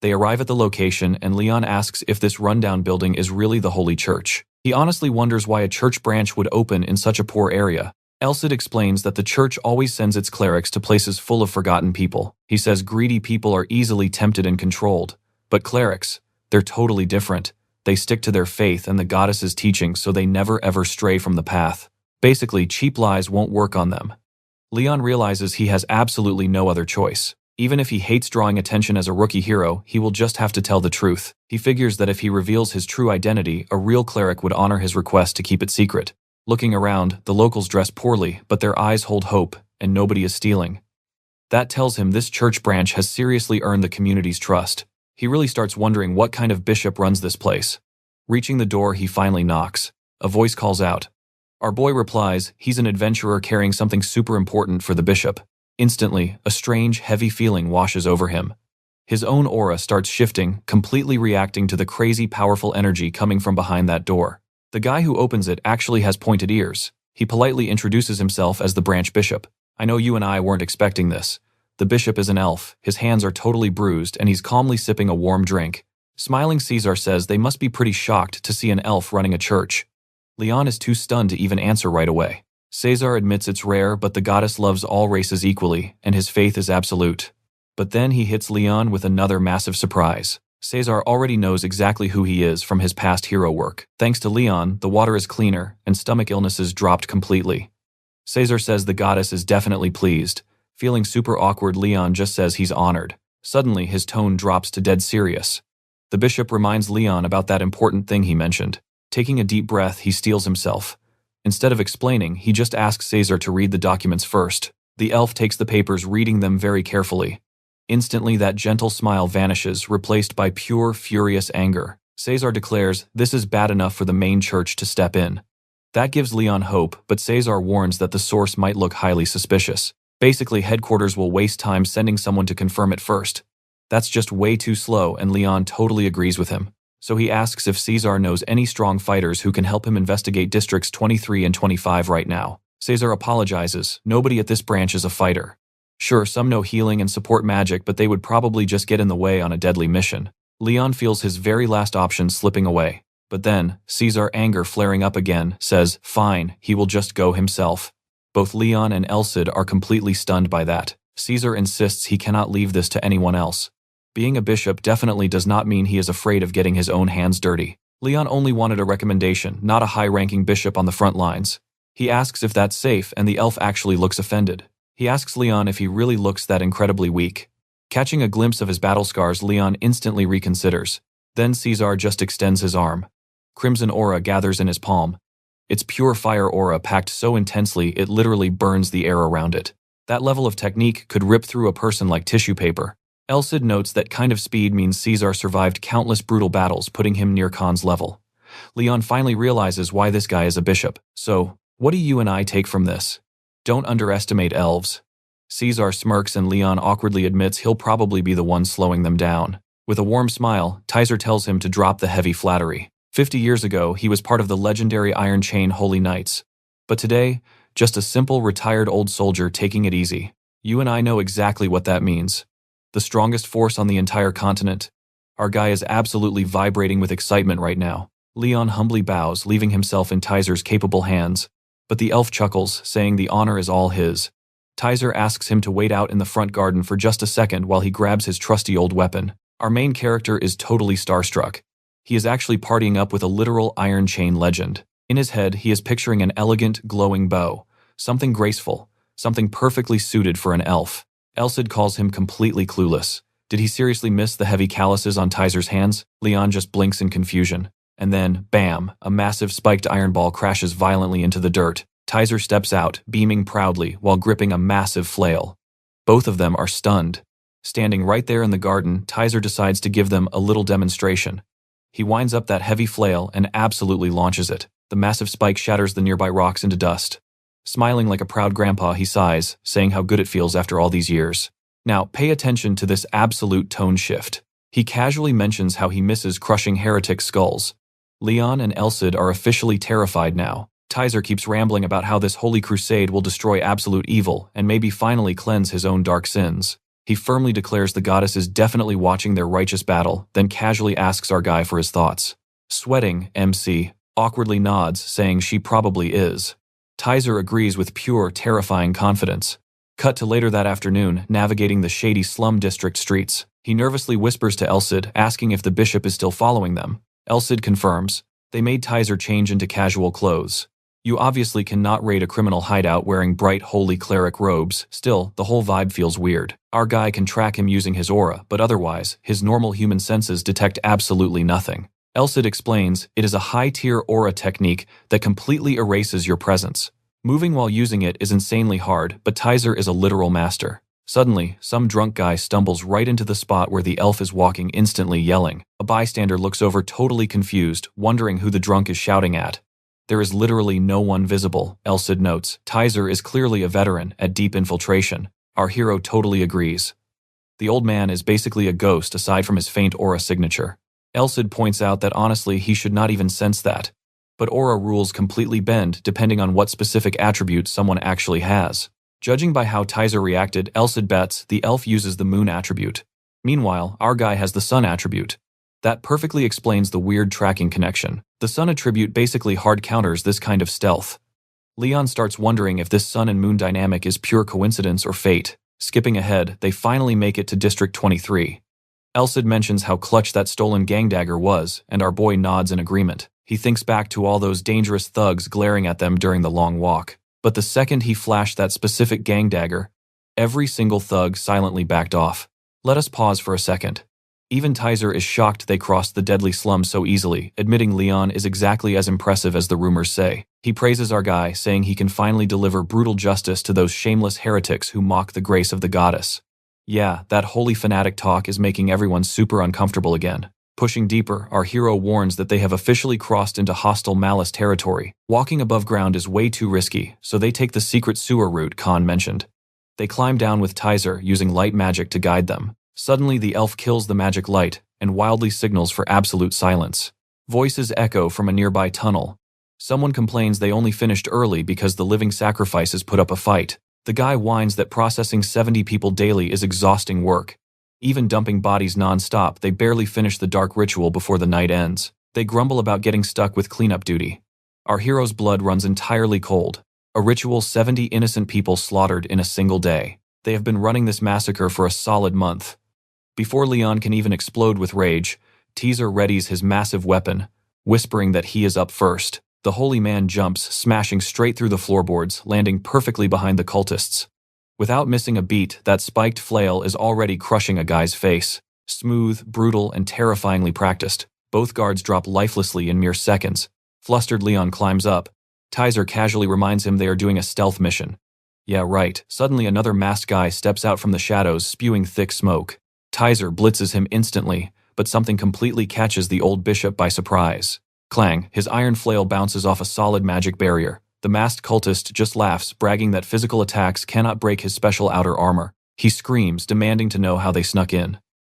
They arrive at the location and Leon asks if this rundown building is really the Holy Church. He honestly wonders why a church branch would open in such a poor area. Elsid explains that the church always sends its clerics to places full of forgotten people. He says greedy people are easily tempted and controlled, but clerics, they're totally different. They stick to their faith and the goddess's teachings so they never ever stray from the path. Basically, cheap lies won't work on them. Leon realizes he has absolutely no other choice. Even if he hates drawing attention as a rookie hero, he will just have to tell the truth. He figures that if he reveals his true identity, a real cleric would honor his request to keep it secret. Looking around, the locals dress poorly, but their eyes hold hope, and nobody is stealing. That tells him this church branch has seriously earned the community's trust. He really starts wondering what kind of bishop runs this place. Reaching the door, he finally knocks. A voice calls out. Our boy replies, he's an adventurer carrying something super important for the bishop. Instantly, a strange, heavy feeling washes over him. His own aura starts shifting, completely reacting to the crazy, powerful energy coming from behind that door. The guy who opens it actually has pointed ears. He politely introduces himself as the branch bishop. I know you and I weren't expecting this. The bishop is an elf, his hands are totally bruised, and he's calmly sipping a warm drink. Smiling Caesar says they must be pretty shocked to see an elf running a church. Leon is too stunned to even answer right away. Caesar admits it's rare, but the goddess loves all races equally, and his faith is absolute. But then he hits Leon with another massive surprise. Caesar already knows exactly who he is from his past hero work. Thanks to Leon, the water is cleaner, and stomach illnesses dropped completely. Caesar says the goddess is definitely pleased. Feeling super awkward, Leon just says he's honored. Suddenly, his tone drops to dead serious. The bishop reminds Leon about that important thing he mentioned. Taking a deep breath, he steels himself. Instead of explaining, he just asks Caesar to read the documents first. The elf takes the papers, reading them very carefully. Instantly, that gentle smile vanishes, replaced by pure, furious anger. Caesar declares this is bad enough for the main church to step in. That gives Leon hope, but Caesar warns that the source might look highly suspicious. Basically, headquarters will waste time sending someone to confirm it first. That's just way too slow, and Leon totally agrees with him. So he asks if Caesar knows any strong fighters who can help him investigate districts 23 and 25 right now. Caesar apologizes. Nobody at this branch is a fighter. Sure, some know healing and support magic, but they would probably just get in the way on a deadly mission. Leon feels his very last option slipping away. But then, Caesar, anger flaring up again, says, fine, he will just go himself. Both Leon and Elsid are completely stunned by that. Caesar insists he cannot leave this to anyone else. Being a bishop definitely does not mean he is afraid of getting his own hands dirty. Leon only wanted a recommendation, not a high-ranking bishop on the front lines. He asks if that's safe, and the elf actually looks offended. He asks Leon if he really looks that incredibly weak. Catching a glimpse of his battle scars, Leon instantly reconsiders. Then Caesar just extends his arm. Crimson aura gathers in his palm. It's pure fire aura packed so intensely it literally burns the air around it. That level of technique could rip through a person like tissue paper. Elsid notes that kind of speed means Caesar survived countless brutal battles, putting him near Khan's level. Leon finally realizes why this guy is a bishop. So, what do you and I take from this? Don't underestimate elves. Caesar smirks and Leon awkwardly admits he'll probably be the one slowing them down. With a warm smile, Tizer tells him to drop the heavy flattery. 50 years ago, he was part of the legendary Iron Chain Holy Knights. But today, just a simple retired old soldier taking it easy. You and I know exactly what that means. The strongest force on the entire continent. Our guy is absolutely vibrating with excitement right now. Leon humbly bows, leaving himself in Tizer's capable hands. But the elf chuckles, saying the honor is all his. Tizer asks him to wait out in the front garden for just a second while he grabs his trusty old weapon. Our main character is totally starstruck. He is actually partying up with a literal Iron Chain legend. In his head, he is picturing an elegant, glowing bow. Something graceful. Something perfectly suited for an elf. Elsid calls him completely clueless. Did he seriously miss the heavy calluses on Tizer's hands? Leon just blinks in confusion. And then, bam, a massive spiked iron ball crashes violently into the dirt. Tizer steps out, beaming proudly, while gripping a massive flail. Both of them are stunned. Standing right there in the garden, Tizer decides to give them a little demonstration. He winds up that heavy flail and absolutely launches it. The massive spike shatters the nearby rocks into dust. Smiling like a proud grandpa, he sighs, saying how good it feels after all these years. Now, pay attention to this absolute tone shift. He casually mentions how he misses crushing heretic skulls. Leon and Elsid are officially terrified now. Tizer keeps rambling about how this holy crusade will destroy absolute evil and maybe finally cleanse his own dark sins. He firmly declares the goddess is definitely watching their righteous battle, then casually asks our guy for his thoughts. Sweating, MC awkwardly nods, saying she probably is. Tizer agrees with pure, terrifying confidence. Cut to later that afternoon, navigating the shady slum district streets. He nervously whispers to Elsid, asking if the bishop is still following them. Elsid confirms. They made Tizer change into casual clothes. You obviously cannot raid a criminal hideout wearing bright holy cleric robes. Still, the whole vibe feels weird. Our guy can track him using his aura, but otherwise, his normal human senses detect absolutely nothing. Elsid explains, it is a high-tier aura technique that completely erases your presence. Moving while using it is insanely hard, but Tizer is a literal master. Suddenly, some drunk guy stumbles right into the spot where the elf is walking, instantly yelling. A bystander looks over totally confused, wondering who the drunk is shouting at. There is literally no one visible, Elsid notes. Tizer is clearly a veteran at deep infiltration. Our hero totally agrees. The old man is basically a ghost aside from his faint aura signature. Elsid points out that honestly he should not even sense that. But aura rules completely bend depending on what specific attribute someone actually has. Judging by how Tizer reacted, Elsid bets the elf uses the moon attribute. Meanwhile, our guy has the sun attribute. That perfectly explains the weird tracking connection. The sun attribute basically hard counters this kind of stealth. Leon starts wondering if this sun and moon dynamic is pure coincidence or fate. Skipping ahead, they finally make it to District 23. Elsid mentions how clutch that stolen gang dagger was, and our boy nods in agreement. He thinks back to all those dangerous thugs glaring at them during the long walk. But the second he flashed that specific gang dagger, every single thug silently backed off. Let us pause for a second. Even Tizer is shocked they crossed the deadly slum so easily, admitting Leon is exactly as impressive as the rumors say. He praises our guy, saying he can finally deliver brutal justice to those shameless heretics who mock the grace of the goddess. Yeah, that holy fanatic talk is making everyone super uncomfortable again. Pushing deeper, our hero warns that they have officially crossed into hostile malice territory. Walking above ground is way too risky, so they take the secret sewer route Khan mentioned. They climb down with Tizer, using light magic to guide them. Suddenly, the elf kills the magic light and wildly signals for absolute silence. Voices echo from a nearby tunnel. Someone complains they only finished early because the living sacrifices put up a fight. The guy whines that processing 70 people daily is exhausting work. Even dumping bodies non-stop, they barely finish the dark ritual before the night ends. They grumble about getting stuck with cleanup duty. Our hero's blood runs entirely cold. A ritual 70 innocent people slaughtered in a single day. They have been running this massacre for a solid month. Before Leon can even explode with rage, Tizer readies his massive weapon, whispering that he is up first. The holy man jumps, smashing straight through the floorboards, landing perfectly behind the cultists. Without missing a beat, that spiked flail is already crushing a guy's face. Smooth, brutal, and terrifyingly practiced. Both guards drop lifelessly in mere seconds. Flustered Leon climbs up. Tizer casually reminds him they are doing a stealth mission. Yeah, right. Suddenly another masked guy steps out from the shadows, spewing thick smoke. Tizer blitzes him instantly, but something completely catches the old bishop by surprise. Clang, his iron flail bounces off a solid magic barrier. The masked cultist just laughs, bragging that physical attacks cannot break his special outer armor. He screams, demanding to know how they snuck in.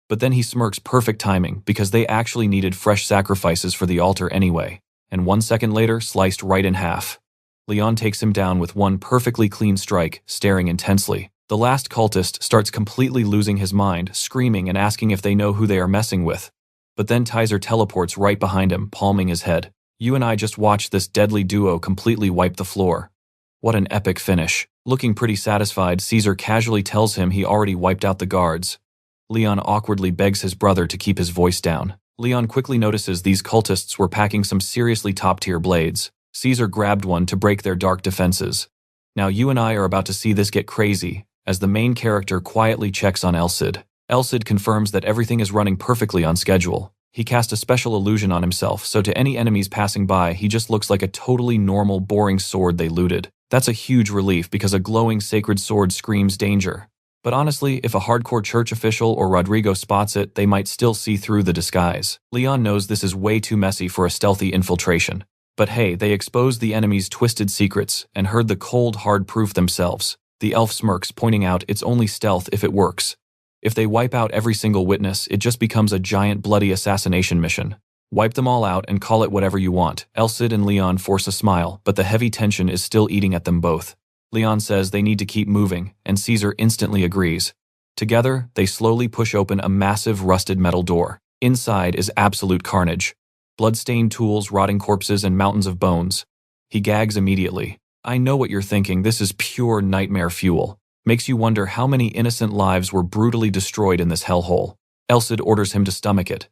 But then he smirks perfect timing, because they actually needed fresh sacrifices for the altar anyway, and 1 second later sliced right in half. Leon takes him down with one perfectly clean strike, staring intensely. The last cultist starts completely losing his mind, screaming and asking if they know who they are messing with. But then Tizer teleports right behind him, palming his head. You and I just watched this deadly duo completely wipe the floor. What an epic finish. Looking pretty satisfied, Caesar casually tells him he already wiped out the guards. Leon awkwardly begs his brother to keep his voice down. Leon quickly notices these cultists were packing some seriously top-tier blades. Caesar grabbed one to break their dark defenses. Now you and I are about to see this get crazy, as the main character quietly checks on Elsid. Elsid confirms that everything is running perfectly on schedule. He cast a special illusion on himself, so to any enemies passing by, he just looks like a totally normal, boring sword they looted. That's a huge relief because a glowing sacred sword screams danger. But honestly, if a hardcore church official or Rodrigo spots it, they might still see through the disguise. Leon knows this is way too messy for a stealthy infiltration. But hey, they exposed the enemy's twisted secrets and heard the cold, hard proof themselves. The elf smirks, pointing out it's only stealth if it works. If they wipe out every single witness, it just becomes a giant bloody assassination mission. Wipe them all out and call it whatever you want. Elsid and Leon force a smile, but the heavy tension is still eating at them both. Leon says they need to keep moving, and Caesar instantly agrees. Together, they slowly push open a massive rusted metal door. Inside is absolute carnage. Blood-stained tools, rotting corpses, and mountains of bones. He gags immediately. I know what you're thinking, this is pure nightmare fuel. Makes you wonder how many innocent lives were brutally destroyed in this hellhole. Elcid orders him to stomach it.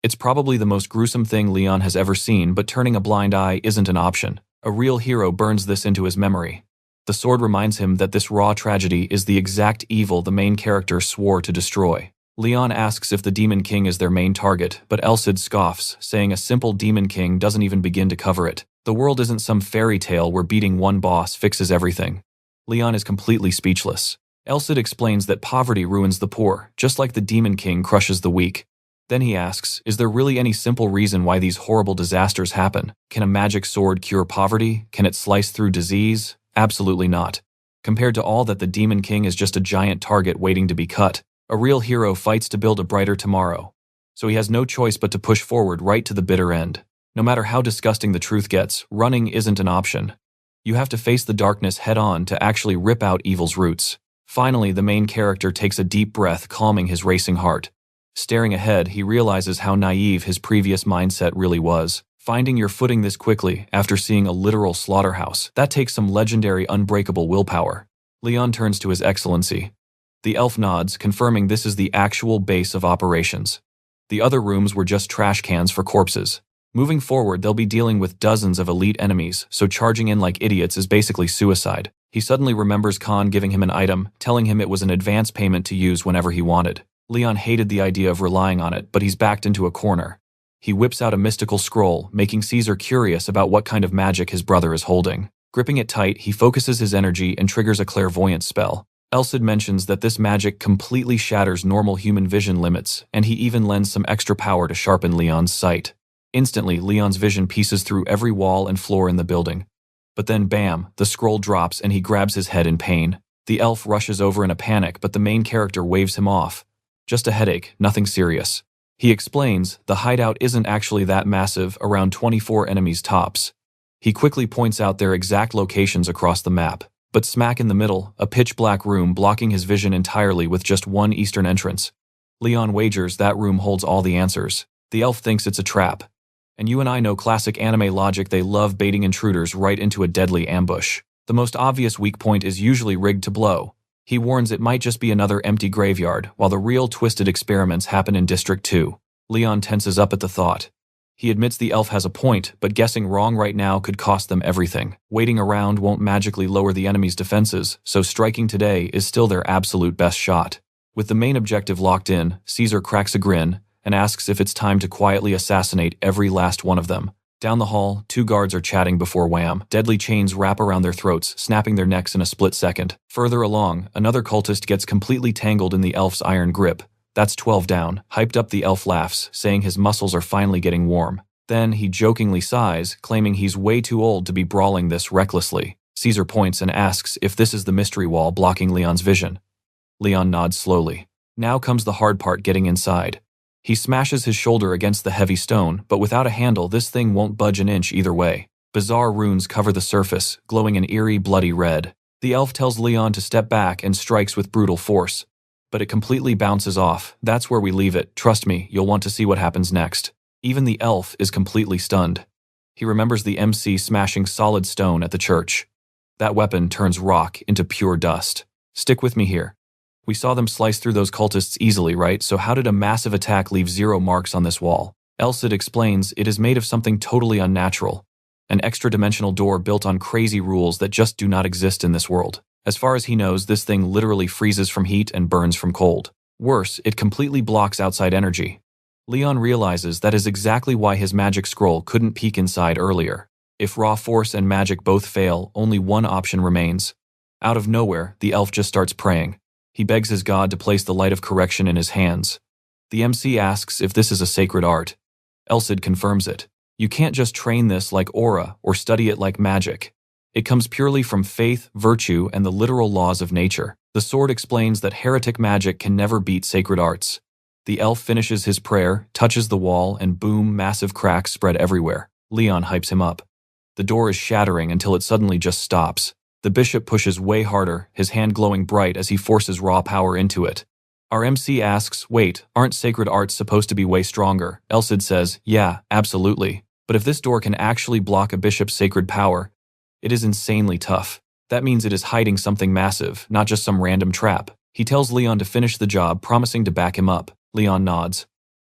It's probably the most gruesome thing Leon has ever seen, but turning a blind eye isn't an option. A real hero burns this into his memory. The sword reminds him that this raw tragedy is the exact evil the main character swore to destroy. Leon asks if the Demon King is their main target, but Elcid scoffs, saying a simple Demon King doesn't even begin to cover it. The world isn't some fairy tale where beating one boss fixes everything. Leon is completely speechless. Elcid explains that poverty ruins the poor, just like the Demon King crushes the weak. Then he asks, is there really any simple reason why these horrible disasters happen? Can a magic sword cure poverty? Can it slice through disease? Absolutely not. Compared to all that, the Demon King is just a giant target waiting to be cut. A real hero fights to build a brighter tomorrow. So he has no choice but to push forward right to the bitter end. No matter how disgusting the truth gets, running isn't an option. You have to face the darkness head-on to actually rip out evil's roots. Finally, the main character takes a deep breath, calming his racing heart. Staring ahead, he realizes how naive his previous mindset really was. Finding your footing this quickly after seeing a literal slaughterhouse, that takes some legendary unbreakable willpower. Leon turns to His Excellency. The elf nods, confirming this is the actual base of operations. The other rooms were just trash cans for corpses. Moving forward, they'll be dealing with dozens of elite enemies, so charging in like idiots is basically suicide. He suddenly remembers Khan giving him an item, telling him it was an advance payment to use whenever he wanted. Leon hated the idea of relying on it, but he's backed into a corner. He whips out a mystical scroll, making Caesar curious about what kind of magic his brother is holding. Gripping it tight, he focuses his energy and triggers a clairvoyance spell. Elcid mentions that this magic completely shatters normal human vision limits, and he even lends some extra power to sharpen Leon's sight. Instantly, Leon's vision pieces through every wall and floor in the building. But then bam, the scroll drops and he grabs his head in pain. The elf rushes over in a panic, but the main character waves him off. Just a headache, nothing serious. He explains the hideout isn't actually that massive, around 24 enemies tops. He quickly points out their exact locations across the map. But smack in the middle, a pitch-black room blocking his vision entirely with just one eastern entrance. Leon wagers that room holds all the answers. The elf thinks it's a trap. And you and I know classic anime logic, they love baiting intruders right into a deadly ambush. The most obvious weak point is usually rigged to blow. He warns it might just be another empty graveyard, while the real twisted experiments happen in District 2. Leon tenses up at the thought. He admits the elf has a point, but guessing wrong right now could cost them everything. Waiting around won't magically lower the enemy's defenses, so striking today is still their absolute best shot. With the main objective locked in, Caesar cracks a grin and asks if it's time to quietly assassinate every last one of them. Down the hall, two guards are chatting before wham. Deadly chains wrap around their throats, snapping their necks in a split second. Further along, another cultist gets completely tangled in the elf's iron grip. That's 12 down. Hyped up, the elf laughs, saying his muscles are finally getting warm. Then he jokingly sighs, claiming he's way too old to be brawling this recklessly. Caesar points and asks if this is the mystery wall blocking Leon's vision. Leon nods slowly. Now comes the hard part, getting inside. He smashes his shoulder against the heavy stone, but without a handle, this thing won't budge an inch either way. Bizarre runes cover the surface, glowing an eerie, bloody red. The elf tells Leon to step back and strikes with brutal force. But it completely bounces off. That's where we leave it. Trust me, you'll want to see what happens next. Even the elf is completely stunned. He remembers the MC smashing solid stone at the church. That weapon turns rock into pure dust. Stick with me here. We saw them slice through those cultists easily, right? So how did a massive attack leave 0 marks on this wall? Elcid explains it is made of something totally unnatural. An extra-dimensional door built on crazy rules that just do not exist in this world. As far as he knows, this thing literally freezes from heat and burns from cold. Worse, it completely blocks outside energy. Leon realizes that is exactly why his magic scroll couldn't peek inside earlier. If raw force and magic both fail, only one option remains. Out of nowhere, the elf just starts praying. He begs his god to place the light of correction in his hands. The MC asks if this is a sacred art. Elcid confirms it. You can't just train this like aura or study it like magic. It comes purely from faith, virtue, and the literal laws of nature. The sword explains that heretic magic can never beat sacred arts. The elf finishes his prayer, touches the wall, and boom, massive cracks spread everywhere. Leon hypes him up. The door is shattering until it suddenly just stops. The bishop pushes way harder, his hand glowing bright as he forces raw power into it. Our MC asks, wait, aren't sacred arts supposed to be way stronger? Elcid says, yeah, absolutely. But if this door can actually block a bishop's sacred power, It is insanely tough. That means it is hiding something massive, not just some random trap. He tells Leon to finish the job, promising to back him up. Leon nods.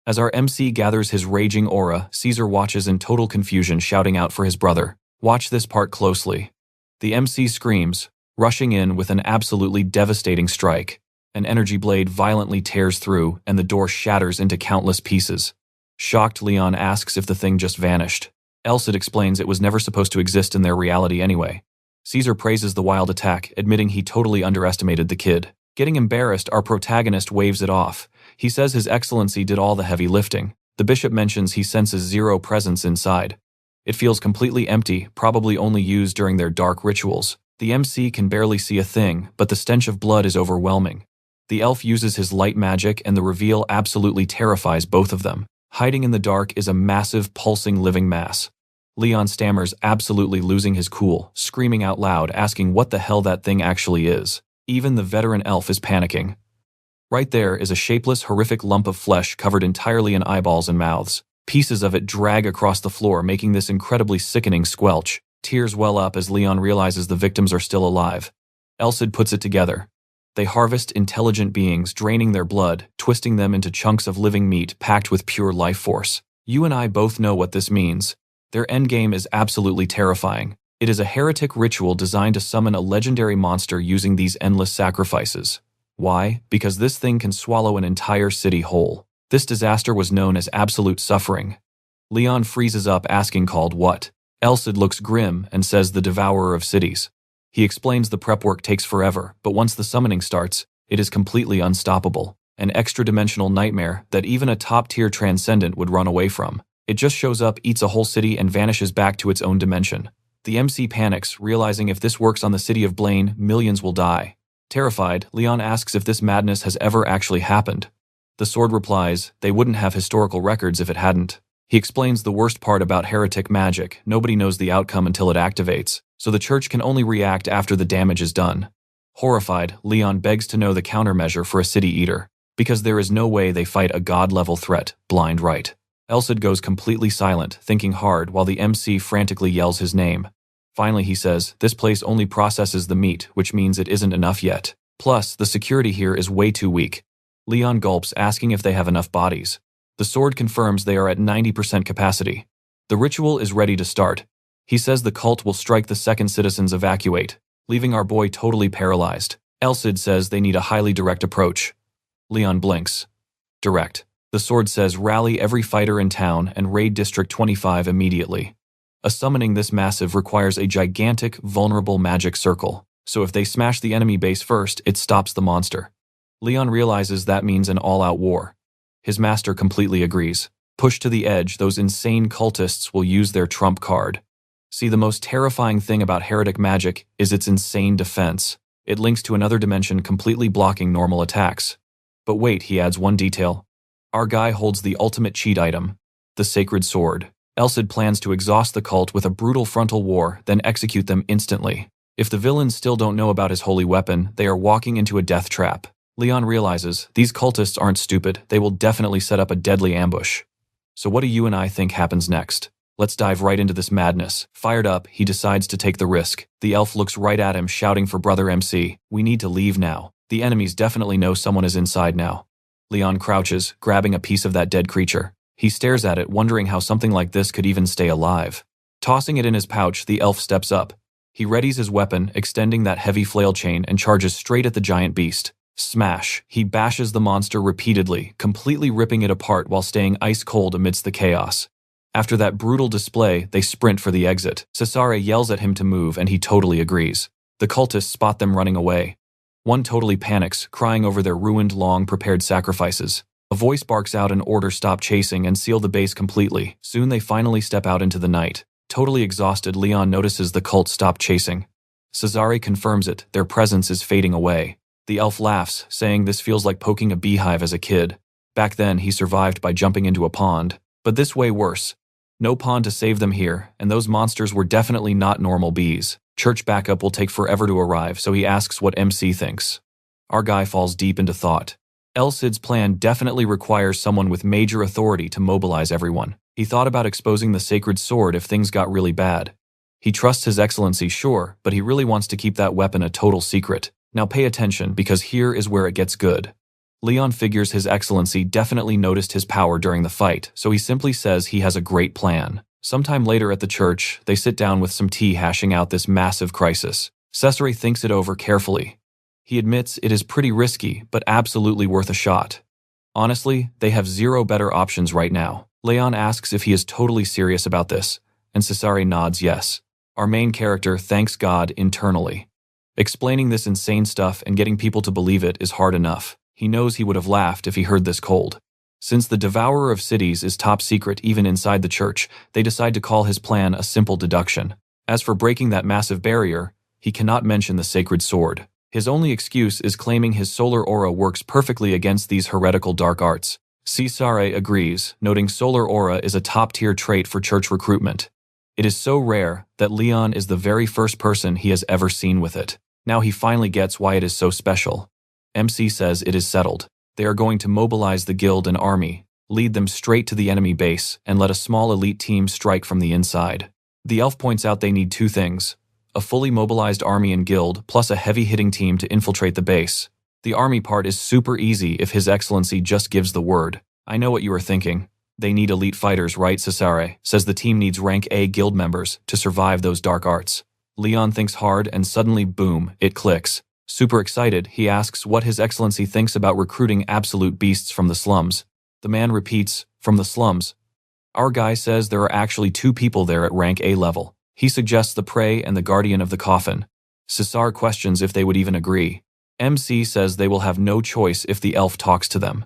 As our MC gathers his raging aura, Caesar watches in total confusion, shouting out for his brother. Watch this part closely. The MC screams, rushing in with an absolutely devastating strike. An energy blade violently tears through, and the door shatters into countless pieces. Shocked, Leon asks if the thing just vanished. Elsid explains it was never supposed to exist in their reality anyway. Caesar praises the wild attack, admitting he totally underestimated the kid. Getting embarrassed, our protagonist waves it off. He says His Excellency did all the heavy lifting. The bishop mentions he senses zero presence inside. It feels completely empty, probably only used during their dark rituals. The MC can barely see a thing, but the stench of blood is overwhelming. The elf uses his light magic, and the reveal absolutely terrifies both of them. Hiding in the dark is a massive, pulsing living mass. Leon stammers, absolutely losing his cool, screaming out loud, asking what the hell that thing actually is. Even the veteran elf is panicking. Right there is a shapeless, horrific lump of flesh covered entirely in eyeballs and mouths. Pieces of it drag across the floor, making this incredibly sickening squelch. Tears well up as Leon realizes the victims are still alive. Elsid puts it together. They harvest intelligent beings, draining their blood, twisting them into chunks of living meat packed with pure life force. You and I both know what this means. Their endgame is absolutely terrifying. It is a heretic ritual designed to summon a legendary monster using these endless sacrifices. Why? Because this thing can swallow an entire city whole. This disaster was known as absolute suffering. Leon freezes up, asking called what? Elsid looks grim and says the devourer of cities. He explains the prep work takes forever, but once the summoning starts, it is completely unstoppable. An extra-dimensional nightmare that even a top-tier transcendent would run away from. It just shows up, eats a whole city, and vanishes back to its own dimension. The MC panics, realizing if this works on the city of Blaine, millions will die. Terrified, Leon asks if this madness has ever actually happened. The sword replies, they wouldn't have historical records if it hadn't. He explains the worst part about heretic magic: nobody knows the outcome until it activates, so the church can only react after the damage is done. Horrified, Leon begs to know the countermeasure for a city eater, because there is no way they fight a god-level threat, blind right. Elsid goes completely silent, thinking hard while the MC frantically yells his name. Finally he says, this place only processes the meat, which means it isn't enough yet. Plus, the security here is way too weak. Leon gulps, asking if they have enough bodies. The sword confirms they are at 90% capacity. The ritual is ready to start. He says the cult will strike the second citizens evacuate, leaving our boy totally paralyzed. Elsid says they need a highly direct approach. Leon blinks. Direct. The sword says rally every fighter in town and raid District 25 immediately. A summoning this massive requires a gigantic, vulnerable magic circle, so if they smash the enemy base first, it stops the monster. Leon realizes that means an all-out war. His master completely agrees. Pushed to the edge, those insane cultists will use their trump card. See, the most terrifying thing about heretic magic is its insane defense. It links to another dimension, completely blocking normal attacks. But wait, he adds one detail. Our guy holds the ultimate cheat item, the sacred sword. Elsid plans to exhaust the cult with a brutal frontal war, then execute them instantly. If the villains still don't know about his holy weapon, they are walking into a death trap. Leon realizes these cultists aren't stupid. They will definitely set up a deadly ambush. So what do you and I think happens next? Let's dive right into this madness. Fired up, he decides to take the risk. The elf looks right at him, shouting for Brother MC. We need to leave now. The enemies definitely know someone is inside now. Leon crouches, grabbing a piece of that dead creature. He stares at it, wondering how something like this could even stay alive. Tossing it in his pouch, the elf steps up. He readies his weapon, extending that heavy flail chain, and charges straight at the giant beast. Smash! He bashes the monster repeatedly, completely ripping it apart while staying ice cold amidst the chaos. After that brutal display, they sprint for the exit. Cesare yells at him to move, and he totally agrees. The cultists spot them running away. One totally panics, crying over their ruined, long-prepared sacrifices. A voice barks out an order: stop chasing and seal the base completely. Soon they finally step out into the night. Totally exhausted, Leon notices the cult stop chasing. Cesare confirms it, their presence is fading away. The elf laughs, saying this feels like poking a beehive as a kid. Back then, he survived by jumping into a pond. But this way worse. No pond to save them here, and those monsters were definitely not normal bees. Church backup will take forever to arrive, so he asks what MC thinks. Our guy falls deep into thought. Elsid's plan definitely requires someone with major authority to mobilize everyone. He thought about exposing the sacred sword if things got really bad. He trusts His Excellency, sure, but he really wants to keep that weapon a total secret. Now pay attention, because here is where it gets good. Leon figures His Excellency definitely noticed his power during the fight, so he simply says he has a great plan. Sometime later at the church, they sit down with some tea hashing out this massive crisis. Cesare thinks it over carefully. He admits it is pretty risky, but absolutely worth a shot. Honestly, they have zero better options right now. Leon asks if he is totally serious about this, and Cesare nods yes. Our main character thanks God internally. Explaining this insane stuff and getting people to believe it is hard enough. He knows he would have laughed if he heard this cold. Since the Devourer of Cities is top secret even inside the church, they decide to call his plan a simple deduction. As for breaking that massive barrier, he cannot mention the sacred sword. His only excuse is claiming his solar aura works perfectly against these heretical dark arts. Cesare agrees, noting solar aura is a top-tier trait for church recruitment. It is so rare that Leon is the very first person he has ever seen with it. Now he finally gets why it is so special. MC says it is settled. They are going to mobilize the guild and army, lead them straight to the enemy base, and let a small elite team strike from the inside. The elf points out they need two things: a fully mobilized army and guild, plus a heavy-hitting team to infiltrate the base. The army part is super easy if His Excellency just gives the word. I know what you are thinking. They need elite fighters, right? Cesare says the team needs rank A guild members to survive those dark arts. Leon thinks hard and suddenly, boom, it clicks. Super excited, he asks what His Excellency thinks about recruiting absolute beasts from the slums. The man repeats, from the slums. Our guy says there are actually two people there at rank A level. He suggests the prey and the guardian of the coffin. Cesar questions if they would even agree. MC says they will have no choice if the elf talks to them.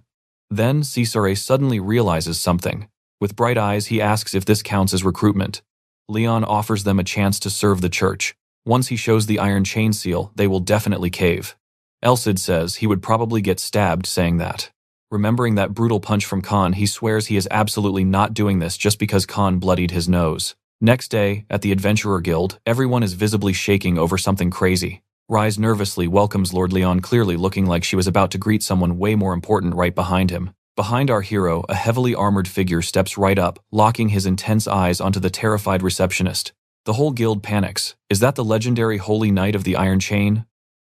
Then Cesare suddenly realizes something. With bright eyes, he asks if this counts as recruitment. Leon offers them a chance to serve the church. Once he shows the iron chain seal, they will definitely cave. Elcid says he would probably get stabbed saying that. Remembering that brutal punch from Khan, he swears he is absolutely not doing this just because Khan bloodied his nose. Next day, at the Adventurer Guild, everyone is visibly shaking over something crazy. Rise nervously welcomes Lord Leon, clearly looking like she was about to greet someone way more important right behind him. Behind our hero, a heavily armored figure steps right up, locking his intense eyes onto the terrified receptionist. The whole guild panics. Is that the legendary Holy Knight of the Iron Chain?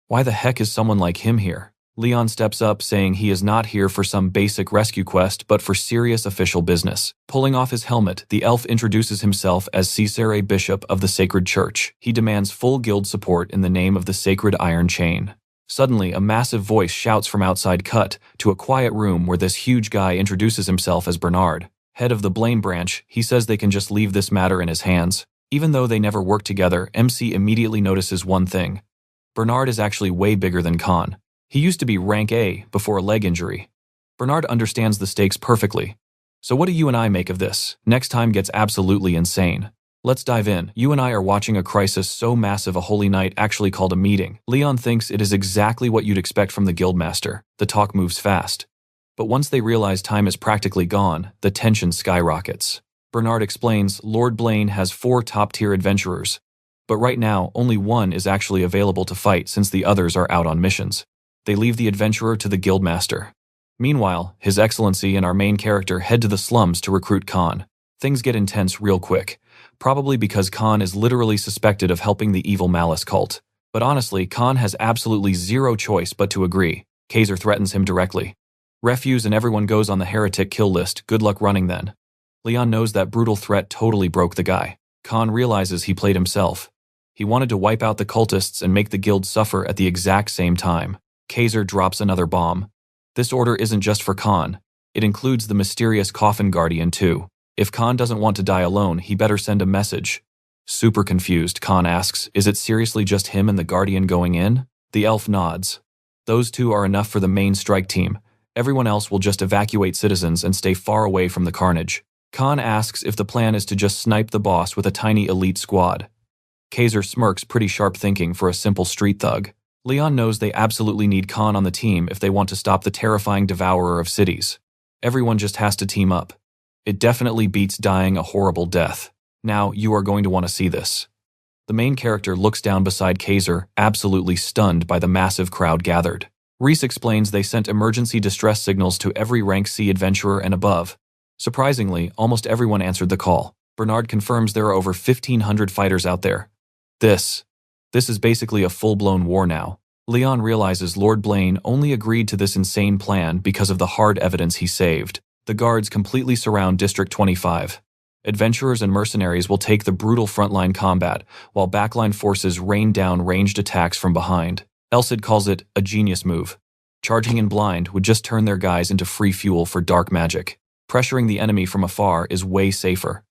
Why the heck is someone like him here? Leon steps up, saying he is not here for some basic rescue quest, but for serious official business. Pulling off his helmet, the elf introduces himself as Cesare, Bishop of the Sacred Church. He demands full guild support in the name of the Sacred Iron Chain. Suddenly, a massive voice shouts from outside, cut to a quiet room where this huge guy introduces himself as Bernard. Head of the Blame Branch, he says they can just leave this matter in his hands. Even though they never worked together, MC immediately notices one thing. Bernard is actually way bigger than Khan. He used to be rank A before a leg injury. Bernard understands the stakes perfectly. So what do you and I make of this? Next time gets absolutely insane. Let's dive in. You and I are watching a crisis so massive a Holy Knight actually called a meeting. Leon thinks it is exactly what you'd expect from the Guildmaster. The talk moves fast. But once they realize time is practically gone, the tension skyrockets. Bernard explains Lord Blaine has 4 top-tier adventurers. But right now, only one is actually available to fight since the others are out on missions. They leave the adventurer to the Guildmaster. Meanwhile, His Excellency and our main character head to the slums to recruit Khan. Things get intense real quick, probably because Khan is literally suspected of helping the evil Malice cult. But honestly, Khan has absolutely zero choice but to agree. Kaiser threatens him directly. Refuse and everyone goes on the heretic kill list. Good luck running then. Leon knows that brutal threat totally broke the guy. Khan realizes he played himself. He wanted to wipe out the cultists and make the guild suffer at the exact same time. Kaiser drops another bomb. This order isn't just for Khan. It includes the mysterious coffin guardian too. If Khan doesn't want to die alone, he better send a message. Super confused, Khan asks, is it seriously just him and the guardian going in? The elf nods. Those two are enough for the main strike team. Everyone else will just evacuate citizens and stay far away from the carnage. Khan asks if the plan is to just snipe the boss with a tiny elite squad. Kaiser smirks, pretty sharp thinking for a simple street thug. Leon knows they absolutely need Khan on the team if they want to stop the terrifying devourer of cities. Everyone just has to team up. It definitely beats dying a horrible death. Now, you are going to want to see this. The main character looks down beside Kaiser, absolutely stunned by the massive crowd gathered. Reese explains they sent emergency distress signals to every rank C adventurer and above. Surprisingly, almost everyone answered the call. Bernard confirms there are over 1,500 fighters out there. This is basically a full-blown war now. Leon realizes Lord Blaine only agreed to this insane plan because of the hard evidence he saved. The guards completely surround District 25. Adventurers and mercenaries will take the brutal frontline combat, while backline forces rain down ranged attacks from behind. Elcid calls it a genius move. Charging in blind would just turn their guys into free fuel for dark magic. Pressuring the enemy from afar is way safer.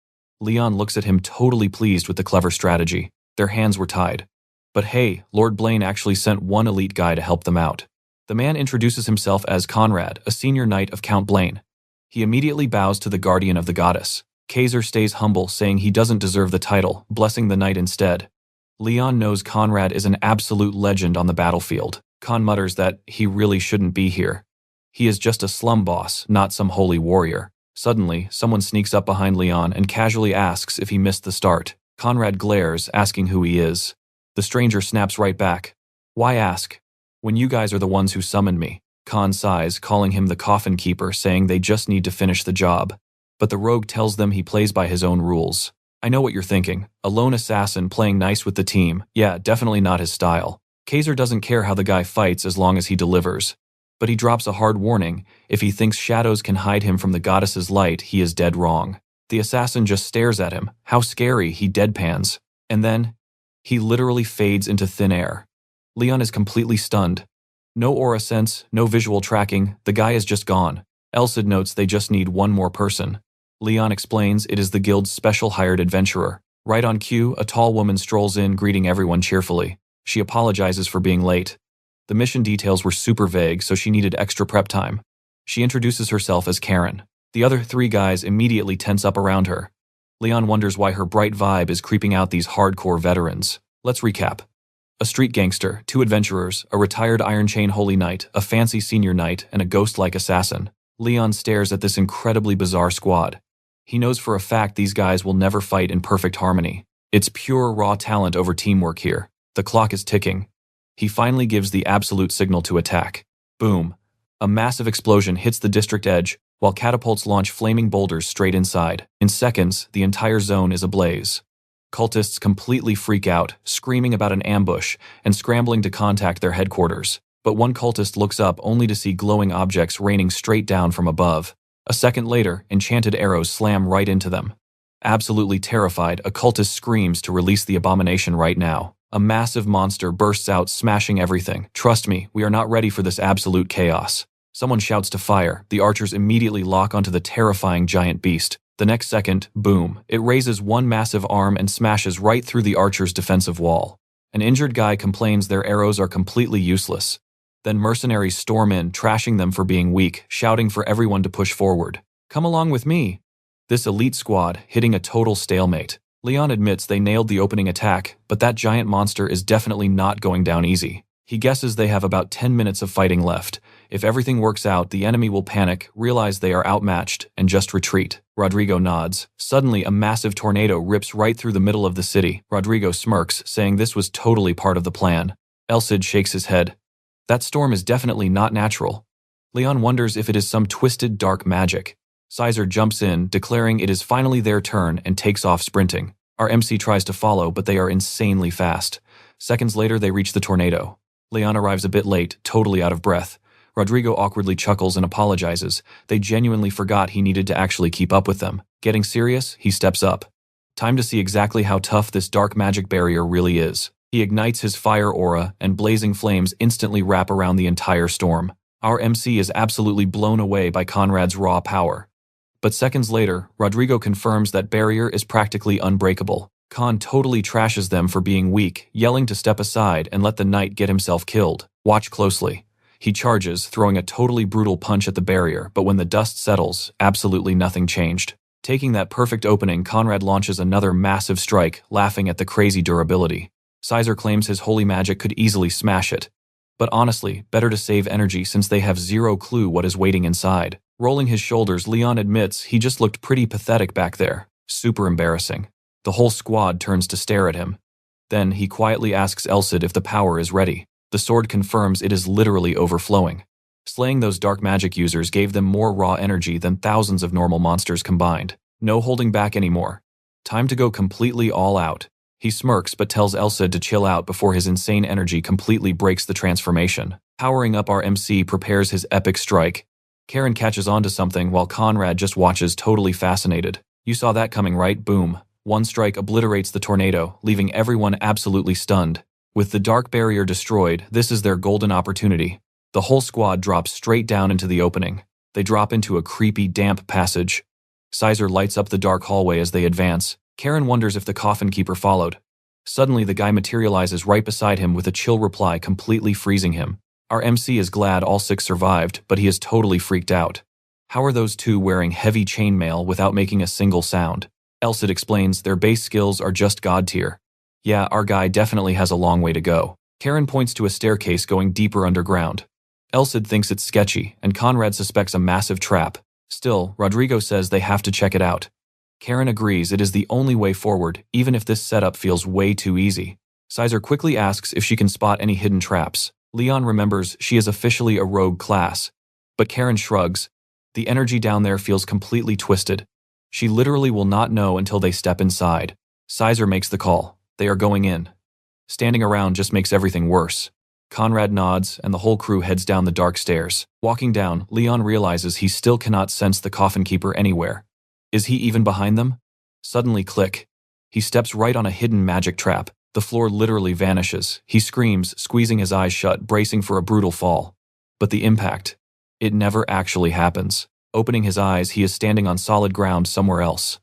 Leon looks at him totally pleased with the clever strategy. Their hands were tied. But hey, Lord Blaine actually sent one elite guy to help them out. The man introduces himself as Conrad, a senior knight of Count Blaine. He immediately bows to the guardian of the goddess. Kaiser stays humble, saying he doesn't deserve the title, blessing the knight instead. Leon knows Conrad is an absolute legend on the battlefield. Con mutters that he really shouldn't be here. He is just a slum boss, not some holy warrior. Suddenly, someone sneaks up behind Leon and casually asks if he missed the start. Conrad glares, asking who he is. The stranger snaps right back. Why ask? When you guys are the ones who summoned me. Con sighs, calling him the coffin keeper, saying they just need to finish the job. But the rogue tells them he plays by his own rules. I know what you're thinking. A lone assassin playing nice with the team. Yeah, definitely not his style. Kaiser doesn't care how the guy fights as long as he delivers. But he drops a hard warning. If he thinks shadows can hide him from the goddess's light, he is dead wrong. The assassin just stares at him. How scary, he deadpans. And then, he literally fades into thin air. Leon is completely stunned. No aura sense, no visual tracking, the guy is just gone. Elcid notes they just need one more person. Leon explains it is the guild's special hired adventurer. Right on cue, a tall woman strolls in, greeting everyone cheerfully. She apologizes for being late. The mission details were super vague, so she needed extra prep time. She introduces herself as Karen. The other three guys immediately tense up around her. Leon wonders why her bright vibe is creeping out these hardcore veterans. Let's recap. A street gangster, 2 adventurers, a retired Iron Chain Holy Knight, a fancy senior knight, and a ghost-like assassin. Leon stares at this incredibly bizarre squad. He knows for a fact these guys will never fight in perfect harmony. It's pure raw talent over teamwork here. The clock is ticking. He finally gives the absolute signal to attack. Boom. A massive explosion hits the district edge, while catapults launch flaming boulders straight inside. In seconds, the entire zone is ablaze. Cultists completely freak out, screaming about an ambush and scrambling to contact their headquarters. But one cultist looks up only to see glowing objects raining straight down from above. A second later, enchanted arrows slam right into them. Absolutely terrified, a cultist screams to release the abomination right now. A massive monster bursts out, smashing everything. Trust me, we are not ready for this absolute chaos. Someone shouts to fire. The archers immediately lock onto the terrifying giant beast. The next second, boom, it raises one massive arm and smashes right through the archer's defensive wall. An injured guy complains their arrows are completely useless. Then mercenaries storm in, trashing them for being weak, shouting for everyone to push forward. Come along with me. This elite squad, hitting a total stalemate. Leon admits they nailed the opening attack, but that giant monster is definitely not going down easy. He guesses they have about 10 minutes of fighting left. If everything works out, the enemy will panic, realize they are outmatched, and just retreat. Rodrigo nods. Suddenly, a massive tornado rips right through the middle of the city. Rodrigo smirks, saying this was totally part of the plan. Elcid shakes his head. That storm is definitely not natural. Leon wonders if it is some twisted dark magic. Sizer jumps in, declaring it is finally their turn, and takes off sprinting. Our MC tries to follow, but they are insanely fast. Seconds later, they reach the tornado. Leon arrives a bit late, totally out of breath. Rodrigo awkwardly chuckles and apologizes. They genuinely forgot he needed to actually keep up with them. Getting serious, he steps up. Time to see exactly how tough this dark magic barrier really is. He ignites his fire aura, and blazing flames instantly wrap around the entire storm. Our MC is absolutely blown away by Conrad's raw power. But seconds later, Rodrigo confirms that barrier is practically unbreakable. Con totally trashes them for being weak, yelling to step aside and let the knight get himself killed. Watch closely. He charges, throwing a totally brutal punch at the barrier, but when the dust settles, absolutely nothing changed. Taking that perfect opening, Conrad launches another massive strike, laughing at the crazy durability. Sizer claims his holy magic could easily smash it. But honestly, better to save energy since they have zero clue what is waiting inside. Rolling his shoulders, Leon admits he just looked pretty pathetic back there. Super embarrassing. The whole squad turns to stare at him. Then he quietly asks Elcid if the power is ready. The sword confirms it is literally overflowing. Slaying those dark magic users gave them more raw energy than thousands of normal monsters combined. No holding back anymore. Time to go completely all out. He smirks but tells Elsa to chill out before his insane energy completely breaks the transformation. Powering up, our MC prepares his epic strike. Karen catches on to something while Conrad just watches, totally fascinated. You saw that coming, right? Boom. One strike obliterates the tornado, leaving everyone absolutely stunned. With the dark barrier destroyed, this is their golden opportunity. The whole squad drops straight down into the opening. They drop into a creepy, damp passage. Sizer lights up the dark hallway as they advance. Karen wonders if the coffin keeper followed. Suddenly, the guy materializes right beside him with a chill reply, completely freezing him. Our MC is glad all 6 survived, but he is totally freaked out. How are those 2 wearing heavy chainmail without making a single sound? Elsid explains their base skills are just god tier. Yeah, our guy definitely has a long way to go. Karen points to a staircase going deeper underground. Elsid thinks it's sketchy, and Conrad suspects a massive trap. Still, Rodrigo says they have to check it out. Karen agrees it is the only way forward, even if this setup feels way too easy. Sizer quickly asks if she can spot any hidden traps. Leon remembers she is officially a rogue class. But Karen shrugs. The energy down there feels completely twisted. She literally will not know until they step inside. Sizer makes the call. They are going in. Standing around just makes everything worse. Conrad nods, and the whole crew heads down the dark stairs. Walking down, Leon realizes he still cannot sense the coffin keeper anywhere. Is he even behind them? Suddenly, click. He steps right on a hidden magic trap. The floor literally vanishes. He screams, squeezing his eyes shut, bracing for a brutal fall. But the impact, it never actually happens. Opening his eyes, he is standing on solid ground somewhere else.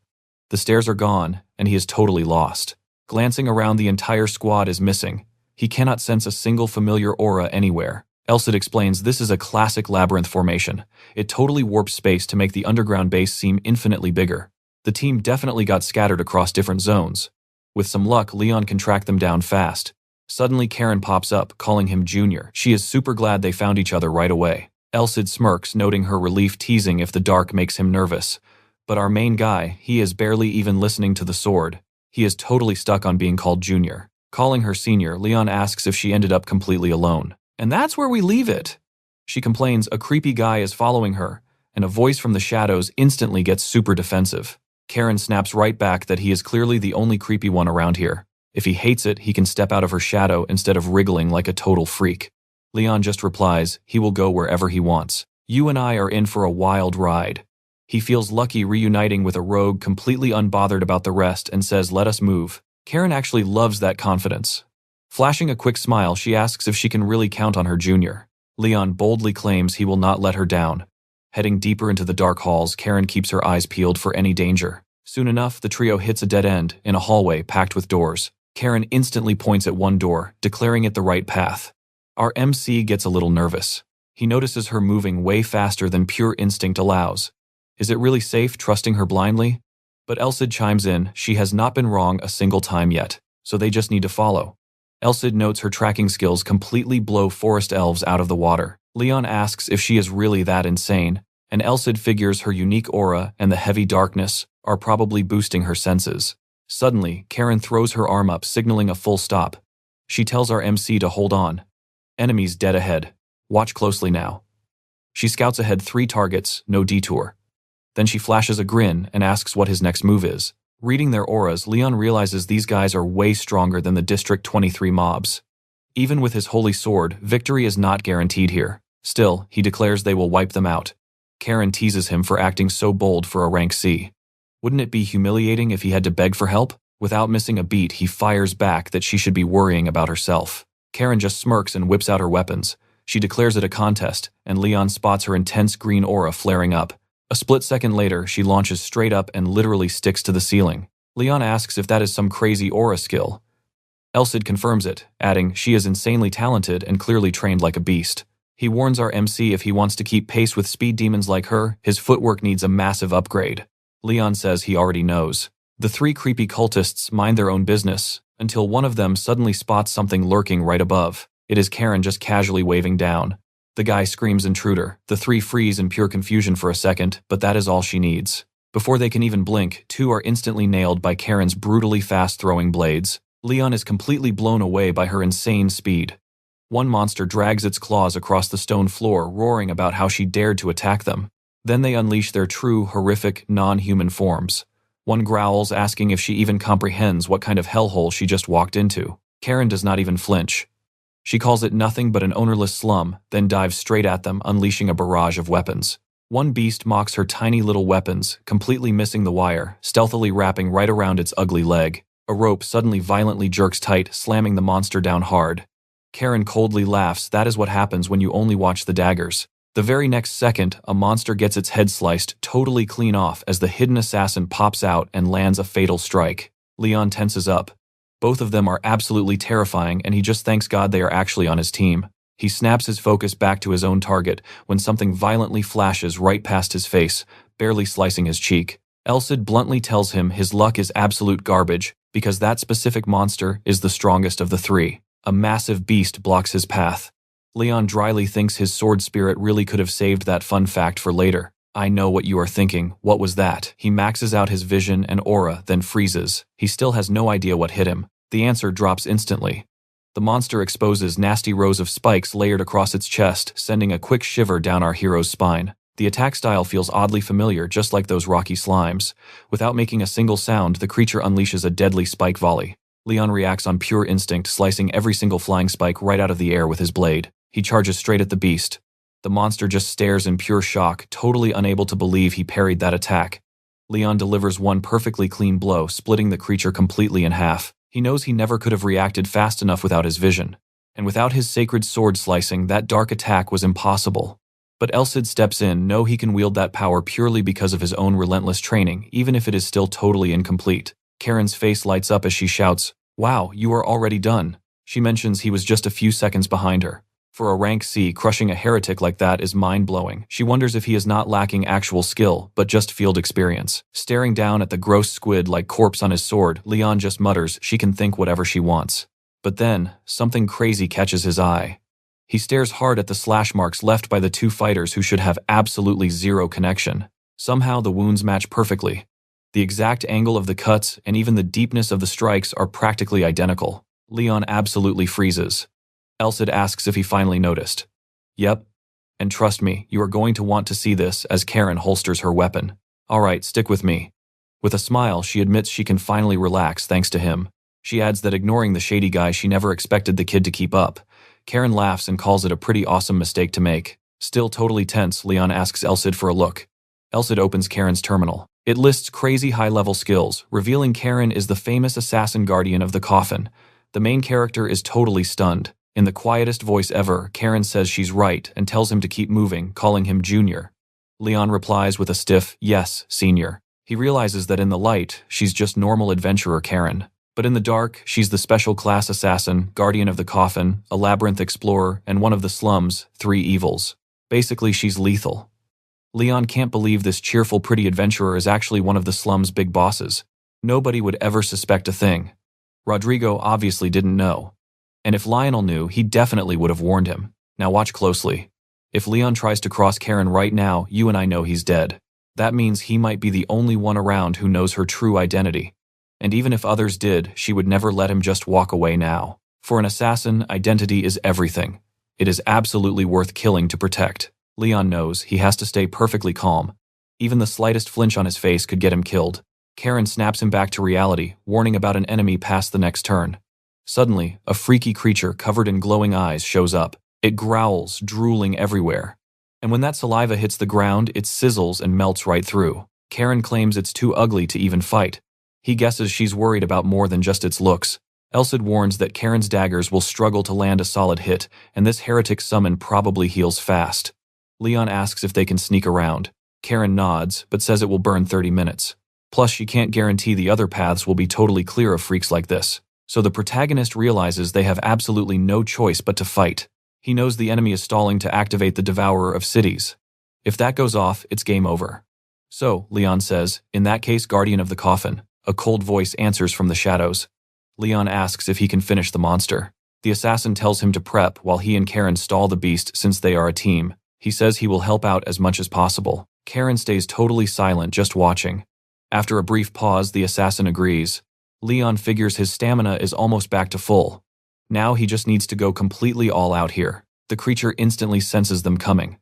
The stairs are gone, and he is totally lost. Glancing around, the entire squad is missing. He cannot sense a single familiar aura anywhere. Elsid explains this is a classic labyrinth formation. It totally warps space to make the underground base seem infinitely bigger. The team definitely got scattered across different zones. With some luck, Leon can track them down fast. Suddenly, Karen pops up, calling him Junior. She is super glad they found each other right away. Elsid smirks, noting her relief, teasing if the dark makes him nervous. But our main guy, he is barely even listening to the sword. He is totally stuck on being called Junior. Calling her Senior, Leon asks if she ended up completely alone. And that's where we leave it. She complains a creepy guy is following her, and a voice from the shadows instantly gets super defensive. Karen snaps right back that he is clearly the only creepy one around here. If he hates it, he can step out of her shadow instead of wriggling like a total freak. Leon just replies, he will go wherever he wants. You and I are in for a wild ride. He feels lucky reuniting with a rogue completely unbothered about the rest and says, let us move. Karen actually loves that confidence. Flashing a quick smile, she asks if she can really count on her Junior. Leon boldly claims he will not let her down. Heading deeper into the dark halls, Karen keeps her eyes peeled for any danger. Soon enough, the trio hits a dead end in a hallway packed with doors. Karen instantly points at one door, declaring it the right path. Our MC gets a little nervous. He notices her moving way faster than pure instinct allows. Is it really safe trusting her blindly? But Elsid chimes in, she has not been wrong a single time yet, so they just need to follow. Elsid notes her tracking skills completely blow forest elves out of the water. Leon asks if she is really that insane, and Elsid figures her unique aura and the heavy darkness are probably boosting her senses. Suddenly, Karen throws her arm up, signaling a full stop. She tells our MC to hold on. Enemies dead ahead. Watch closely now. She scouts ahead 3 targets, no detour. Then she flashes a grin and asks what his next move is. Reading their auras, Leon realizes these guys are way stronger than the District 23 mobs. Even with his holy sword, victory is not guaranteed here. Still, he declares they will wipe them out. Karen teases him for acting so bold for a rank C. Wouldn't it be humiliating if he had to beg for help? Without missing a beat, he fires back that she should be worrying about herself. Karen just smirks and whips out her weapons. She declares it a contest, and Leon spots her intense green aura flaring up. A split second later, she launches straight up and literally sticks to the ceiling. Leon asks if that is some crazy aura skill. Elsid confirms it, adding, she is insanely talented and clearly trained like a beast. He warns our MC if he wants to keep pace with speed demons like her, his footwork needs a massive upgrade. Leon says he already knows. The 3 creepy cultists mind their own business, until one of them suddenly spots something lurking right above. It is Karen just casually waving down. The guy screams intruder. The 3 freeze in pure confusion for a second, but that is all she needs. Before they can even blink, 2 are instantly nailed by Karen's brutally fast throwing blades. Leon is completely blown away by her insane speed. One monster drags its claws across the stone floor, roaring about how she dared to attack them. Then they unleash their true, horrific, non-human forms. One growls, asking if she even comprehends what kind of hellhole she just walked into. Karen does not even flinch. She calls it nothing but an ownerless slum, then dives straight at them, unleashing a barrage of weapons. One beast mocks her tiny little weapons, completely missing the wire, stealthily wrapping right around its ugly leg. A rope suddenly violently jerks tight, slamming the monster down hard. Karen coldly laughs. That is what happens when you only watch the daggers. The very next second, a monster gets its head sliced totally clean off as the hidden assassin pops out and lands a fatal strike. Leon tenses up. Both of them are absolutely terrifying, and he just thanks God they are actually on his team. He snaps his focus back to his own target when something violently flashes right past his face, barely slicing his cheek. Elsid bluntly tells him his luck is absolute garbage because that specific monster is the strongest of the three. A massive beast blocks his path. Leon dryly thinks his sword spirit really could have saved that fun fact for later. I know what you are thinking. What was that? He maxes out his vision and aura, then freezes. He still has no idea what hit him. The answer drops instantly. The monster exposes nasty rows of spikes layered across its chest, sending a quick shiver down our hero's spine. The attack style feels oddly familiar, just like those rocky slimes. Without making a single sound, the creature unleashes a deadly spike volley. Leon reacts on pure instinct, slicing every single flying spike right out of the air with his blade. He charges straight at the beast. The monster just stares in pure shock, totally unable to believe he parried that attack. Leon delivers one perfectly clean blow, splitting the creature completely in half. He knows he never could have reacted fast enough without his vision. And without his sacred sword slicing, that dark attack was impossible. But Elsid steps in, know he can wield that power purely because of his own relentless training, even if it is still totally incomplete. Karen's face lights up as she shouts, "Wow, you are already done." She mentions he was just a few seconds behind her. For a rank C, crushing a heretic like that is mind-blowing. She wonders if he is not lacking actual skill, but just field experience. Staring down at the gross squid-like corpse on his sword, Leon just mutters she can think whatever she wants. But then, something crazy catches his eye. He stares hard at the slash marks left by the two fighters who should have absolutely zero connection. Somehow the wounds match perfectly. The exact angle of the cuts and even the deepness of the strikes are practically identical. Leon absolutely freezes. Elsid asks if he finally noticed. Yep. And trust me, you are going to want to see this as Karen holsters her weapon. Alright, stick with me. With a smile, she admits she can finally relax thanks to him. She adds that ignoring the shady guy, she never expected the kid to keep up. Karen laughs and calls it a pretty awesome mistake to make. Still totally tense, Leon asks Elsid for a look. Elsid opens Karen's terminal. It lists crazy high-level skills, revealing Karen is the famous assassin guardian of the coffin. The main character is totally stunned. In the quietest voice ever, Karen says she's right and tells him to keep moving, calling him Junior. Leon replies with a stiff, "Yes, Senior." He realizes that in the light, she's just normal adventurer Karen. But in the dark, she's the special class assassin, guardian of the coffin, a labyrinth explorer, and one of the slum's three evils. Basically, she's lethal. Leon can't believe this cheerful, pretty adventurer is actually one of the slum's big bosses. Nobody would ever suspect a thing. Rodrigo obviously didn't know. And if Lionel knew, he definitely would have warned him. Now watch closely. If Leon tries to cross Karen right now, you and I know he's dead. That means he might be the only one around who knows her true identity. And even if others did, she would never let him just walk away now. For an assassin, identity is everything. It is absolutely worth killing to protect. Leon knows he has to stay perfectly calm. Even the slightest flinch on his face could get him killed. Karen snaps him back to reality, warning about an enemy past the next turn. Suddenly, a freaky creature covered in glowing eyes shows up. It growls, drooling everywhere. And when that saliva hits the ground, it sizzles and melts right through. Karen claims it's too ugly to even fight. He guesses she's worried about more than just its looks. Elsid warns that Karen's daggers will struggle to land a solid hit, and this heretic summon probably heals fast. Leon asks if they can sneak around. Karen nods, but says it will burn 30 minutes. Plus, she can't guarantee the other paths will be totally clear of freaks like this. So the protagonist realizes they have absolutely no choice but to fight. He knows the enemy is stalling to activate the Devourer of Cities. If that goes off, it's game over. So, Leon says, in that case, Guardian of the Coffin. A cold voice answers from the shadows. Leon asks if he can finish the monster. The assassin tells him to prep while he and Karen stall the beast since they are a team. He says he will help out as much as possible. Karen stays totally silent, just watching. After a brief pause, the assassin agrees. Leon figures his stamina is almost back to full. Now he just needs to go completely all out here. The creature instantly senses them coming.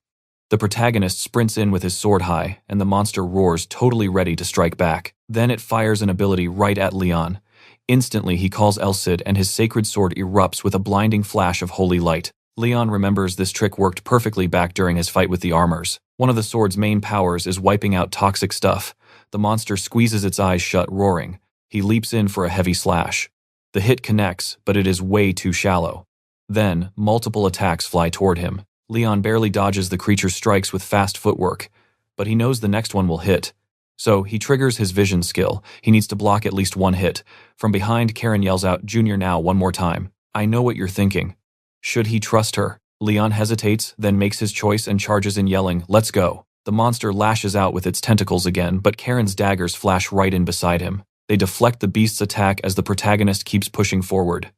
The protagonist sprints in with his sword high, and the monster roars, totally ready to strike back. Then it fires an ability right at Leon. Instantly, he calls El Cid, and his sacred sword erupts with a blinding flash of holy light. Leon remembers this trick worked perfectly back during his fight with the armors. One of the sword's main powers is wiping out toxic stuff. The monster squeezes its eyes shut, roaring. He leaps in for a heavy slash. The hit connects, but it is way too shallow. Then, multiple attacks fly toward him. Leon barely dodges the creature's strikes with fast footwork, but he knows the next one will hit. So, he triggers his vision skill. He needs to block at least one hit. From behind, Karen yells out, "Junior, now, one more time." I know what you're thinking. Should he trust her? Leon hesitates, then makes his choice and charges in, yelling, "Let's go." The monster lashes out with its tentacles again, but Karen's daggers flash right in beside him. They deflect the beast's attack as the protagonist keeps pushing forward.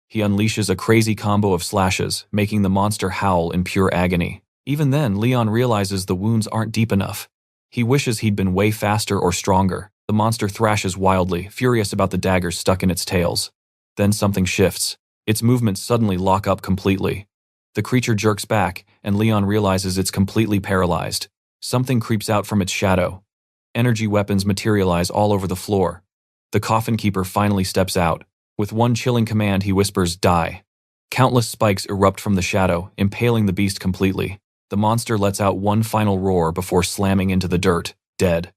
He unleashes a crazy combo of slashes, making the monster howl in pure agony. Even then, Leon realizes the wounds aren't deep enough. He wishes he'd been way faster or stronger. The monster thrashes wildly, furious about the daggers stuck in its tails. Then something shifts. Its movements suddenly lock up completely. The creature jerks back, and Leon realizes it's completely paralyzed. Something creeps out from its shadow. Energy weapons materialize all over the floor. The coffin keeper finally steps out. With one chilling command, he whispers, "Die." Countless spikes erupt from the shadow, impaling the beast completely. The monster lets out one final roar before slamming into the dirt, dead.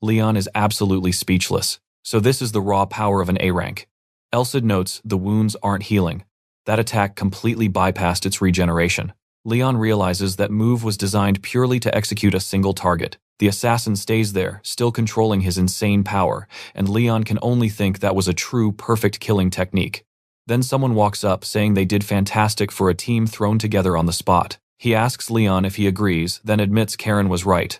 Leon is absolutely speechless. So this is the raw power of an A rank. El Cid notes the wounds aren't healing. That attack completely bypassed its regeneration. Leon realizes that move was designed purely to execute a single target. The assassin stays there, still controlling his insane power, and Leon can only think that was a true, perfect killing technique. Then someone walks up, saying they did fantastic for a team thrown together on the spot. He asks Leon if he agrees, then admits Karen was right.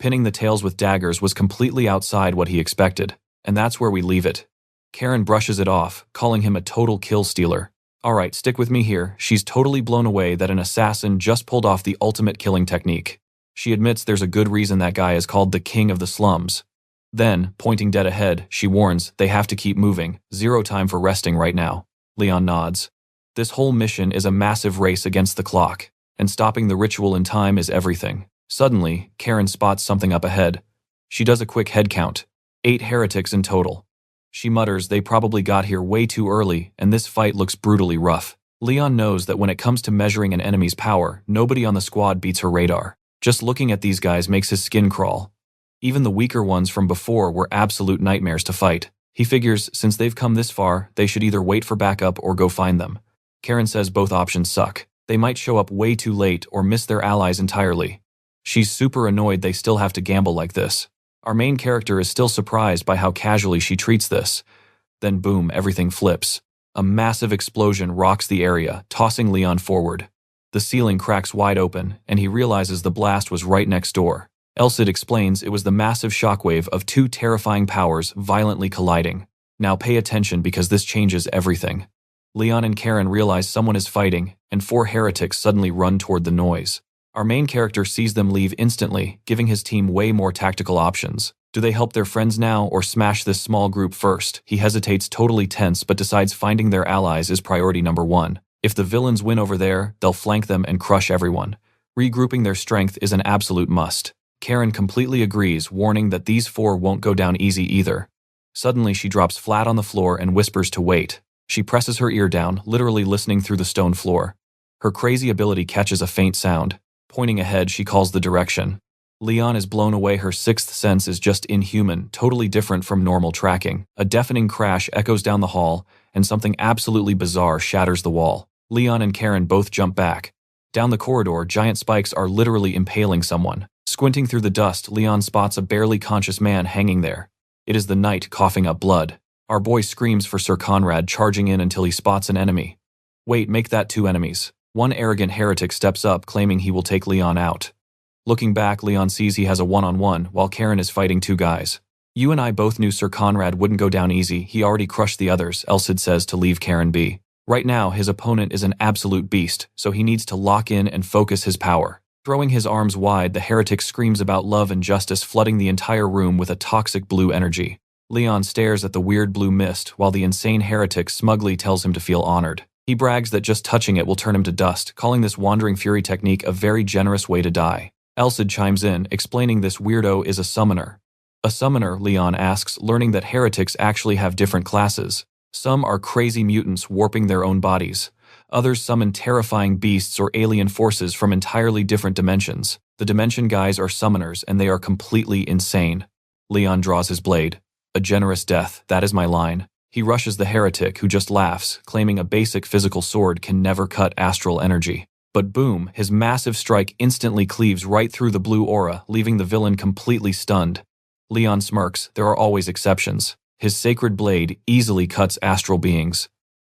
Pinning the tails with daggers was completely outside what he expected, and that's where we leave it. Karen brushes it off, calling him a total kill stealer. Alright, stick with me here. She's totally blown away that an assassin just pulled off the ultimate killing technique. She admits there's a good reason that guy is called the King of the Slums. Then, pointing dead ahead, she warns they have to keep moving. Zero time for resting right now. Leon nods. This whole mission is a massive race against the clock, and stopping the ritual in time is everything. Suddenly, Karen spots something up ahead. She does a quick head count. 8 heretics in total. She mutters they probably got here way too early, and this fight looks brutally rough. Leon knows that when it comes to measuring an enemy's power, nobody on the squad beats her radar. Just looking at these guys makes his skin crawl. Even the weaker ones from before were absolute nightmares to fight. He figures since they've come this far, they should either wait for backup or go find them. Karen says both options suck. They might show up way too late or miss their allies entirely. She's super annoyed they still have to gamble like this. Our main character is still surprised by how casually she treats this. Then boom, everything flips. A massive explosion rocks the area, tossing Leon forward. The ceiling cracks wide open, and he realizes the blast was right next door. El Cid explains it was the massive shockwave of 2 terrifying powers violently colliding. Now pay attention because this changes everything. Leon and Karen realize someone is fighting, and 4 heretics suddenly run toward the noise. Our main character sees them leave instantly, giving his team way more tactical options. Do they help their friends now or smash this small group first? He hesitates, totally tense, but decides finding their allies is priority number 1. If the villains win over there, they'll flank them and crush everyone. Regrouping their strength is an absolute must. Karen completely agrees, warning that these 4 won't go down easy either. Suddenly, she drops flat on the floor and whispers to wait. She presses her ear down, literally listening through the stone floor. Her crazy ability catches a faint sound. Pointing ahead, she calls the direction. Leon is blown away. Her 6th sense is just inhuman, totally different from normal tracking. A deafening crash echoes down the hall, and something absolutely bizarre shatters the wall. Leon and Karen both jump back. Down the corridor, giant spikes are literally impaling someone. Squinting through the dust, Leon spots a barely conscious man hanging there. It is the knight coughing up blood. Our boy screams for Sir Conrad, charging in until he spots an enemy. Wait, make that 2 enemies. One arrogant heretic steps up, claiming he will take Leon out. Looking back, Leon sees he has a one-on-one, while Karen is fighting 2 guys. You and I both knew Sir Conrad wouldn't go down easy. He already crushed the others, El Cid says to leave Karen be. Right now, his opponent is an absolute beast, so he needs to lock in and focus his power. Throwing his arms wide, the heretic screams about love and justice, flooding the entire room with a toxic blue energy. Leon stares at the weird blue mist, while the insane heretic smugly tells him to feel honored. He brags that just touching it will turn him to dust, calling this wandering fury technique a very generous way to die. Elsid chimes in, explaining this weirdo is a summoner. A summoner, Leon asks, learning that heretics actually have different classes. Some are crazy mutants warping their own bodies. Others summon terrifying beasts or alien forces from entirely different dimensions. The dimension guys are summoners, and they are completely insane. Leon draws his blade. A generous death, that is my line. He rushes the heretic, who just laughs, claiming a basic physical sword can never cut astral energy. But boom, his massive strike instantly cleaves right through the blue aura, leaving the villain completely stunned. Leon smirks, there are always exceptions. His sacred blade easily cuts astral beings.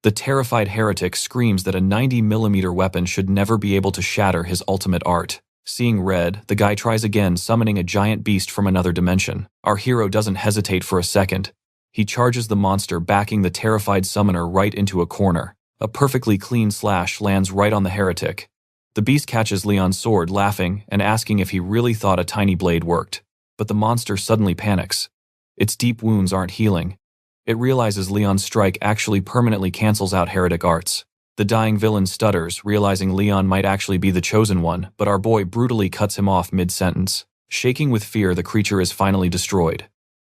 The terrified heretic screams that a 90mm weapon should never be able to shatter his ultimate art. Seeing red, the guy tries again, summoning a giant beast from another dimension. Our hero doesn't hesitate for a second. He charges the monster, backing the terrified summoner right into a corner. A perfectly clean slash lands right on the heretic. The beast catches Leon's sword, laughing and asking if he really thought a tiny blade worked. But the monster suddenly panics. Its deep wounds aren't healing. It realizes Leon's strike actually permanently cancels out heretic arts. The dying villain stutters, realizing Leon might actually be the chosen one, but our boy brutally cuts him off mid-sentence. Shaking with fear, the creature is finally destroyed.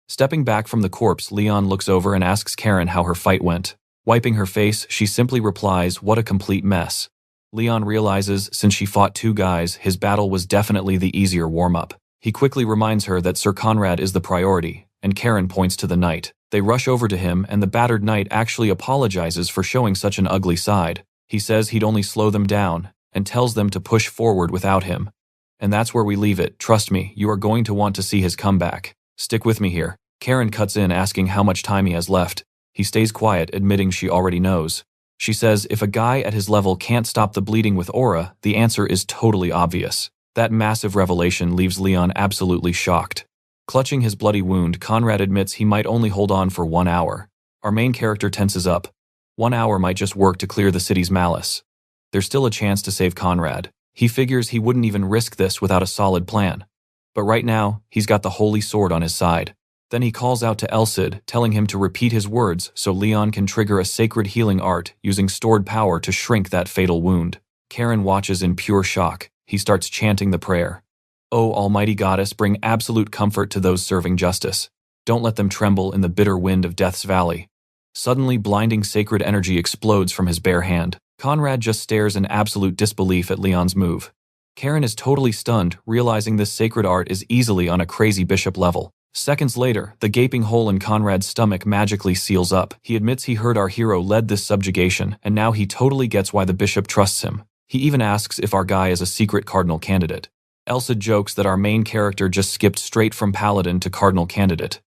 Stepping back from the corpse, Leon looks over and asks Karen how her fight went. Wiping her face, she simply replies, "What a complete mess." Leon realizes, since she fought two guys, his battle was definitely the easier warm-up. He quickly reminds her that Sir Conrad is the priority, and Karen points to the knight. They rush over to him, and the battered knight actually apologizes for showing such an ugly side. He says he'd only slow them down, and tells them to push forward without him. And that's where we leave it. Trust me, you are going to want to see his comeback. Stick with me here. Karen cuts in, asking how much time he has left. He stays quiet, admitting she already knows. She says if a guy at his level can't stop the bleeding with aura, the answer is totally obvious. That massive revelation leaves Leon absolutely shocked. Clutching his bloody wound, Conrad admits he might only hold on for 1 hour. Our main character tenses up. 1 hour might just work to clear the city's malice. There's still a chance to save Conrad. He figures he wouldn't even risk this without a solid plan. But right now, he's got the holy sword on his side. Then he calls out to Elsid, telling him to repeat his words so Leon can trigger a sacred healing art using stored power to shrink that fatal wound. Karen watches in pure shock. He starts chanting the prayer. "O Almighty Goddess, bring absolute comfort to those serving justice. Don't let them tremble in the bitter wind of Death's Valley." Suddenly, blinding sacred energy explodes from his bare hand. Conrad just stares in absolute disbelief at Leon's move. Karen is totally stunned, realizing this sacred art is easily on a crazy bishop level. Seconds later, the gaping hole in Conrad's stomach magically seals up. He admits he heard our hero led this subjugation, and now he totally gets why the bishop trusts him. He even asks if our guy is a secret cardinal candidate. Elsa jokes that our main character just skipped straight from paladin to cardinal candidate.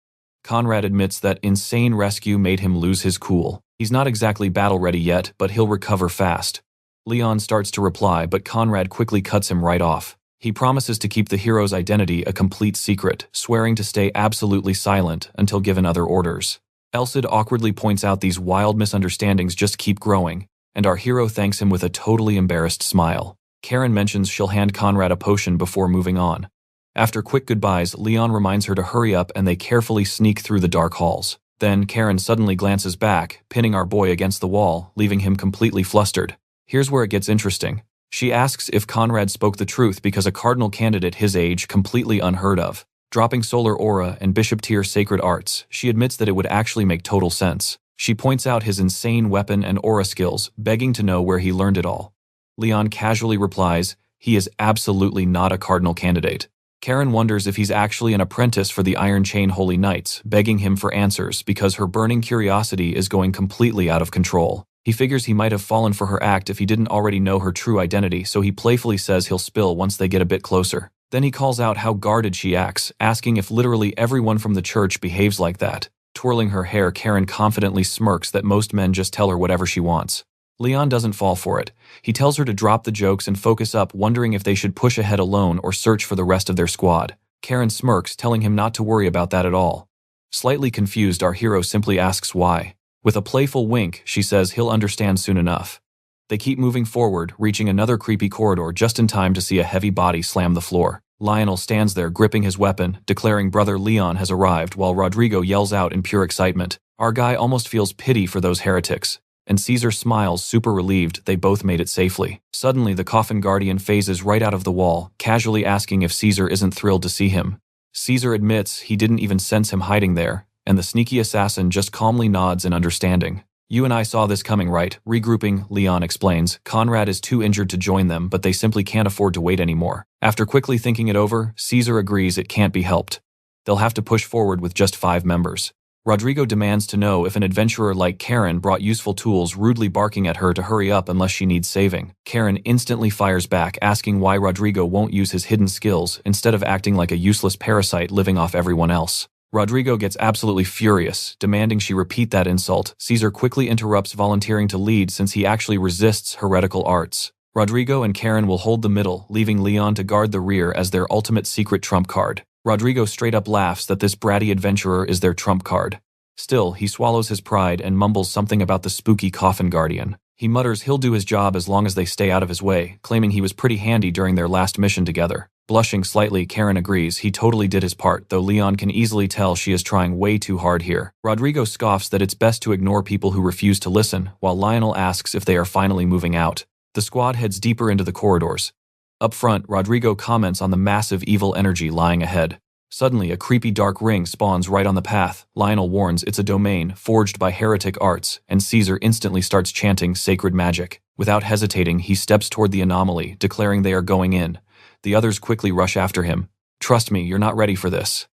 Conrad admits that insane rescue made him lose his cool. He's not exactly battle-ready yet, but he'll recover fast. Leon starts to reply, but Conrad quickly cuts him right off. He promises to keep the hero's identity a complete secret, swearing to stay absolutely silent until given other orders. Elsid awkwardly points out these wild misunderstandings just keep growing, and our hero thanks him with a totally embarrassed smile. Karen mentions she'll hand Conrad a potion before moving on. After quick goodbyes, Leon reminds her to hurry up, and they carefully sneak through the dark halls. Then Karen suddenly glances back, pinning our boy against the wall, leaving him completely flustered. Here's where it gets interesting. She asks if Conrad spoke the truth because a cardinal candidate his age, completely unheard of. Dropping solar aura and bishop-tier sacred arts, she admits that it would actually make total sense. She points out his insane weapon and aura skills, begging to know where he learned it all. Leon casually replies, he is absolutely not a cardinal candidate. Karen wonders if he's actually an apprentice for the Iron Chain Holy Knights, begging him for answers because her burning curiosity is going completely out of control. He figures he might have fallen for her act if he didn't already know her true identity, so he playfully says he'll spill once they get a bit closer. Then he calls out how guarded she acts, asking if literally everyone from the church behaves like that. Twirling her hair, Karen confidently smirks that most men just tell her whatever she wants. Leon doesn't fall for it. He tells her to drop the jokes and focus up, wondering if they should push ahead alone or search for the rest of their squad. Karen smirks, telling him not to worry about that at all. Slightly confused, our hero simply asks why. With a playful wink, she says he'll understand soon enough. They keep moving forward, reaching another creepy corridor just in time to see a heavy body slam the floor. Lionel stands there gripping his weapon, declaring brother Leon has arrived, while Rodrigo yells out in pure excitement. Our guy almost feels pity for those heretics. and Caesar smiles, super relieved they both made it safely. Suddenly, the coffin guardian phases right out of the wall, casually asking if Caesar isn't thrilled to see him. Caesar admits he didn't even sense him hiding there, and the sneaky assassin just calmly nods in understanding. You and I saw this coming, right? Regrouping, Leon explains. Conrad is too injured to join them, but they simply can't afford to wait anymore. After quickly thinking it over, Caesar agrees it can't be helped. They'll have to push forward with just 5 members. Rodrigo demands to know if an adventurer like Karen brought useful tools, rudely barking at her to hurry up unless she needs saving. Karen instantly fires back, asking why Rodrigo won't use his hidden skills instead of acting like a useless parasite living off everyone else. Rodrigo gets absolutely furious, demanding she repeat that insult. Caesar quickly interrupts, volunteering to lead since he actually resists heretical arts. Rodrigo and Karen will hold the middle, leaving Leon to guard the rear as their ultimate secret trump card. Rodrigo straight up laughs that this bratty adventurer is their trump card. Still, he swallows his pride and mumbles something about the spooky coffin guardian. He mutters he'll do his job as long as they stay out of his way, claiming he was pretty handy during their last mission together. Blushing slightly, Karen agrees he totally did his part, though Leon can easily tell she is trying way too hard here. Rodrigo scoffs that it's best to ignore people who refuse to listen, while Lionel asks if they are finally moving out. The squad heads deeper into the corridors. Up front, Rodrigo comments on the massive evil energy lying ahead. Suddenly, a creepy dark ring spawns right on the path. Lionel warns it's a domain forged by heretic arts, and Caesar instantly starts chanting sacred magic. Without hesitating, he steps toward the anomaly, declaring they are going in. The others quickly rush after him. Trust me, you're not ready for this.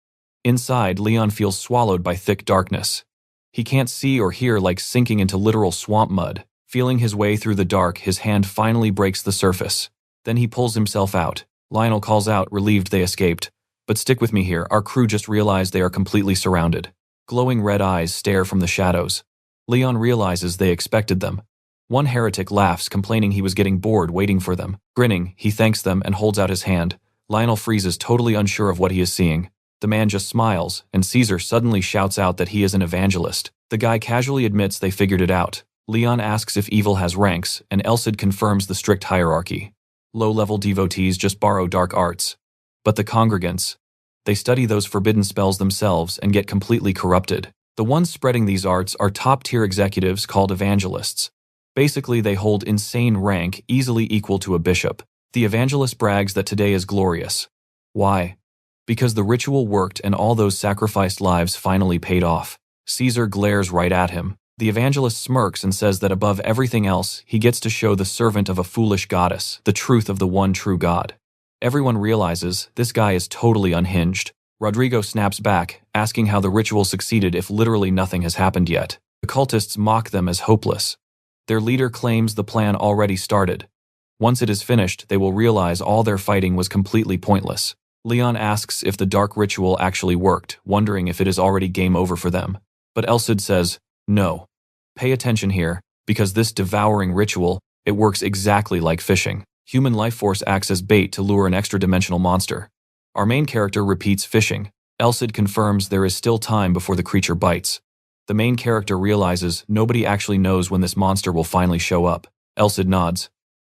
Inside, Leon feels swallowed by thick darkness. He can't see or hear, like sinking into literal swamp mud. Feeling his way through the dark, his hand finally breaks the surface. Then he pulls himself out. Lionel calls out, relieved they escaped. But stick with me here, our crew just realized they are completely surrounded. Glowing red eyes stare from the shadows. Leon realizes they expected them. One heretic laughs, complaining he was getting bored waiting for them. Grinning, he thanks them and holds out his hand. Lionel freezes, totally unsure of what he is seeing. The man just smiles, and Caesar suddenly shouts out that he is an evangelist. The guy casually admits they figured it out. Leon asks if evil has ranks, and Elcid confirms the strict hierarchy. Low-level devotees just borrow dark arts. But the congregants, they study those forbidden spells themselves and get completely corrupted. The ones spreading these arts are top-tier executives called evangelists. Basically, they hold insane rank, easily equal to a bishop. The evangelist brags that today is glorious. Why? Because the ritual worked and all those sacrificed lives finally paid off. Caesar glares right at him. The evangelist smirks and says that above everything else, he gets to show the servant of a foolish goddess the truth of the one true God. Everyone realizes this guy is totally unhinged. Rodrigo snaps back, asking how the ritual succeeded if literally nothing has happened yet. The cultists mock them as hopeless. Their leader claims the plan already started. Once it is finished, they will realize all their fighting was completely pointless. Leon asks if the dark ritual actually worked, wondering if it is already game over for them. But Elcid says, no. Pay attention here, because this devouring ritual, it works exactly like fishing. Human life force acts as bait to lure an extra-dimensional monster. Our main character repeats fishing. Elcid confirms there is still time before the creature bites. The main character realizes nobody actually knows when this monster will finally show up. Elcid nods.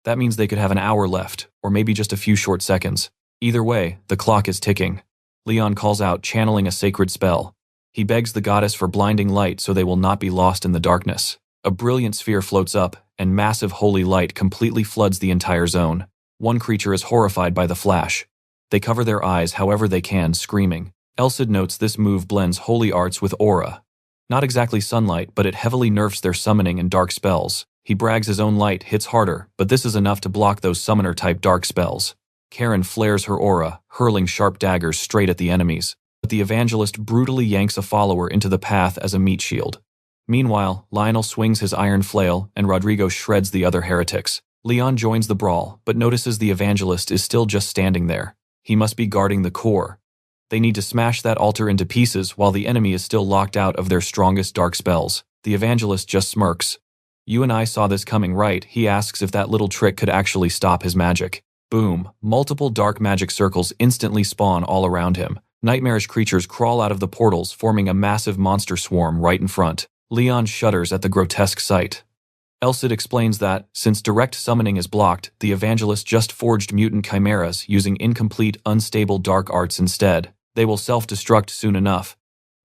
That means they could have an hour left, or maybe just a few short seconds. Either way, the clock is ticking. Leon calls out, channeling a sacred spell. He begs the goddess for blinding light so they will not be lost in the darkness. A brilliant sphere floats up, and massive holy light completely floods the entire zone. One creature is horrified by the flash. They cover their eyes however they can, screaming. Elcid notes this move blends holy arts with aura. Not exactly sunlight, but it heavily nerfs their summoning and dark spells. He brags his own light hits harder, but this is enough to block those summoner-type dark spells. Karen flares her aura, hurling sharp daggers straight at the enemies. But the evangelist brutally yanks a follower into the path as a meat shield. Meanwhile, Lionel swings his iron flail, and Rodrigo shreds the other heretics. Leon joins the brawl, but notices the evangelist is still just standing there. He must be guarding the core. They need to smash that altar into pieces while the enemy is still locked out of their strongest dark spells. The evangelist just smirks. You and I saw this coming, right? He asks if that little trick could actually stop his magic. Boom. Multiple dark magic circles instantly spawn all around him. Nightmarish creatures crawl out of the portals, forming a massive monster swarm right in front. Leon shudders at the grotesque sight. Elcid explains that, since direct summoning is blocked, the evangelist just forged mutant chimeras using incomplete, unstable dark arts instead. They will self-destruct soon enough.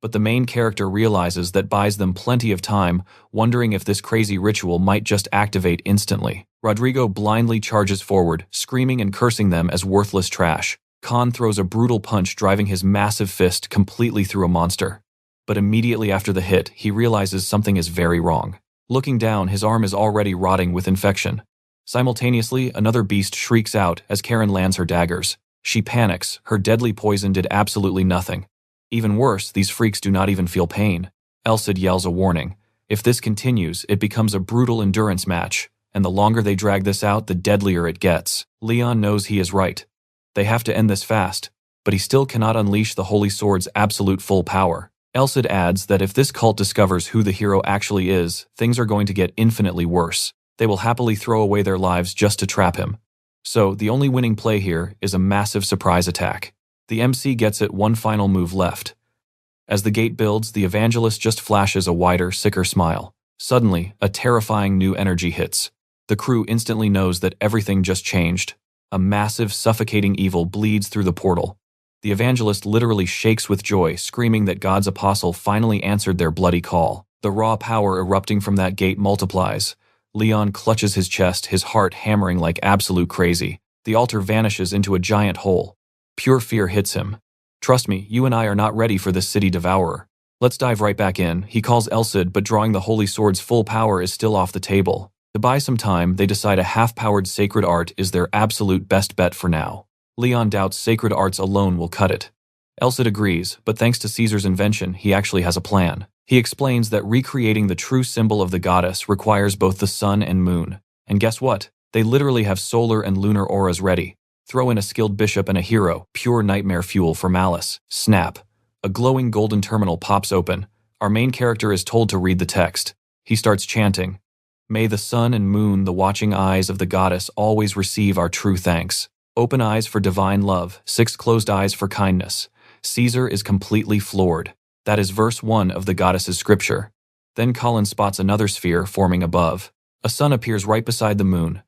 But the main character realizes that buys them plenty of time, wondering if this crazy ritual might just activate instantly. Rodrigo blindly charges forward, screaming and cursing them as worthless trash. Khan throws a brutal punch, driving his massive fist completely through a monster. But immediately after the hit, he realizes something is very wrong. Looking down, his arm is already rotting with infection. Simultaneously, another beast shrieks out as Karen lands her daggers. She panics, her deadly poison did absolutely nothing. Even worse, these freaks do not even feel pain. Elsid yells a warning. If this continues, it becomes a brutal endurance match, and the longer they drag this out, the deadlier it gets. Leon knows he is right. They have to end this fast, but he still cannot unleash the Holy Sword's absolute full power. Elsid adds that if this cult discovers who the hero actually is, things are going to get infinitely worse. They will happily throw away their lives just to trap him. So, the only winning play here is a massive surprise attack. The MC gets it, one final move left. As the gate builds, the evangelist just flashes a wider, sicker smile. Suddenly, a terrifying new energy hits. The crew instantly knows that everything just changed. A massive, suffocating evil bleeds through the portal. The evangelist literally shakes with joy, screaming that God's apostle finally answered their bloody call. The raw power erupting from that gate multiplies. Leon clutches his chest, his heart hammering like absolute crazy. The altar vanishes into a giant hole. Pure fear hits him. Trust me, you and I are not ready for this City Devourer. Let's dive right back in, he calls Elsid, but drawing the Holy Sword's full power is still off the table. To buy some time, they decide a half-powered sacred art is their absolute best bet for now. Leon doubts sacred arts alone will cut it. Elsid agrees, but thanks to Caesar's invention, he actually has a plan. He explains that recreating the true symbol of the goddess requires both the sun and moon. And guess what? They literally have solar and lunar auras ready. Throw in a skilled bishop and a hero, pure nightmare fuel for malice. Snap. A glowing golden terminal pops open. Our main character is told to read the text. He starts chanting, "May the sun and moon, the watching eyes of the goddess, always receive our true thanks. Open eyes for divine love, 6 closed eyes for kindness." Caesar is completely floored. That is verse 1 of the goddess's scripture. Then Colin spots another sphere forming above. A sun appears right beside the moon.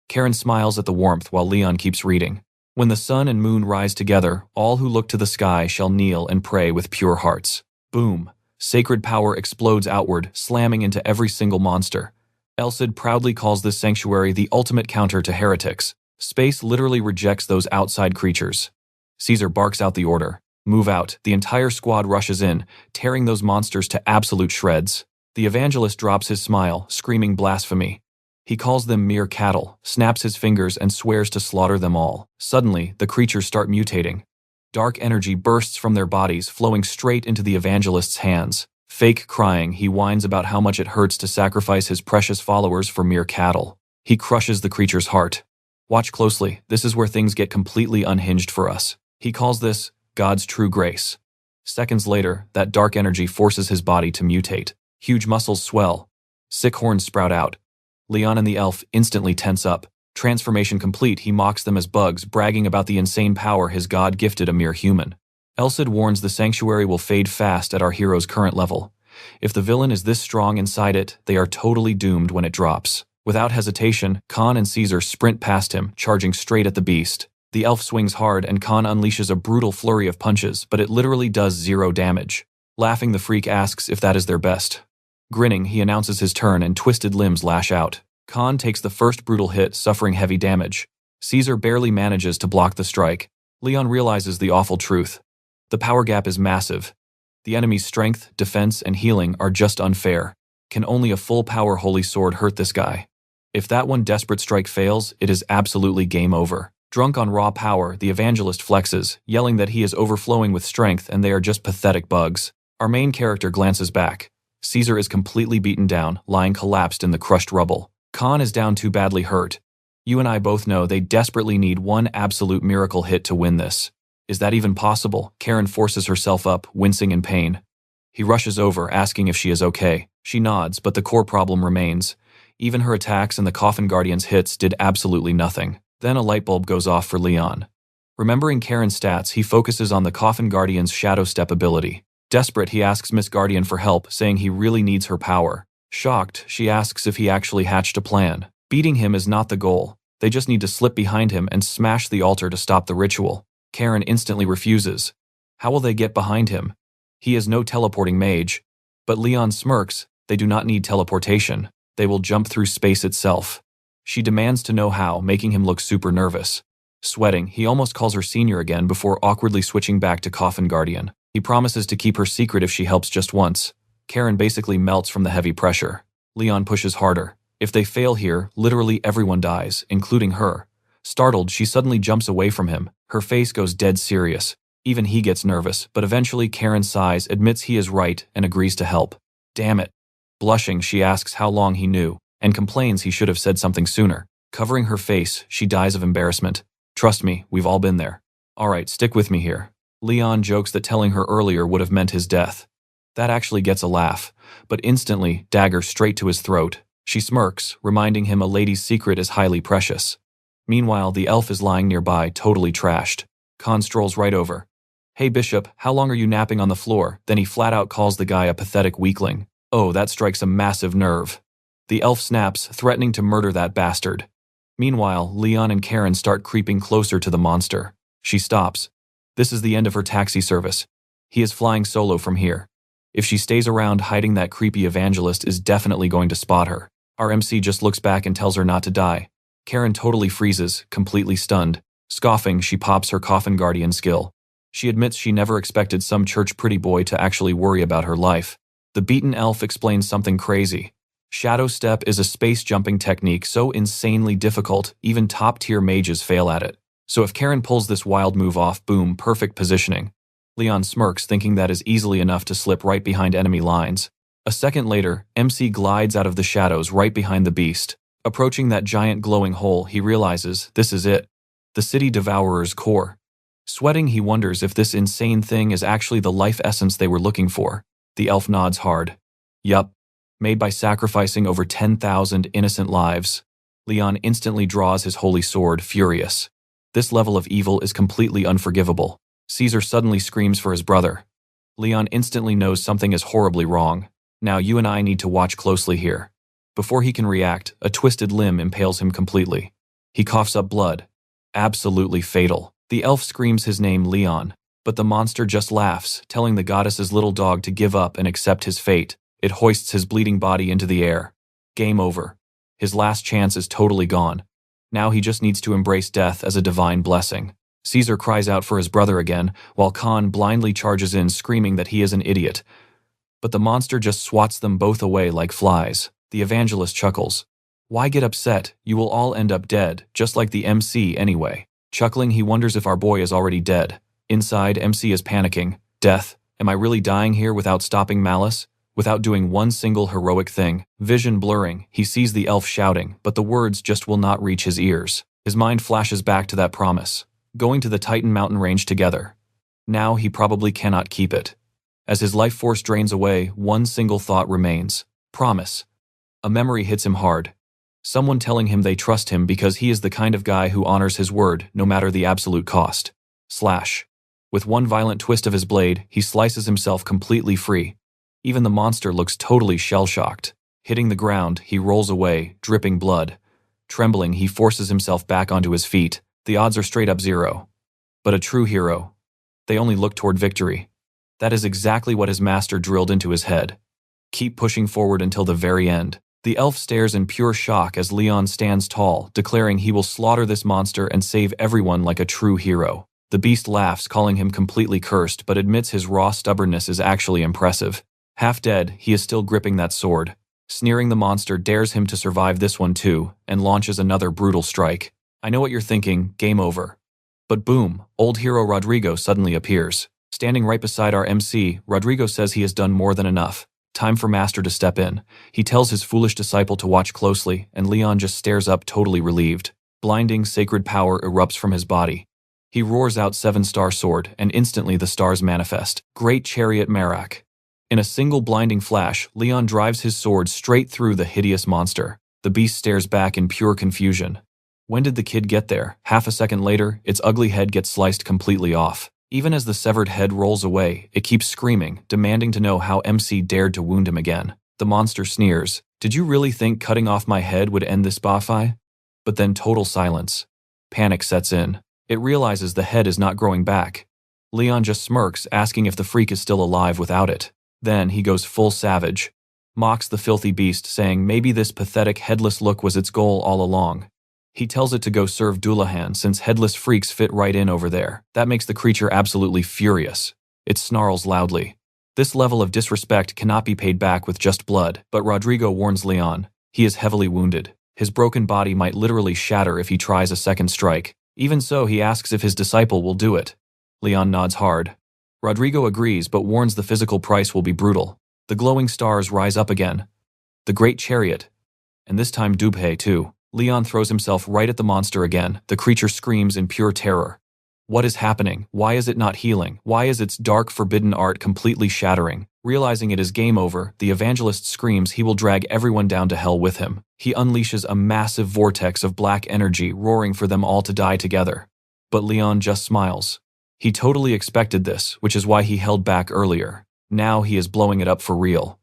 Karen smiles at the warmth while Leon keeps reading. "When the sun and moon rise together, all who look to the sky shall kneel and pray with pure hearts." Boom. Sacred power explodes outward, slamming into every single monster. Elsid proudly calls this sanctuary the ultimate counter to heretics. Space literally rejects those outside creatures. Caesar barks out the order. "Move out." The entire squad rushes in, tearing those monsters to absolute shreds. The evangelist drops his smile, screaming blasphemy. He calls them mere cattle, snaps his fingers, and swears to slaughter them all. Suddenly, the creatures start mutating. Dark energy bursts from their bodies, flowing straight into the evangelist's hands. Fake crying, he whines about how much it hurts to sacrifice his precious followers for mere cattle. He crushes the creature's heart. Watch closely, this is where things get completely unhinged for us. He calls this God's true grace. Seconds later, that dark energy forces his body to mutate. Huge muscles swell. Sick horns sprout out. Leon and the elf instantly tense up. Transformation complete, he mocks them as bugs, bragging about the insane power his god gifted a mere human. Elsid warns the sanctuary will fade fast at our hero's current level. If the villain is this strong inside it, they are totally doomed when it drops. Without hesitation, Khan and Caesar sprint past him, charging straight at the beast. The elf swings hard and Khan unleashes a brutal flurry of punches, but it literally does 0 damage. Laughing, the freak asks if that is their best. Grinning, he announces his turn and twisted limbs lash out. Khan takes the first brutal hit, suffering heavy damage. Caesar barely manages to block the strike. Leon realizes the awful truth. The power gap is massive. The enemy's strength, defense, and healing are just unfair. Can only a full-power holy sword hurt this guy? If that one desperate strike fails, it is absolutely game over. Drunk on raw power, the evangelist flexes, yelling that he is overflowing with strength and they are just pathetic bugs. Our main character glances back. Caesar is completely beaten down, lying collapsed in the crushed rubble. Khan is down too badly hurt. You and I both know they desperately need one absolute miracle hit to win this. Is that even possible? Karen forces herself up, wincing in pain. He rushes over, asking if she is okay. She nods, but the core problem remains. Even her attacks and the Coffin Guardian's hits did absolutely nothing. Then a light bulb goes off for Leon. Remembering Karen's stats, he focuses on the Coffin Guardian's Shadow Step ability. Desperate, he asks Miss Guardian for help, saying he really needs her power. Shocked, she asks if he actually hatched a plan. Beating him is not the goal. They just need to slip behind him and smash the altar to stop the ritual. Karen instantly refuses. How will they get behind him? He is no teleporting mage. But Leon smirks, they do not need teleportation. They will jump through space itself. She demands to know how, making him look super nervous. Sweating, he almost calls her senior again before awkwardly switching back to Coffin Guardian. He promises to keep her secret if she helps just once. Karen basically melts from the heavy pressure. Leon pushes harder. If they fail here, literally everyone dies, including her. Startled, she suddenly jumps away from him. Her face goes dead serious. Even he gets nervous, but eventually Karen sighs, admits he is right, and agrees to help. Damn it. Blushing, she asks how long he knew, and complains he should have said something sooner. Covering her face, she dies of embarrassment. Trust me, we've all been there. Alright, stick with me here. Leon jokes that telling her earlier would have meant his death. That actually gets a laugh, but instantly, dagger straight to his throat. She smirks, reminding him a lady's secret is highly precious. Meanwhile, the elf is lying nearby, totally trashed. Khan strolls right over. Hey Bishop, how long are you napping on the floor? Then he flat out calls the guy a pathetic weakling. Oh, that strikes a massive nerve. The elf snaps, threatening to murder that bastard. Meanwhile, Leon and Karen start creeping closer to the monster. She stops. This is the end of her taxi service. He is flying solo from here. If she stays around hiding, that creepy evangelist is definitely going to spot her. Our MC just looks back and tells her not to die. Karen totally freezes, completely stunned. Scoffing, she pops her Coffin Guardian skill. She admits she never expected some church pretty boy to actually worry about her life. The beaten elf explains something crazy. Shadow Step is a space-jumping technique so insanely difficult, even top-tier mages fail at it. So if Karen pulls this wild move off, boom, perfect positioning. Leon smirks, thinking that is easily enough to slip right behind enemy lines. A second later, MC glides out of the shadows right behind the beast. Approaching that giant glowing hole, he realizes this is it. The City Devourer's core. Sweating, he wonders if this insane thing is actually the life essence they were looking for. The elf nods hard. Yup. Made by sacrificing over 10,000 innocent lives. Leon instantly draws his holy sword, furious. This level of evil is completely unforgivable. Caesar suddenly screams for his brother. Leon instantly knows something is horribly wrong. Now you and I need to watch closely here. Before he can react, a twisted limb impales him completely. He coughs up blood. Absolutely fatal. The elf screams his name, Leon, but the monster just laughs, telling the goddess's little dog to give up and accept his fate. It hoists his bleeding body into the air. Game over. His last chance is totally gone. Now he just needs to embrace death as a divine blessing. Caesar cries out for his brother again, while Khan blindly charges in, screaming that he is an idiot. But the monster just swats them both away like flies. The evangelist chuckles. Why get upset? You will all end up dead, just like the MC anyway. Chuckling, he wonders if our boy is already dead. Inside, MC is panicking. Death? Am I really dying here without stopping malice? Without doing one single heroic thing? Vision blurring, he sees the elf shouting, but the words just will not reach his ears. His mind flashes back to that promise. Going to the Titan mountain range together. Now he probably cannot keep it. As his life force drains away, one single thought remains. Promise. A memory hits him hard. Someone telling him they trust him because he is the kind of guy who honors his word, no matter the absolute cost. Slash. With one violent twist of his blade, he slices himself completely free. Even the monster looks totally shell-shocked. Hitting the ground, he rolls away, dripping blood. Trembling, he forces himself back onto his feet. The odds are straight up 0. But a true hero. They only look toward victory. That is exactly what his master drilled into his head. Keep pushing forward until the very end. The elf stares in pure shock as Leon stands tall, declaring he will slaughter this monster and save everyone like a true hero. The beast laughs, calling him completely cursed, but admits his raw stubbornness is actually impressive. Half dead, he is still gripping that sword. Sneering, the monster dares him to survive this one too, and launches another brutal strike. I know what you're thinking, game over. But boom, old hero Rodrigo suddenly appears. Standing right beside our MC, Rodrigo says he has done more than enough. Time for Master to step in. He tells his foolish disciple to watch closely, and Leon just stares up, totally relieved. Blinding sacred power erupts from his body. He roars out 7-star sword, and instantly the stars manifest. Great Chariot Merak. In a single blinding flash, Leon drives his sword straight through the hideous monster. The beast stares back in pure confusion. When did the kid get there? Half a second later, its ugly head gets sliced completely off. Even as the severed head rolls away, it keeps screaming, demanding to know how MC dared to wound him again. The monster sneers. Did you really think cutting off my head would end this boffie? But then total silence. Panic sets in. It realizes the head is not growing back. Leon just smirks, asking if the freak is still alive without it. Then he goes full savage. Mocks the filthy beast, saying maybe this pathetic headless look was its goal all along. He tells it to go serve Dullahan since headless freaks fit right in over there. That makes the creature absolutely furious. It snarls loudly. This level of disrespect cannot be paid back with just blood, but Rodrigo warns Leon. He is heavily wounded. His broken body might literally shatter if he tries a second strike. Even so, he asks if his disciple will do it. Leon nods hard. Rodrigo agrees but warns the physical price will be brutal. The glowing stars rise up again. The great chariot. And this time Dubhe too. Leon throws himself right at the monster again. The creature screams in pure terror. What is happening? Why is it not healing? Why is its dark, forbidden art completely shattering? Realizing it is game over, the evangelist screams he will drag everyone down to hell with him. He unleashes a massive vortex of black energy, roaring for them all to die together. But Leon just smiles. He totally expected this, which is why he held back earlier. Now he is blowing it up for real.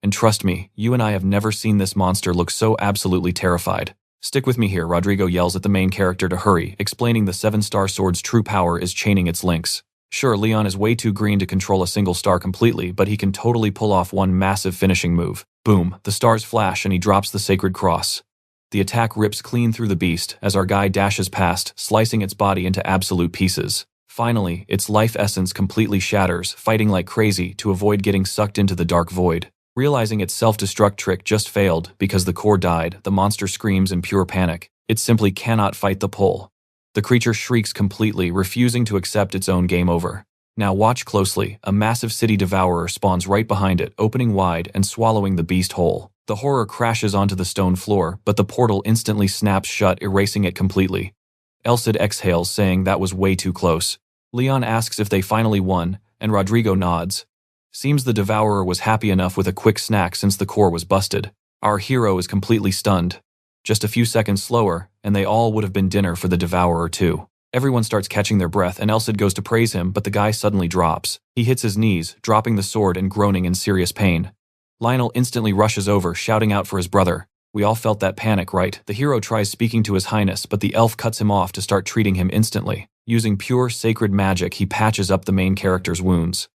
And trust me, you and I have never seen this monster look so absolutely terrified. Stick with me here, Rodrigo yells at the main character to hurry, explaining the 7-star sword's true power is chaining its links. Sure, Leon is way too green to control a single star completely, but he can totally pull off one massive finishing move. Boom, the stars flash and he drops the sacred cross. The attack rips clean through the beast as our guy dashes past, slicing its body into absolute pieces. Finally, its life essence completely shatters, fighting like crazy to avoid getting sucked into the dark void. Realizing its self-destruct trick just failed because the core died, the monster screams in pure panic. It simply cannot fight the pull. The creature shrieks completely, refusing to accept its own game over. Now watch closely. A massive City Devourer spawns right behind it, opening wide and swallowing the beast whole. The horror crashes onto the stone floor, but the portal instantly snaps shut, erasing it completely. Elcid exhales, saying that was way too close. Leon asks if they finally won, and Rodrigo nods. Seems the Devourer was happy enough with a quick snack since the core was busted. Our hero is completely stunned. Just a few seconds slower, and they all would have been dinner for the Devourer too. Everyone starts catching their breath and Elcid goes to praise him, but the guy suddenly drops. He hits his knees, dropping the sword and groaning in serious pain. Lionel instantly rushes over, shouting out for his brother. We all felt that panic, right? The hero tries speaking to his highness, but the elf cuts him off to start treating him instantly. Using pure sacred magic, he patches up the main character's wounds.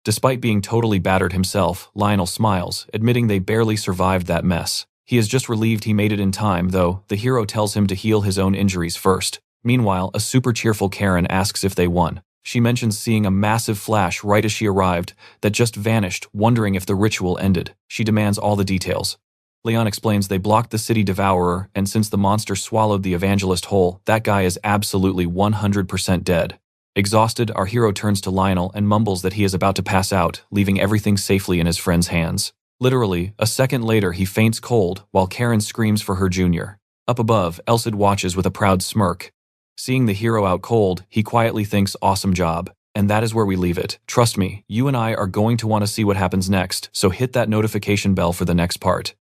Despite being totally battered himself, Lionel smiles, admitting they barely survived that mess. He is just relieved he made it in time, though. The hero tells him to heal his own injuries first. Meanwhile, a super cheerful Karen asks if they won. She mentions seeing a massive flash right as she arrived that just vanished, wondering if the ritual ended. She demands all the details. Leon explains they blocked the City Devourer, and since the monster swallowed the evangelist whole, that guy is absolutely 100% dead. Exhausted, our hero turns to Lionel and mumbles that he is about to pass out, leaving everything safely in his friend's hands. Literally, a second later he faints cold, while Karen screams for her junior. Up above, Elcid watches with a proud smirk. Seeing the hero out cold, he quietly thinks, awesome job. And that is where we leave it. Trust me, you and I are going to want to see what happens next, so hit that notification bell for the next part.